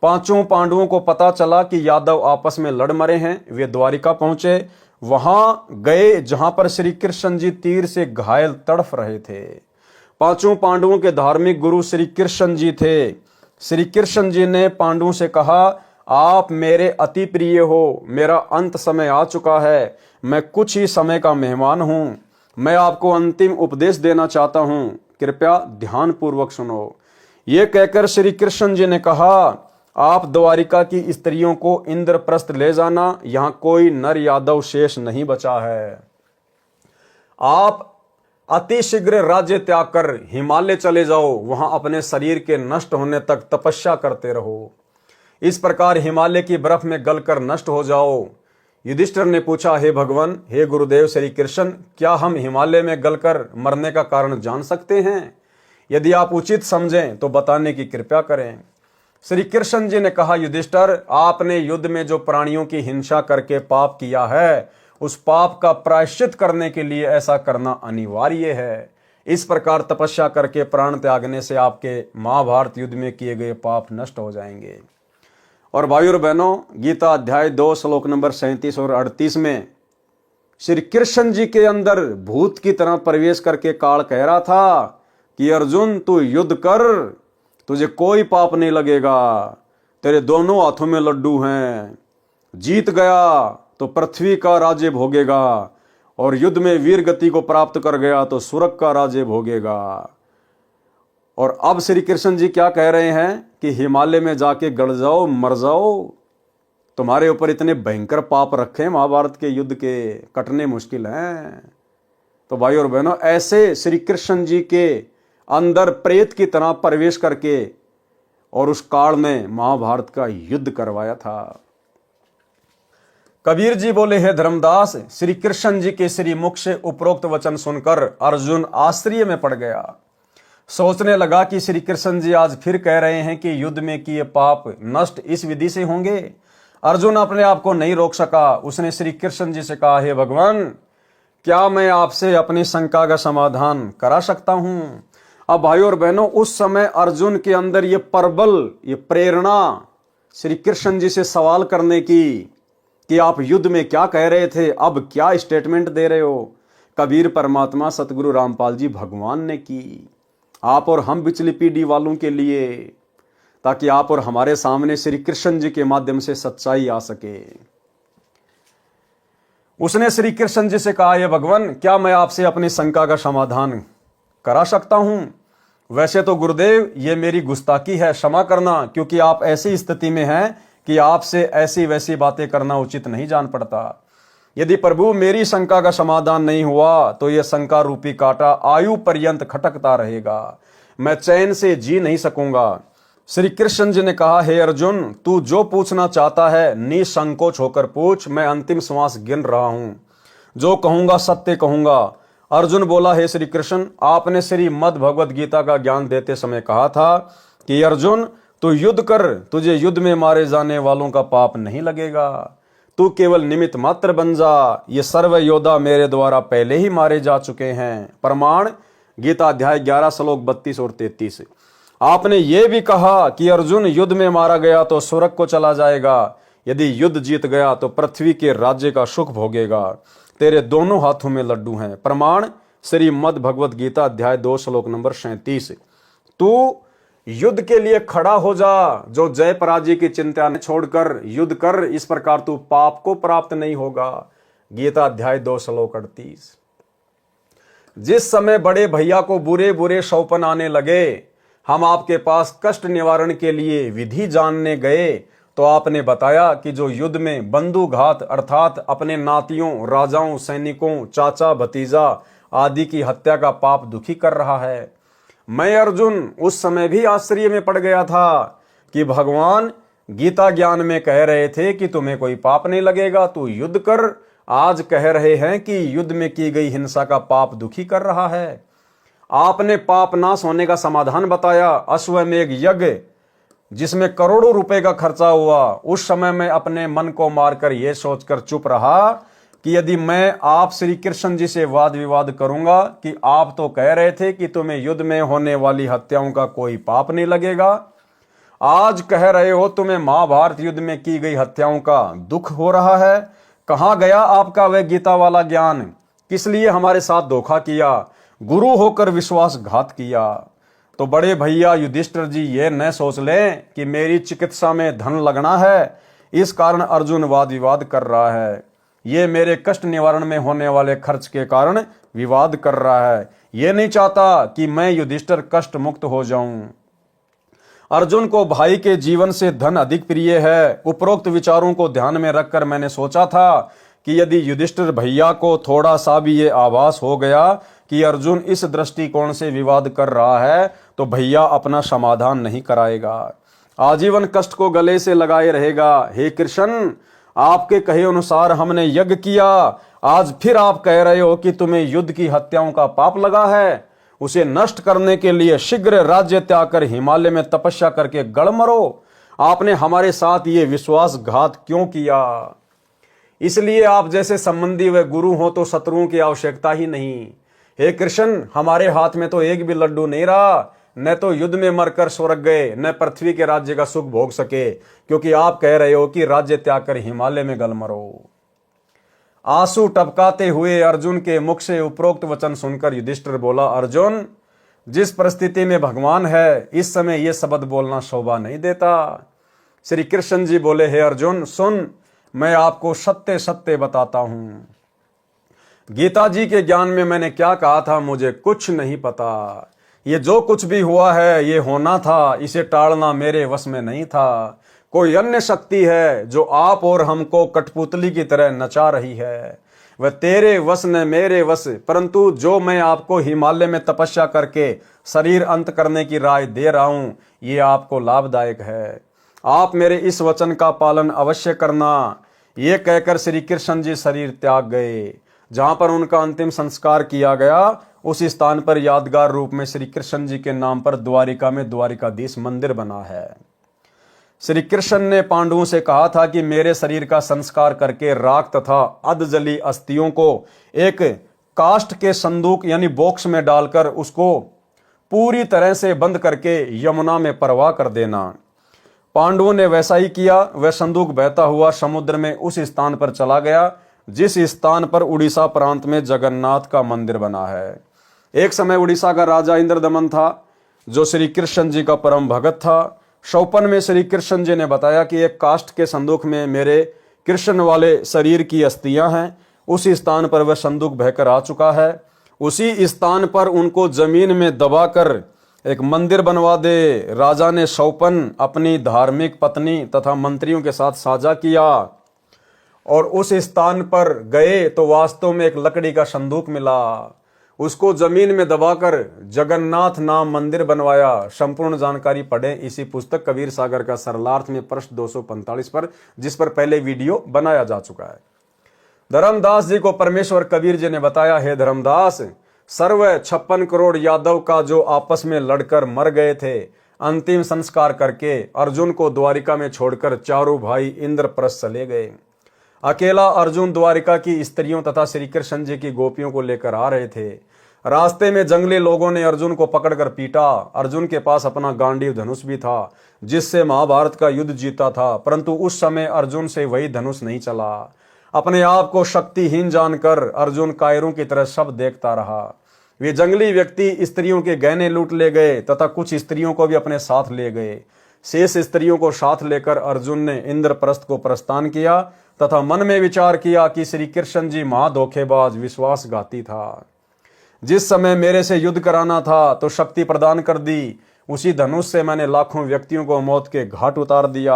पांचों पांडवों को पता चला कि यादव आपस में लड़ मरे हैं। वे द्वारिका पहुंचे। वहां गए जहां पर श्री कृष्ण जी तीर से घायल तड़फ रहे थे। पांचों पांडवों के धार्मिक गुरु श्री कृष्ण जी थे। श्री कृष्ण जी ने पांडवों से कहा, आप मेरे अति प्रिय हो। मेरा अंत समय आ चुका है। मैं कुछ ही समय का मेहमान हूं। मैं आपको अंतिम उपदेश देना चाहता हूं। कृपया ध्यान पूर्वक सुनो। ये कहकर श्री कृष्ण जी ने कहा, आप द्वारिका की स्त्रियों को इंद्रप्रस्थ ले जाना। यहां कोई नर यादव शेष नहीं बचा है। आप अति शीघ्र राज्य त्याग कर हिमालय चले जाओ। वहां अपने शरीर के नष्ट होने तक तपस्या करते रहो। इस प्रकार हिमालय की बर्फ में गलकर नष्ट हो जाओ। युधिष्ठिर ने पूछा, हे भगवान, हे गुरुदेव श्री कृष्ण, क्या हम हिमालय में गलकर मरने का कारण जान सकते हैं? यदि आप उचित समझें तो बताने की कृपया करें। श्री कृष्ण जी ने कहा, युधिष्ठिर, आपने युद्ध में जो प्राणियों की हिंसा करके पाप किया है, उस पाप का प्रायश्चित करने के लिए ऐसा करना अनिवार्य है। इस प्रकार तपस्या करके प्राण त्यागने से आपके महाभारत युद्ध में किए गए पाप नष्ट हो जाएंगे। और भाइयों और बहनों, गीता अध्याय 2 श्लोक नंबर 37 और 38 में श्री कृष्ण जी के अंदर भूत की तरह प्रवेश करके काल कह रहा था कि अर्जुन, तू युद्ध कर, तुझे कोई पाप नहीं लगेगा। तेरे दोनों हाथों में लड्डू हैं। जीत गया तो पृथ्वी का राज्य भोगेगा और युद्ध में वीर गति को प्राप्त कर गया तो स्वर्ग का राज्य भोगेगा। और अब श्री कृष्ण जी क्या कह रहे हैं कि हिमालय में जाके गड़ जाओ, मर जाओ। तुम्हारे ऊपर इतने भयंकर पाप रखे महाभारत के युद्ध के, कटने मुश्किल हैं। तो भाई और बहनों, ऐसे श्री कृष्ण जी के अंदर प्रेत की तरह प्रवेश करके और उस काल में महाभारत का युद्ध करवाया था। कबीर जी बोले, हे धर्मदास, श्री कृष्ण जी के श्री मुख से उपरोक्त वचन सुनकर अर्जुन आश्चर्य में पड़ गया। सोचने लगा कि श्री कृष्ण जी आज फिर कह रहे हैं कि युद्ध में किए पाप नष्ट इस विधि से होंगे। अर्जुन अपने आप को नहीं रोक सका। उसने श्री कृष्ण जी से कहा, हे भगवान, क्या मैं आपसे अपनी शंका का समाधान करा सकता हूं? अब भाइयों और बहनों, उस समय अर्जुन के अंदर ये प्रबल, ये प्रेरणा श्री कृष्ण जी से सवाल करने की कि आप युद्ध में क्या कह रहे थे, अब क्या स्टेटमेंट दे रहे हो, कबीर परमात्मा सतगुरु रामपाल जी भगवान ने की आप और हम बिचली पीढ़ी वालों के लिए, ताकि आप और हमारे सामने श्री कृष्ण जी के माध्यम से सच्चाई आ सके। उसने श्री कृष्ण जी से कहा, ये भगवान, क्या मैं आपसे अपनी शंका का समाधान करा सकता हूं? वैसे तो गुरुदेव, ये मेरी गुस्ताखी है, क्षमा करना, क्योंकि आप ऐसी स्थिति में हैं कि आपसे ऐसी वैसी बातें करना उचित नहीं जान पड़ता। यदि प्रभु मेरी शंका का समाधान नहीं हुआ तो यह शंका रूपी कांटा आयु पर्यंत खटकता रहेगा। मैं चैन से जी नहीं सकूंगा। श्री कृष्ण जी ने कहा, हे अर्जुन, तू जो पूछना चाहता है निसंकोच होकर पूछ। मैं अंतिम श्वास गिन रहा हूं। जो कहूंगा सत्य कहूंगा। अर्जुन बोला, हे श्री कृष्ण, आपने श्री मद् भगवद गीता का ज्ञान देते समय कहा था कि अर्जुन, तू युद्ध कर, तुझे युद्ध में मारे जाने वालों का पाप नहीं लगेगा। तू केवल निमित्त मात्र बन जा। ये सर्व योद्धा मेरे द्वारा पहले ही मारे जा चुके हैं। प्रमाण गीता अध्याय 11 श्लोक 32 और 33। आपने ये भी कहा कि अर्जुन, युद्ध में मारा गया तो स्वर्ग को चला जाएगा। यदि युद्ध जीत गया तो पृथ्वी के राज्य का सुख भोगेगा। तेरे दोनों हाथों में लड्डू हैं। प्रमाण श्रीमद् भगवत गीता अध्याय 2 श्लोक नंबर 37। तू युद्ध के लिए खड़ा हो जा, जो जय पराजय की चिंता न छोड़कर युद्ध कर, इस प्रकार तू पाप को प्राप्त नहीं होगा। गीता अध्याय 2 श्लोक 38। जिस समय बड़े भैया को बुरे बुरे शौपन आने लगे, हम आपके पास कष्ट निवारण के लिए विधि जानने गए, तो आपने बताया कि जो युद्ध में बंधुघात अर्थात अपने नातियों, राजाओं, सैनिकों, चाचा, भतीजा आदि की हत्या का पाप दुखी कर रहा है। मैं अर्जुन उस समय भी आश्चर्य में पड़ गया था कि भगवान गीता ज्ञान में कह रहे थे कि तुम्हें कोई पाप नहीं लगेगा, तू युद्ध कर। आज कह रहे हैं कि युद्ध में की गई हिंसा का पाप दुखी कर रहा है। आपने पाप नाश होने का समाधान बताया। अश्वमेध यज्ञ जिसमें करोड़ों रुपए का खर्चा हुआ, उस समय मैं अपने मन को मारकर यह सोचकर चुप रहा कि यदि मैं आप श्री कृष्ण जी से वाद विवाद करूंगा कि आप तो कह रहे थे कि तुम्हें युद्ध में होने वाली हत्याओं का कोई पाप नहीं लगेगा, आज कह रहे हो तुम्हें महाभारत युद्ध में की गई हत्याओं का दुख हो रहा है। कहां गया आपका वह गीता वाला ज्ञान? किस लिए हमारे साथ धोखा किया, गुरु होकर विश्वासघात किया? तो बड़े भैया युधिष्ठिर जी ये न सोच लें कि मेरी चिकित्सा में धन लगना है, इस कारण अर्जुन वाद विवाद कर रहा है। ये मेरे कष्ट निवारण में होने वाले खर्च के कारण विवाद कर रहा है। ये नहीं चाहता कि मैं युधिष्ठिर कष्ट मुक्त हो जाऊं। अर्जुन को भाई के जीवन से धन अधिक प्रिय है। उपरोक्त विचारों को ध्यान में रखकर मैंने सोचा था कि यदि युधिष्ठिर भैया को थोड़ा सा भी ये आभास हो गया कि अर्जुन इस दृष्टिकोण से विवाद कर रहा है, तो भैया अपना समाधान नहीं कराएगा, आजीवन कष्ट को गले से लगाए रहेगा। हे कृष्ण, आपके कहे अनुसार हमने यज्ञ किया, आज फिर आप कह रहे हो कि तुम्हें युद्ध की हत्याओं का पाप लगा है। उसे नष्ट करने के लिए शीघ्र राज्य त्याग कर हिमालय में तपस्या करके गड़ मरो। आपने हमारे साथ ये विश्वासघात क्यों किया? इसलिए आप जैसे संबंधी व गुरु हो तो शत्रुओं की आवश्यकता ही नहीं। हे कृष्ण, हमारे हाथ में तो एक भी लड्डू नहीं रहा, न तो युद्ध में मरकर स्वर्ग गए, न पृथ्वी के राज्य का सुख भोग सके, क्योंकि आप कह रहे हो कि राज्य त्याग कर हिमालय में गल मरो। आंसू टपकाते हुए अर्जुन के मुख से उपरोक्त वचन सुनकर युधिष्ठिर बोला, अर्जुन, जिस परिस्थिति में भगवान है, इस समय यह शब्द बोलना शोभा नहीं देता। श्री कृष्ण जी बोले, हे अर्जुन सुन, मैं आपको सत्य सत्य बताता हूं। गीता जी के ज्ञान में मैंने क्या कहा था, मुझे कुछ नहीं पता। ये जो कुछ भी हुआ है ये होना था, इसे टालना मेरे वश में नहीं था। कोई अन्य शक्ति है जो आप और हमको कठपुतली की तरह नचा रही है। वह तेरे वश न मेरे वश, परंतु जो मैं आपको हिमालय में तपस्या करके शरीर अंत करने की राय दे रहा हूं, ये आपको लाभदायक है। आप मेरे इस वचन का पालन अवश्य करना। ये कहकर श्री कृष्ण जी शरीर त्याग गए। जहां पर उनका अंतिम संस्कार किया गया, उस स्थान पर यादगार रूप में श्री कृष्ण जी के नाम पर द्वारिका में द्वारिकाधीश मंदिर बना है। श्री कृष्ण ने पांडवों से कहा था कि मेरे शरीर का संस्कार करके राख तथा अधजली अस्थियों को एक काष्ठ के संदूक यानी बॉक्स में डालकर उसको पूरी तरह से बंद करके यमुना में प्रवाह कर देना। पांडवों ने वैसा ही किया। वह संदूक बहता हुआ समुद्र में उस स्थान पर चला गया जिस स्थान पर उड़ीसा प्रांत में जगन्नाथ का मंदिर बना है। एक समय उड़ीसा का राजा इंद्रदमन था, जो श्री कृष्ण जी का परम भगत था। शौपन में श्री कृष्ण जी ने बताया कि एक काष्ठ के संदूक में मेरे कृष्ण वाले शरीर की अस्थियां हैं। उस स्थान पर वह संदूक बहकर आ चुका है। उसी स्थान पर उनको जमीन में दबाकर एक मंदिर बनवा दे। राजा ने शौपन अपनी धार्मिक पत्नी तथा मंत्रियों के साथ साझा किया और उस स्थान पर गए तो वास्तव में एक लकड़ी का संदूक मिला। उसको जमीन में दबाकर जगन्नाथ नाम मंदिर बनवाया। संपूर्ण जानकारी पढ़ें इसी पुस्तक कबीर सागर का सरलार्थ में पृष्ठ 245 पर, जिस पर पहले वीडियो बनाया जा चुका है। धर्मदास जी को परमेश्वर कबीर जी ने बताया, हे धर्मदास, सर्व 56 करोड़ यादव का जो आपस में लड़कर मर गए थे, अंतिम संस्कार करके अर्जुन को द्वारिका में छोड़कर चारों भाई इंद्रप्रस्थ चले गए। अकेला अर्जुन द्वारिका की स्त्रियों तथा श्री कृष्ण जी की गोपियों को लेकर आ रहे थे। रास्ते में जंगली लोगों ने अर्जुन को पकड़कर पीटा। अर्जुन के पास अपना गांडीव धनुष भी था जिससे महाभारत का युद्ध जीता था, परंतु उस समय अर्जुन से वही धनुष नहीं चला। अपने आप को शक्तिहीन जानकर अर्जुन कायरों की तरह सब देखता रहा। वे जंगली व्यक्ति स्त्रियों के गहने लूट ले गए तथा कुछ स्त्रियों को भी अपने साथ ले गए। शेष स्त्रियों को साथ लेकर अर्जुन ने इंद्रप्रस्थ को प्रस्थान किया तथा मन में विचार किया कि श्री कृष्ण जी महाधोखेबाज विश्वासघाती था। जिस समय मेरे से युद्ध कराना था तो शक्ति प्रदान कर दी, उसी धनुष से मैंने लाखों व्यक्तियों को मौत के घाट उतार दिया।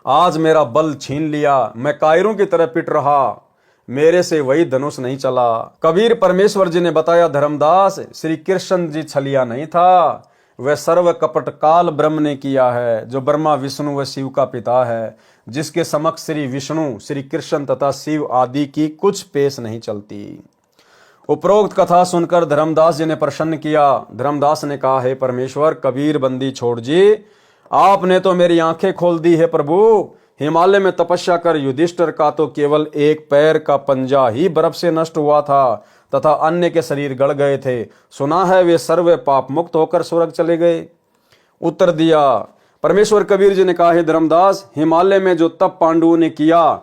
आज मेरा बल छीन लिया, मैं कायरों की तरह पिट रहा, मेरे से वही धनुष नहीं चला। कबीर परमेश्वर जी ने बताया, धर्मदास श्री कृष्ण जी छलिया नहीं था, वह सर्व कपट काल ब्रह्म ने किया है, जो ब्रह्मा विष्णु व शिव का पिता है, जिसके समक्ष श्री विष्णु श्री कृष्ण तथा शिव आदि की कुछ पेश नहीं चलती। उपरोक्त कथा सुनकर धर्मदास जी ने प्रसन्न किया। धर्मदास ने कहा, हे परमेश्वर, कबीर बंदी छोड़ जी, आपने तो मेरी आंखें खोल दी है प्रभु। हिमालय में तपस्या कर युधिष्ठिर का तो केवल एक पैर का पंजा ही बर्फ से नष्ट हुआ था तथा अन्य के शरीर गड़ गए थे। सुना है वे सर्व पाप मुक्त होकर स्वर्ग चले गए। उत्तर दिया परमेश्वर कबीर जी ने कहा, हे धर्मदास, हिमालय में जो तप पांडवों ने किया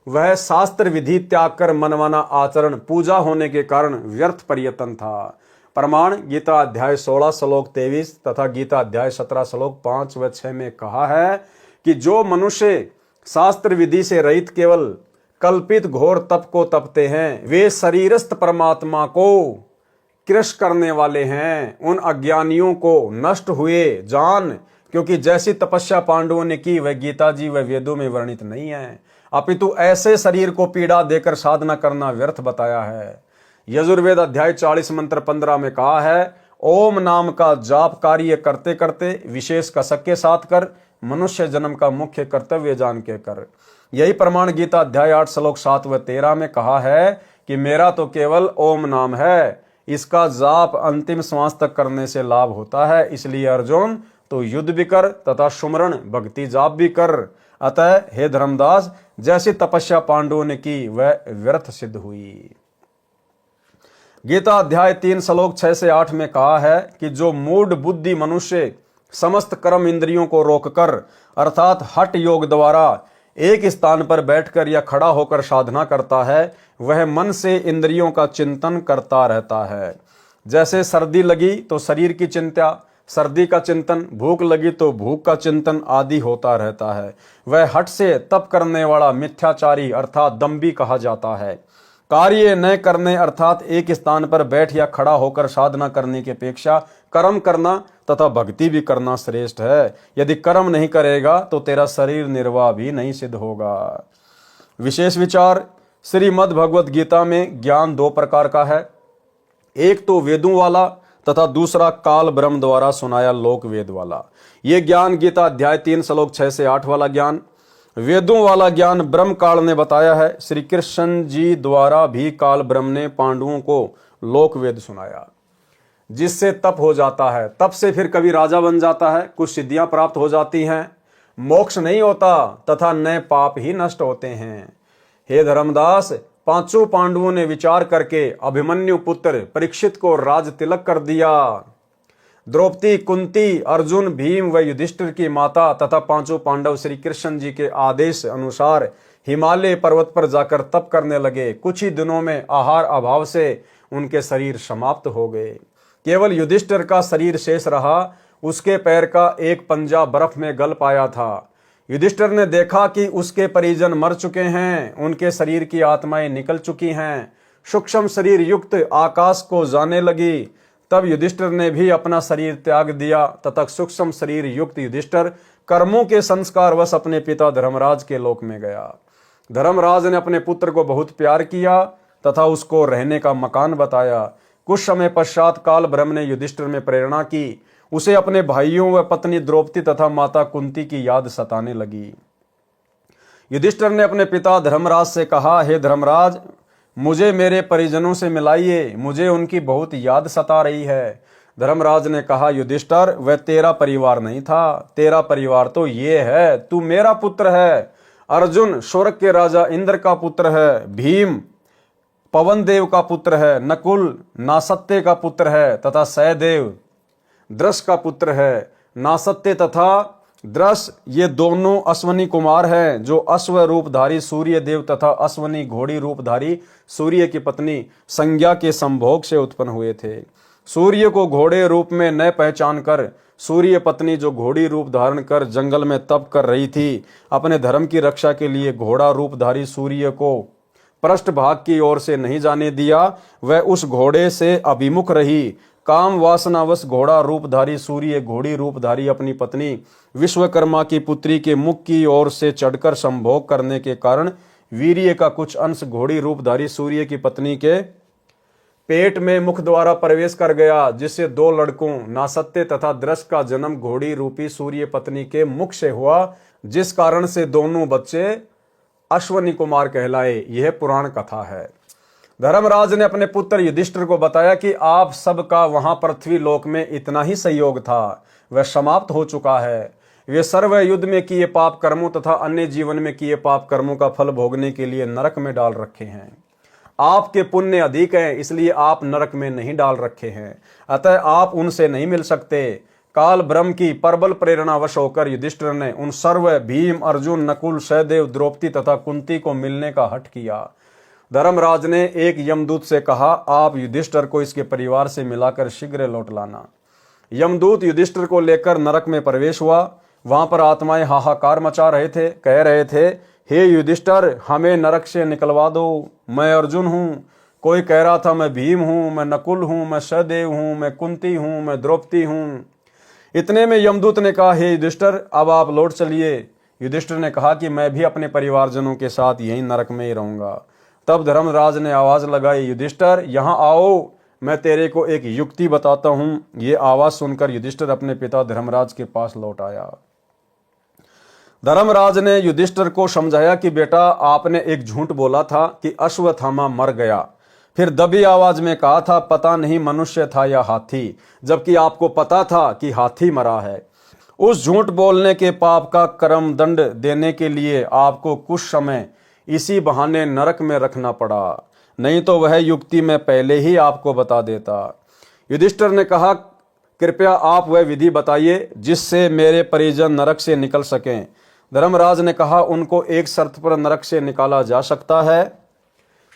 वह शास्त्र विधि त्याग कर मनमाना आचरण पूजा होने के कारण व्यर्थ प्रयत्न था। प्रमाण गीता अध्याय 16 श्लोक 23 तथा गीता अध्याय 17 श्लोक 5 व 6 में कहा है कि जो मनुष्य शास्त्र विधि से रहित केवल कल्पित घोर तप को तपते हैं, वे शरीरस्थ परमात्मा को कृश करने वाले हैं। उन अज्ञानियों को नष्ट हुए जान, क्योंकि जैसी तपस्या पांडवों ने की वह गीता जी व वेदों में वर्णित नहीं है, अपितु ऐसे शरीर को पीड़ा देकर साधना करना व्यर्थ बताया है। यजुर्वेद अध्याय 40 मंत्र 15 में कहा है, ओम नाम का जाप कार्य करते करते विशेष कसक के साथ कर, मनुष्य जन्म का मुख्य कर्तव्य जान के कर। यही प्रमाण गीता अध्याय 8 श्लोक 7 व 13 में कहा है कि मेरा तो केवल ओम नाम है, इसका जाप अंतिम श्वास तक करने से लाभ होता है। इसलिए अर्जुन तो युद्ध भी कर तथा सुमरण भक्ति जाप भी कर। अतः हे धर्मदास, जैसी तपस्या पांडवों ने की वह व्यर्थ सिद्ध हुई। गीता अध्याय 3 श्लोक 6 से 8 में कहा है कि जो मूढ़ बुद्धि मनुष्य समस्त कर्म इंद्रियों को रोककर अर्थात हठ योग द्वारा एक स्थान पर बैठकर या खड़ा होकर साधना करता है, वह मन से इंद्रियों का चिंतन करता रहता है। जैसे सर्दी लगी तो शरीर की चिंता, सर्दी का चिंतन, भूख लगी तो भूख का चिंतन आदि होता रहता है। वह हठ से तप करने वाला मिथ्याचारी अर्थात दंभी कहा जाता है। कार्य न करने अर्थात एक स्थान पर बैठ या खड़ा होकर साधना करने की अपेक्षा कर्म करना तथा भक्ति भी करना श्रेष्ठ है। यदि कर्म नहीं करेगा तो तेरा शरीर निर्वाह भी नहीं सिद्ध होगा। विशेष विचार, श्रीमद् भगवत गीता में ज्ञान दो प्रकार का है, एक तो वेदों वाला तथा दूसरा काल ब्रह्म द्वारा सुनाया लोक वेद वाला। ये ज्ञान गीता अध्याय 3 श्लोक 6 से 8 वाला ज्ञान। वेदों वाला ज्ञान ब्रह्म काल ने बताया है। श्री कृष्ण जी द्वारा भी काल ब्रह्म ने पांडवों को लोक वेद सुनाया, जिससे तप हो जाता है। तप से फिर कभी राजा बन जाता है, कुछ सिद्धियां प्राप्त हो जाती हैं, मोक्ष नहीं होता तथा नए पाप ही नष्ट होते हैं। हे धर्मदास, पांचों पांडवों ने विचार करके अभिमन्यु पुत्र परीक्षित को राज तिलक कर दिया। द्रौपदी, कुंती, अर्जुन, भीम व युधिष्ठिर की माता तथा पांचों पांडव श्री कृष्ण जी के आदेश अनुसार हिमालय पर्वत पर जाकर तप करने लगे। कुछ ही दिनों में आहार अभाव से उनके शरीर समाप्त हो गए। केवल युधिष्ठिर का शरीर शेष रहा, उसके पैर का एक पंजा बर्फ में गल पाया था। युधिष्ठिर ने देखा कि उसके परिजन मर चुके हैं, उनके शरीर की आत्माएं निकल चुकी हैं, सूक्ष्म शरीर युक्त आकाश को जाने लगी। तब युधिष्ठिर ने भी अपना शरीर त्याग दिया तथा सूक्ष्म शरीर युक्त युधिष्ठिर कर्मों के संस्कार वश अपने पिता धर्मराज के लोक में गया। धर्मराज ने अपने पुत्र को बहुत प्यार किया तथा उसको रहने का मकान बताया। कुछ समय पश्चात काल ब्रह्म ने युधिष्ठिर में प्रेरणा की। उसे अपने भाइयों व पत्नी द्रौपदी तथा माता कुंती की याद सताने लगी। युधिष्ठिर ने अपने पिता धर्मराज से कहा, हे धर्मराज, मुझे मेरे परिजनों से मिलाइए, मुझे उनकी बहुत याद सता रही है। धर्मराज ने कहा, युधिष्ठिर, वह तेरा परिवार नहीं था, तेरा परिवार तो ये है, तू मेरा पुत्र है। अर्जुन स्वर्ग के राजा इंद्र का पुत्र है, भीम पवन देव का पुत्र है, नकुल नासत्य का पुत्र है तथा सहदेव द्रस का पुत्र है। नासत्य तथा द्रस ये दोनों अश्वनी कुमार हैं जो अश्व रूपधारी सूर्य देव तथा अश्वनी घोड़ी रूपधारी सूर्य की पत्नी संज्ञा के संभोग से उत्पन्न हुए थे। सूर्य को घोड़े रूप में न पहचान कर सूर्य पत्नी जो घोड़ी रूप धारण कर जंगल में तप कर रही थी, अपने धर्म की रक्षा के लिए घोड़ा रूपधारी सूर्य को पृष्ठ भाग की ओर से नहीं जाने दिया। वह उस घोड़े से अभिमुख रही। काम वासनावश घोड़ा रूपधारी सूर्य घोड़ी रूपधारी अपनी पत्नी विश्वकर्मा की पुत्री के मुख की ओर से चढ़कर संभोग करने के कारण वीर्य का कुछ अंश घोड़ी रूपधारी सूर्य की पत्नी के पेट में मुख द्वारा प्रवेश कर गया, जिससे दो लड़कों नासत्य तथा द्रस का जन्म घोड़ी रूपी सूर्य पत्नी के मुख से हुआ, जिस कारण से दोनों बच्चे अश्वनी कुमार कहलाए। यह पुराण कथा है। धर्मराज ने अपने पुत्र युधिष्ठिर को बताया कि आप सबका वहां पृथ्वी लोक में इतना ही सहयोग था, वह समाप्त हो चुका है। वे सर्व युद्ध में किए पाप कर्मों तथा अन्य जीवन में किए पाप कर्मों का फल भोगने के लिए नरक में डाल रखे हैं। आपके पुण्य अधिक हैं, इसलिए आप नरक में नहीं डाल रखे हैं, अतः आप उनसे नहीं मिल सकते। काल ब्रह्म की प्रबल प्रेरणावश होकर युधिष्ठिर ने उन सर्व भीम, अर्जुन, नकुल, सहदेव, द्रौपदी तथा कुंती को मिलने का हठ किया। धर्मराज ने एक यमदूत से कहा, आप युधिष्ठिर को इसके परिवार से मिलाकर शीघ्र लौट लाना। यमदूत युधिष्ठिर को लेकर नरक में प्रवेश हुआ। वहां पर आत्माएं हाहाकार मचा रहे थे, कह रहे थे, हे युधिष्ठिर, हमें नरक से निकलवा दो। मैं अर्जुन हूँ, कोई कह रहा था मैं भीम हूँ, मैं नकुल हूँ, मैं सहदेव हूँ, मैं कुंती हूँ, मैं द्रौपदी हूँ। इतने में यमदूत ने कहा, हे युधिष्ठिर, अब आप लौट चलिए। युधिष्ठिर ने कहा कि मैं भी अपने परिवारजनों के साथ यहीं नरक में ही रहूंगा। तब धर्मराज ने आवाज लगाई, युधिष्ठिर यहाँ आओ, मैं तेरे को एक युक्ति बताता हूँ। ये आवाज सुनकर युधिष्ठिर अपने पिता धर्मराज के पास लौट आया। धर्मराज ने युधिष्ठिर को समझाया कि बेटा, आपने एक झूठ बोला था कि अश्वत्थामा मर गया, फिर दबी आवाज में कहा था पता नहीं मनुष्य था या हाथी, जबकि आपको पता था कि हाथी मरा है। उस झूठ बोलने के पाप का कर्म दंड देने के लिए आपको कुछ समय इसी बहाने नरक में रखना पड़ा, नहीं तो वह युक्ति मैं पहले ही आपको बता देता। युधिष्ठिर ने कहा, कृपया आप वह विधि बताइए जिससे मेरे परिजन नरक से निकल सकें। धर्मराज ने कहा, उनको एक शर्त पर नरक से निकाला जा सकता है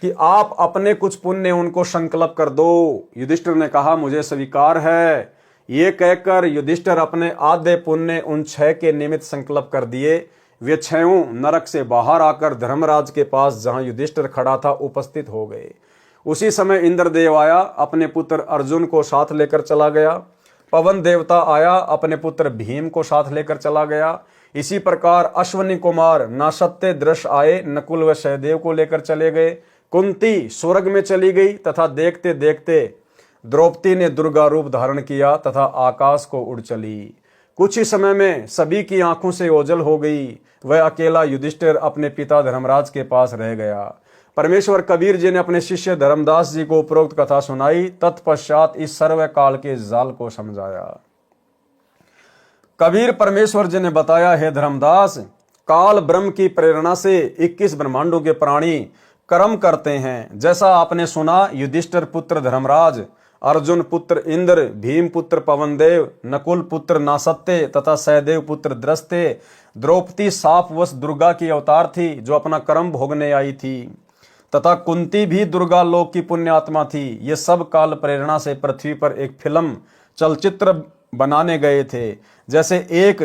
कि आप अपने कुछ पुण्य उनको संकल्प कर दो। युधिष्ठिर ने कहा, मुझे स्वीकार है। ये कहकर युधिष्ठिर अपने आधे पुण्य उन 6 के निमित्त संकल्प कर दिए। वे 6 नरक से बाहर आकर धर्मराज के पास जहां युधिष्ठिर खड़ा था उपस्थित हो गए। उसी समय इंद्रदेव आया, अपने पुत्र अर्जुन को साथ लेकर चला गया। पवन देवता आया, अपने पुत्र भीम को साथ लेकर चला गया। इसी प्रकार अश्वनी कुमार नासत्य दृश आए, नकुल व सहदेव को लेकर चले गए। कुंती स्वर्ग में चली गई तथा देखते देखते द्रौपदी ने दुर्गा रूप धारण किया तथा आकाश को उड़ चली। कुछ ही समय में सभी की आंखों से ओझल हो गई। वह अकेला युधिष्ठिर अपने पिता धर्मराज के पास रह गया। परमेश्वर कबीर जी ने अपने शिष्य धर्मदास जी को उपरोक्त कथा सुनाई। तत्पश्चात इस सर्व काल के जाल को समझाया। कबीर परमेश्वर जी ने बताया, हे धर्मदास, काल ब्रह्म की प्रेरणा से 21 ब्रह्मांडों के प्राणी कर्म करते हैं। जैसा आपने सुना, युधिष्ठिर पुत्र धर्मराज, अर्जुन पुत्र इंद्र, भीम पुत्र पवनदेव, नकुल पुत्र नासत्य तथा सहदेव पुत्र द्रस्ते, द्रौपदी सापवश दुर्गा की अवतार थी जो अपना कर्म भोगने आई थी, तथा कुंती भी दुर्गा लोक की पुण्यात्मा थी। ये सब काल प्रेरणा से पृथ्वी पर एक फिल्म चलचित्र बनाने गए थे। जैसे एक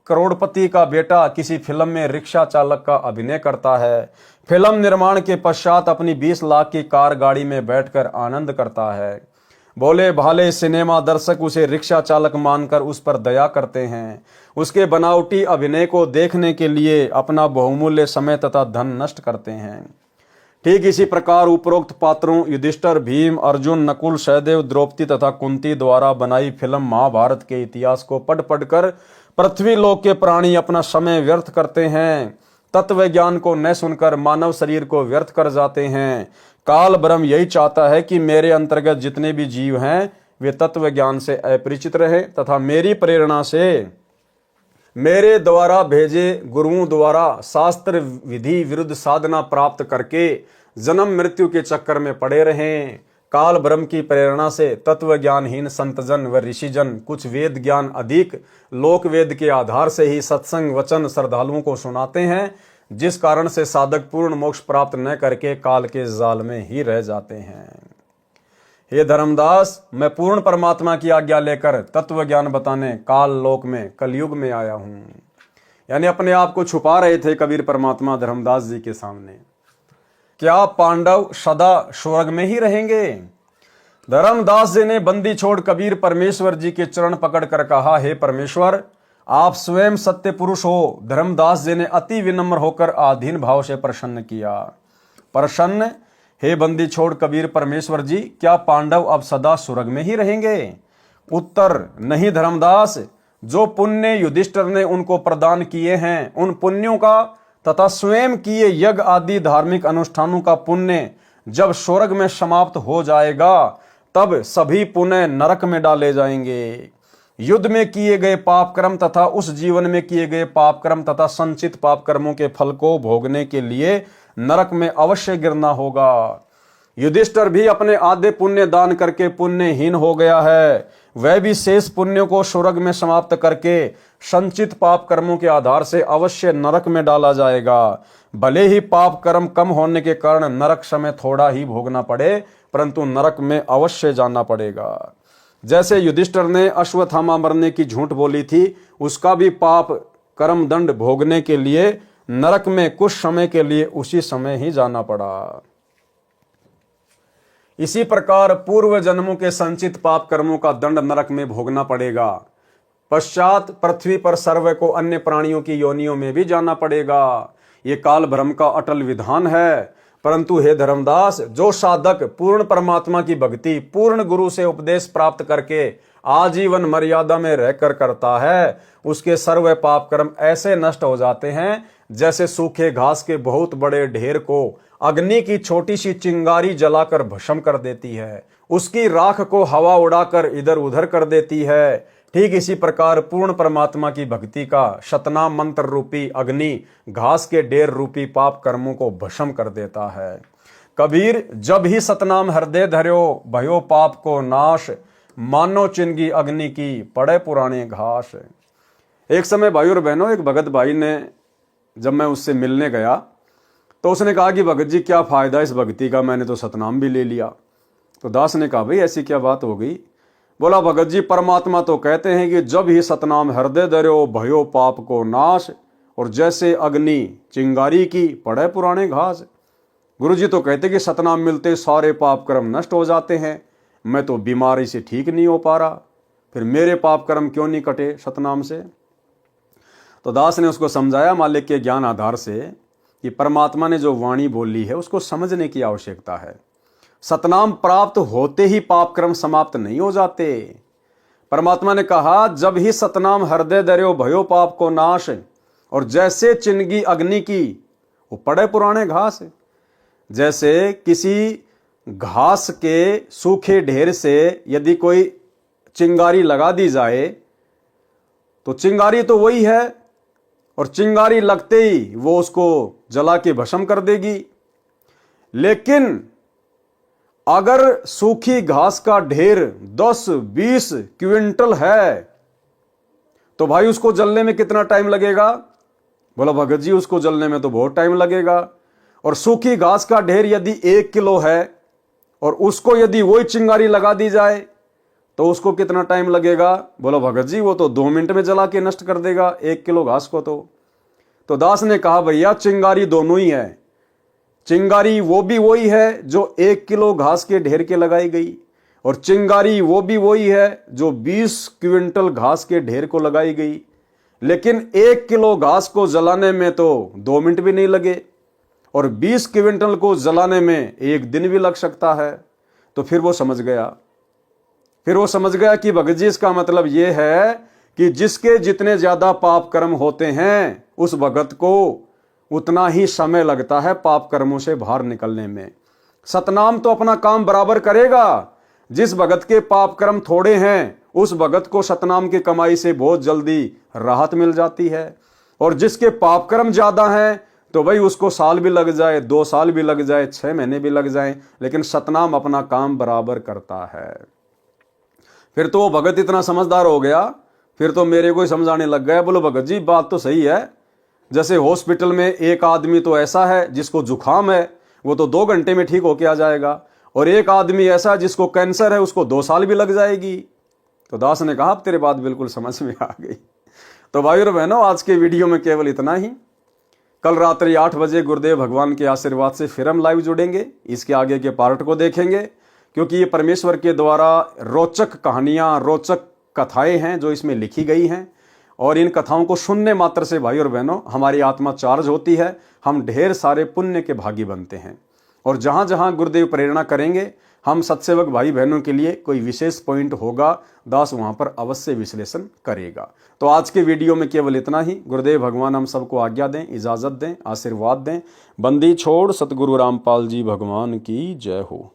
करोड़पति का बेटा किसी फिल्म में रिक्शा चालक का अभिनय करता है, फिल्म निर्माण के पश्चात अपनी 20 लाख की कार गाड़ी में बैठकर आनंद करता है। भोले भाले सिनेमा दर्शक उसे रिक्शा चालक मानकर उस पर दया करते हैं। उसके बनावटी अभिनय को देखने के लिए अपना बहुमूल्य समय तथा धन नष्ट करते हैं। ठीक इसी प्रकार उपरोक्त पात्रों युधिष्ठिर, भीम, अर्जुन, नकुल, सहदेव, द्रौपदी तथा कुंती द्वारा बनाई फिल्म महाभारत के इतिहास को पढ़ पढ़कर पृथ्वी लोक के प्राणी अपना समय व्यर्थ करते हैं। तत्व ज्ञान को न सुनकर मानव शरीर को व्यर्थ कर जाते हैं। काल ब्रह्म यही चाहता है कि मेरे अंतर्गत जितने भी जीव हैं वे तत्व ज्ञान से अपरिचित रहे तथा मेरी प्रेरणा से मेरे द्वारा भेजे गुरुओं द्वारा शास्त्र विधि विरुद्ध साधना प्राप्त करके जन्म मृत्यु के चक्कर में पड़े रहें। काल ब्रह्म की प्रेरणा से तत्व ज्ञानहीन संतजन व ऋषिजन कुछ वेद ज्ञान अधिक लोक वेद के आधार से ही सत्संग वचन श्रद्धालुओं को सुनाते हैं, जिस कारण से साधक पूर्ण मोक्ष प्राप्त न करके काल के जाल में ही रह जाते हैं। हे धर्मदास, मैं पूर्ण परमात्मा की आज्ञा लेकर तत्व ज्ञान बताने काल लोक में कलयुग में आया हूं। यानी अपने आप को छुपा रहे थे कबीर परमात्मा धर्मदास जी के सामने। क्या पांडव सदा स्वर्ग में ही रहेंगे? धर्मदास जी ने बंदी छोड़ कबीर परमेश्वर जी के चरण पकड़कर कहा, हे परमेश्वर, आप स्वयं सत्य पुरुष हो। धर्मदास जी ने अति विनम्र होकर आधीन भाव से प्रसन्न किया। प्रसन्न, हे बंदी छोड़ कबीर परमेश्वर जी, क्या पांडव अब सदा स्वर्ग में ही रहेंगे? उत्तर, नहीं धर्मदास, जो पुण्य युधिष्ठिर ने उनको प्रदान किए हैं, उन पुण्यों का तथा स्वयं किए यज्ञ आदि धार्मिक अनुष्ठानों का पुण्य जब स्वर्ग में समाप्त हो जाएगा, तब सभी पुण्य नरक में डाले जाएंगे। युद्ध में किए गए पाप कर्म तथा उस जीवन में किए गए पाप कर्म तथा संचित पाप कर्मों के फल को भोगने के लिए नरक में अवश्य गिरना होगा। युधिष्ठिर भी अपने आधे पुण्य दान करके पुण्यहीन हो गया है। वह भी शेष पुण्यों को स्वर्ग में समाप्त करके संचित पाप कर्मों के आधार से अवश्य नरक में डाला जाएगा। भले ही पाप कर्म कम होने के कारण नरक समय थोड़ा ही भोगना पड़े, परंतु नरक में अवश्य जाना पड़ेगा। जैसे युधिष्ठिर ने अश्वत्थामा मरने की झूठ बोली थी, उसका भी पाप कर्म दंड भोगने के लिए नरक में कुछ समय के लिए उसी समय ही जाना पड़ा। इसी प्रकार पूर्व जन्मों के संचित पाप कर्मों का दंड नरक में भोगना पड़ेगा। पश्चात पृथ्वी पर सर्व को अन्य प्राणियों की योनियों में भी जाना पड़ेगा। ये काल भ्रम का अटल विधान है। परंतु हे धर्मदास, जो साधक पूर्ण परमात्मा की भक्ति पूर्ण गुरु से उपदेश प्राप्त करके आजीवन मर्यादा में रहकर करता है, उसके सर्व पाप कर्म ऐसे नष्ट हो जाते हैं जैसे सूखे घास के बहुत बड़े ढेर को अग्नि की छोटी सी चिंगारी जलाकर भस्म कर देती है, उसकी राख को हवा उड़ाकर इधर उधर कर देती है। ठीक इसी प्रकार पूर्ण परमात्मा की भक्ति का शतनाम मंत्र रूपी अग्नि घास के ढेर रूपी पाप कर्मों को भस्म कर देता है। कबीर, जब ही सतनाम हृदय धर्यो भयो पाप को नाश, मानो चिंगी अग्नि की पड़े पुराने घास। एक समय भाई और बहनों, एक भगत भाई ने, जब मैं उससे मिलने गया तो उसने कहा कि भगत जी क्या फायदा इस भक्ति का, मैंने तो सतनाम भी ले लिया। तो दास ने कहा, भाई ऐसी क्या बात हो गई? बोला, भगत जी परमात्मा तो कहते हैं कि जब ही सतनाम हृदय धर्यो भयो पाप को नाश, और जैसे अग्नि चिंगारी की पड़े पुराने घास। गुरु जी तो कहते कि सतनाम मिलते सारे पाप कर्म नष्ट हो जाते हैं। मैं तो बीमारी से ठीक नहीं हो पा रहा, फिर मेरे पाप कर्म क्यों नहीं कटे सतनाम से? तो दास ने उसको समझाया मालिक के ज्ञान आधार से कि परमात्मा ने जो वाणी बोली है उसको समझने की आवश्यकता है। सतनाम प्राप्त होते ही पाप कर्म समाप्त नहीं हो जाते। परमात्मा ने कहा, जब ही सतनाम हृदय धर्यो भयो पाप को नाश, और जैसे चिंगी अग्नि की वो पड़े पुराने घास। जैसे किसी घास के सूखे ढेर से यदि कोई चिंगारी लगा दी जाए तो चिंगारी तो वही है, और चिंगारी लगते ही वो उसको जला के भस्म कर देगी। लेकिन अगर सूखी घास का ढेर 10-20 क्विंटल है तो भाई उसको जलने में कितना टाइम लगेगा? बोला, भगत जी उसको जलने में तो बहुत टाइम लगेगा। और सूखी घास का ढेर यदि 1 किलो है और उसको यदि वही चिंगारी लगा दी जाए तो उसको कितना टाइम लगेगा? बोला, भगत जी वो तो 2 मिनट में जला के नष्ट कर देगा 1 किलो घास को। तो दास ने कहा, भैया चिंगारी दोनों ही है। चिंगारी वो भी वही है जो 1 किलो घास के ढेर के लगाई गई, और चिंगारी वो भी वही है जो 20 क्विंटल घास के ढेर को लगाई गई। लेकिन 1 किलो घास को जलाने में तो 2 मिनट भी नहीं लगे, और 20 क्विंटल को जलाने में 1 दिन भी लग सकता है। तो फिर वो समझ गया कि भगत जी इसका मतलब ये है कि जिसके जितने ज्यादा पाप कर्म होते हैं उस भगत को उतना ही समय लगता है पाप कर्मों से बाहर निकलने में। सतनाम तो अपना काम बराबर करेगा। जिस भगत के पाप कर्म थोड़े हैं उस भगत को सतनाम की कमाई से बहुत जल्दी राहत मिल जाती है, और जिसके पाप कर्म ज्यादा हैं, तो भाई उसको साल भी लग जाए, 2 साल भी लग जाए, 6 महीने भी लग जाए, लेकिन सतनाम अपना काम बराबर करता है। फिर तो वो भगत इतना समझदार हो गया, फिर तो मेरे को ही समझाने लग गया, बोलो भगत जी बात तो सही है, जैसे हॉस्पिटल में एक आदमी तो ऐसा है जिसको जुकाम है, वो तो 2 घंटे में ठीक होके आ जाएगा, और एक आदमी ऐसा जिसको कैंसर है, उसको 2 साल भी लग जाएगी। तो दास ने कहा अब तेरे बात बिल्कुल समझ में आ गई। तो भाई और बहनों, आज के वीडियो में केवल इतना ही। कल रात्रि 8 बजे गुरुदेव भगवान के आशीर्वाद से फिर हम लाइव जुड़ेंगे, इसके आगे के पार्ट को देखेंगे, क्योंकि ये परमेश्वर के द्वारा रोचक कहानियां, रोचक कथाएं हैं जो इसमें लिखी गई हैं, और इन कथाओं को सुनने मात्र से भाई और बहनों हमारी आत्मा चार्ज होती है, हम ढेर सारे पुण्य के भागी बनते हैं। और जहां जहां गुरुदेव प्रेरणा करेंगे, हम सत्सेवक भाई बहनों के लिए कोई विशेष पॉइंट होगा, दास वहां पर अवश्य विश्लेषण करेगा। तो आज के वीडियो में केवल इतना ही। गुरुदेव भगवान हम सबको आज्ञा दें, इजाजत दें, आशीर्वाद दें। बंदी छोड़ सतगुरु रामपाल जी भगवान की जय हो।